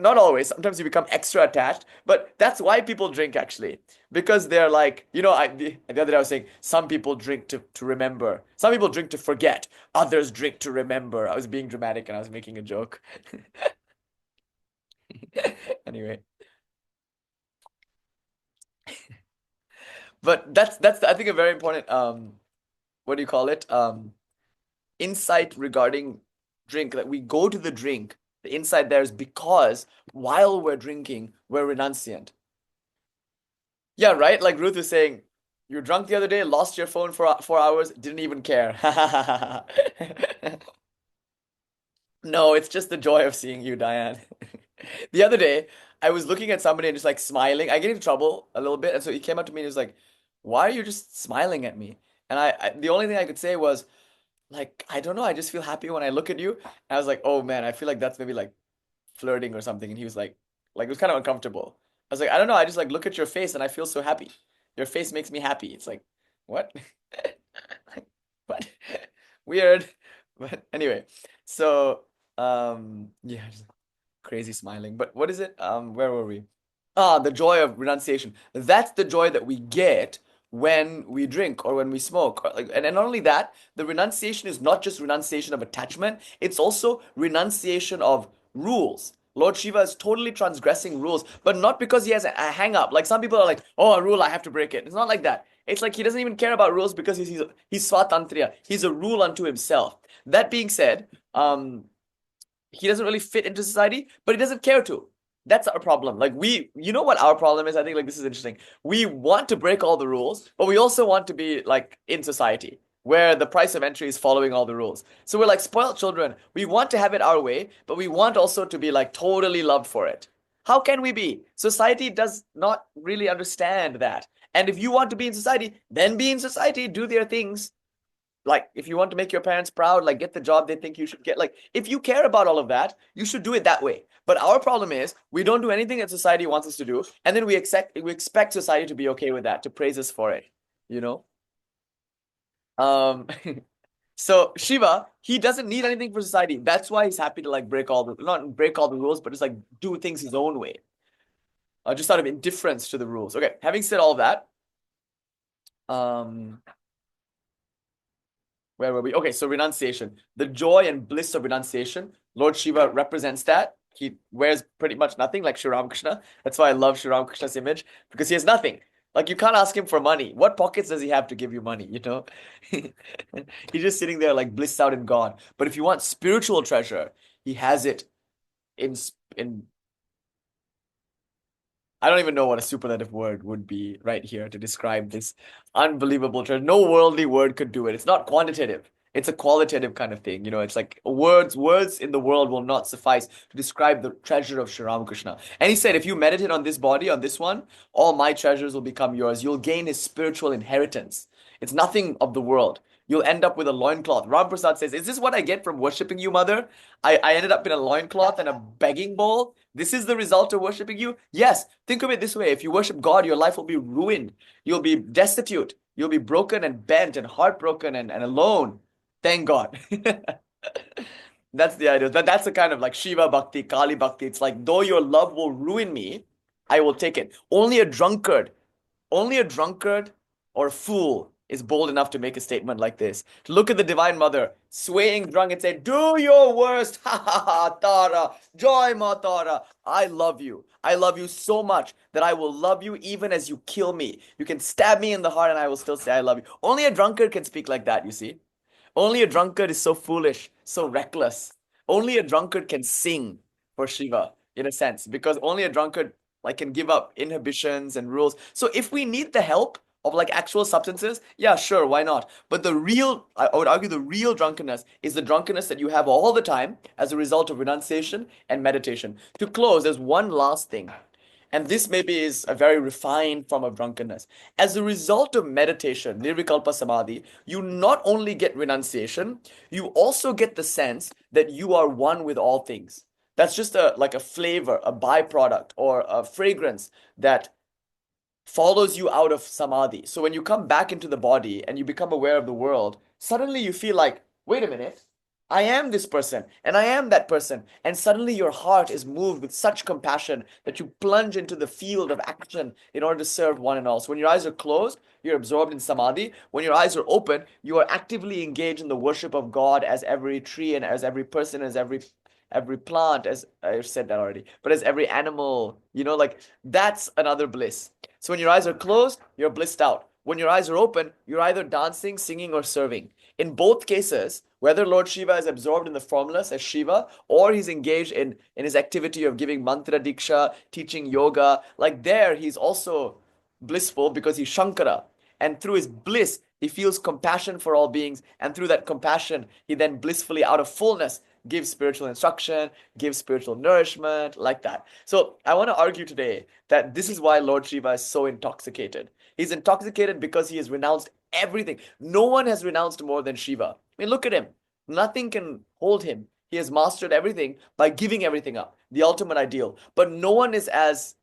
not always. Sometimes you become extra attached, but that's why people drink actually. Because they're like, the other day I was saying, some people drink to remember. Some people drink to forget. Others drink to remember. I was being dramatic and I was making a joke. Anyway, but that's I think a very important what do you call it? Insight regarding drink, that we go to the drink. The insight there is because while we're drinking, we're renunciant. Yeah, right? Like Ruth was saying, you were drunk the other day, lost your phone for 4 hours, didn't even care. No, it's just the joy of seeing you, Diane. The other day, I was looking at somebody and just like smiling. I get into trouble a little bit, and so he came up to me and he was like, "Why are you just smiling at me?" And the only thing I could say was, like, I don't know, I just feel happy when I look at you. And I was like, "Oh man, I feel like that's maybe like flirting or something." And he was like it was kind of uncomfortable. I was like, "I don't know, I just like look at your face and I feel so happy. Your face makes me happy." It's like, what? Like, what? Weird. But anyway, so yeah, just crazy smiling. But what is it? Where were we? Ah, the joy of renunciation. That's the joy that we get when we drink or when we smoke. And not only that, the renunciation is not just renunciation of attachment, it's also renunciation of rules. Lord Shiva is totally transgressing rules, but not because he has a hang up. Like some people are like, oh, a rule, I have to break it. It's not like that. It's like he doesn't even care about rules because he's Swatantriya. He's a rule unto himself. That being said, he doesn't really fit into society, but he doesn't care to. That's our problem. Like you know what our problem is? I think like this is interesting. We want to break all the rules, but we also want to be like in society where the price of entry is following all the rules. So we're like spoiled children. We want to have it our way, but we want also to be like totally loved for it. How can we be? Society does not really understand that. And if you want to be in society, then be in society, do their things. Like, if you want to make your parents proud, like get the job they think you should get. Like, if you care about all of that, you should do it that way. But our problem is we don't do anything that society wants us to do, and then we expect society to be okay with that, to praise us for it, you know? Um, so Shiva, he doesn't need anything for society. That's why he's happy to like break all the not break all the rules, but just like do things his own way. Just out of indifference to the rules. Okay, having said all that, um, where were we? Okay, so renunciation. The joy and bliss of renunciation. Lord Shiva represents that. He wears pretty much nothing like Sri Ramakrishna. That's why I love Sri Ramakrishna's image, because he has nothing. Like, you can't ask him for money. What pockets does he have to give you money, you know? He's just sitting there like blissed out in God. But if you want spiritual treasure, he has it in I don't even know what a superlative word would be right here to describe this unbelievable treasure. No worldly word could do it. It's not quantitative. It's a qualitative kind of thing. It's like words in the world will not suffice to describe the treasure of Sri Ramakrishna. And he said, if you meditate on this body, on this one, all my treasures will become yours. You'll gain his spiritual inheritance. It's nothing of the world. You'll end up with a loincloth. Ram Prasad says, is this what I get from worshipping you, mother? I ended up in a loincloth and a begging bowl. This is the result of worshiping you? Yes. Think of it this way. If you worship God, your life will be ruined. You'll be destitute. You'll be broken and bent and heartbroken and alone. Thank God. That's the idea. That's the kind of like Shiva Bhakti, Kali Bhakti. It's like, though your love will ruin me, I will take it. Only a drunkard or a fool is bold enough to make a statement like this. To look at the Divine Mother, swaying drunk, and say, do your worst. Ha ha ha, Tara. Joy, Ma Tara. I love you. I love you so much that I will love you even as you kill me. You can stab me in the heart and I will still say I love you. Only a drunkard can speak like that, you see. Only a drunkard is so foolish, so reckless. Only a drunkard can sing for Shiva, in a sense, because only a drunkard like can give up inhibitions and rules. So if we need the help of like actual substances, yeah, sure, why not? But I would argue the real drunkenness is the drunkenness that you have all the time as a result of renunciation and meditation. To close, there's one last thing. And this maybe is a very refined form of drunkenness. As a result of meditation, nirvikalpa samadhi, you not only get renunciation, you also get the sense that you are one with all things. That's just like a flavor, a byproduct, or a fragrance that follows you out of samadhi. So when you come back into the body and you become aware of the world, suddenly you feel like, wait a minute, I am this person and I am that person. And suddenly your heart is moved with such compassion that you plunge into the field of action in order to serve one and all. So when your eyes are closed, you're absorbed in samadhi. When your eyes are open, you are actively engaged in the worship of God as every tree and as every person, as every plant, as I've said that already, but as every animal, like that's another bliss. So when your eyes are closed, you're blissed out. When your eyes are open, you're either dancing, singing, or serving. In both cases, whether Lord Shiva is absorbed in the formulas as Shiva or he's engaged in his activity of giving mantra diksha, teaching yoga, like there, he's also blissful because he's Shankara. And through his bliss, he feels compassion for all beings. And through that compassion, he then blissfully, out of fullness, gives spiritual instruction, gives spiritual nourishment, like that. So I want to argue today that this is why Lord Shiva is so intoxicated. He's intoxicated because he has renounced everything. No one has renounced more than Shiva. I mean, look at him. Nothing can hold him. He has mastered everything by giving everything up, the ultimate ideal. But no one is as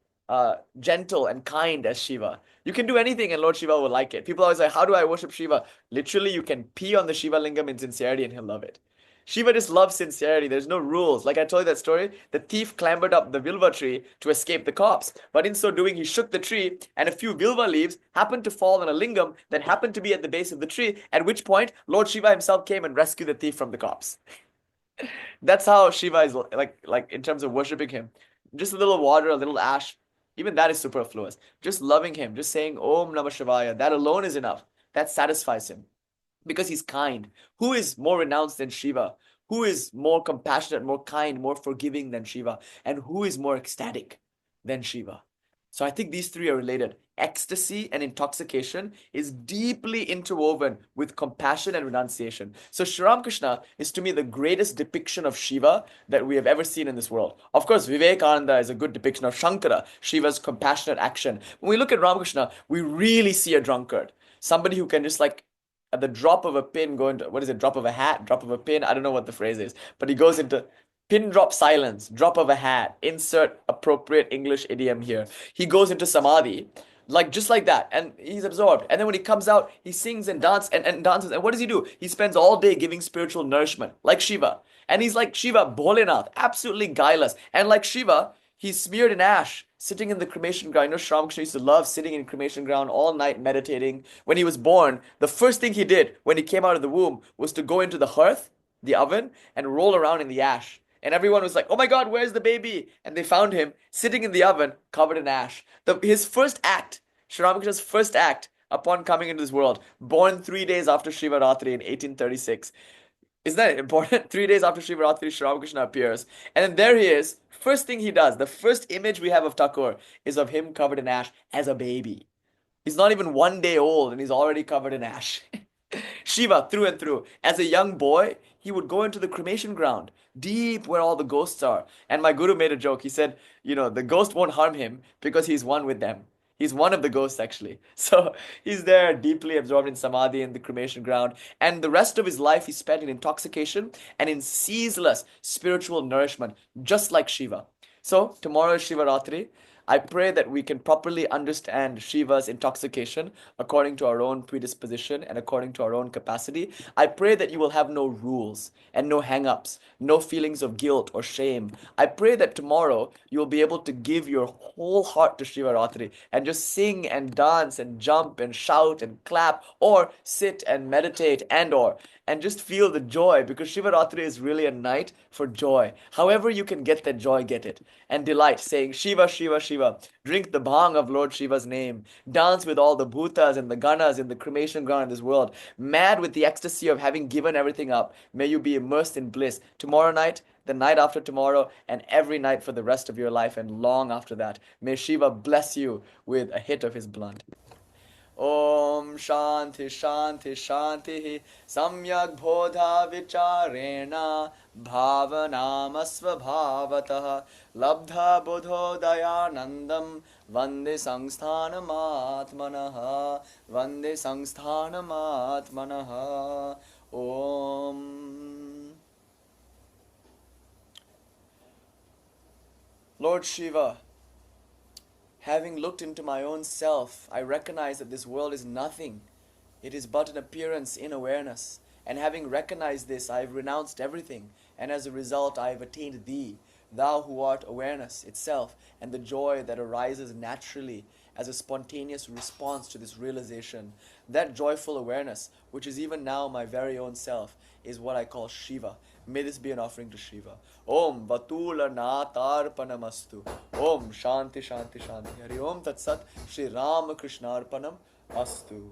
gentle and kind as Shiva. You can do anything and Lord Shiva will like it. People always say, how do I worship Shiva? Literally, you can pee on the Shiva lingam in sincerity and he'll love it. Shiva just loves sincerity. There's no rules. Like I told you that story, the thief clambered up the Vilva tree to escape the cops. But in so doing, he shook the tree, and a few Vilva leaves happened to fall on a lingam that happened to be at the base of the tree, at which point Lord Shiva himself came and rescued the thief from the cops. That's how Shiva is like in terms of worshiping him. Just a little water, a little ash, even that is superfluous. Just loving him, just saying Om Namah Shivaya, that alone is enough. That satisfies him because he's kind. Who is more renounced than Shiva? Who is more compassionate, more kind, more forgiving than Shiva? And who is more ecstatic than Shiva? So I think these three are related. Ecstasy and intoxication is deeply interwoven with compassion and renunciation. So Sri Ramakrishna is to me the greatest depiction of Shiva that we have ever seen in this world. Of course, Vivekananda is a good depiction of Shankara, Shiva's compassionate action. When we look at Ramakrishna, we really see a drunkard, somebody who can just like at the drop of a pin go into, what is it, drop of a hat, drop of a pin, I don't know what the phrase is, but he goes into pin drop silence, drop of a hat, insert appropriate English idiom here. He goes into samadhi, like just like that, and he's absorbed. And then when he comes out, he sings and dances. And what does he do? He spends all day giving spiritual nourishment, like Shiva. And he's like Shiva, Bholenath, absolutely guileless. And like Shiva, he's smeared in ash, sitting in the cremation ground. You know, Sri Ramakrishna used to love sitting in cremation ground all night meditating. When he was born, the first thing he did when he came out of the womb was to go into the hearth, the oven, and roll around in the ash. And everyone was like, "Oh my God, where's the baby?" And they found him sitting in the oven, covered in ash. His first act, Sri Ramakrishna's first act upon coming into this world, born 3 days after Shiva Ratri in 1836. Isn't that important? 3 days after Shiva Ratri, Sri Ramakrishna appears. And then there he is. First thing he does, the first image we have of Thakur is of him covered in ash as a baby. He's not even 1 day old and he's already covered in ash. Shiva, through and through. As a young boy, he would go into the cremation ground, deep where all the ghosts are. And my guru made a joke. He said, the ghost won't harm him because he's one with them. He's one of the ghosts, actually. So he's there, deeply absorbed in samadhi in the cremation ground. And the rest of his life he spent in intoxication and in ceaseless spiritual nourishment, just like Shiva. So tomorrow is Shiva Ratri. I pray that we can properly understand Shiva's intoxication according to our own predisposition and according to our own capacity. I pray that you will have no rules and no hang-ups, no feelings of guilt or shame. I pray that tomorrow you will be able to give your whole heart to Shiva Ratri and just sing and dance and jump and shout and clap or sit and meditate and just feel the joy, because Shiva Ratri is really a night for joy. However you can get that joy, get it. And delight, saying Shiva, Shiva, Shiva. Drink the bhang of Lord Shiva's name. Dance with all the bhutas and the ganas in the cremation ground in this world. Mad with the ecstasy of having given everything up. May you be immersed in bliss. Tomorrow night, the night after tomorrow, and every night for the rest of your life and long after that. May Shiva bless you with a hit of his blood. Om Shanti Shanti Shanti Samyak Bodha Vicharena Bhavanamasva Bhavatah Labdha Bodho Dayanandam Vande Sangsthanam Atmanaha Vande Sangsthanam Atmanaha Om. Lord Shiva, having looked into my own self, I recognize that this world is nothing. It is but an appearance in awareness. And having recognized this, I have renounced everything. And as a result, I have attained Thee, Thou who art awareness itself, and the joy that arises naturally as a spontaneous response to this realization. That joyful awareness, which is even now my very own self, is what I call Shiva. May this be an offering to Shiva. Om Vatula Natarpanamastu. Om Shanti Shanti Shanti. Hari Om Tat Sat. Shri Ramakrishna Arpanam Astu.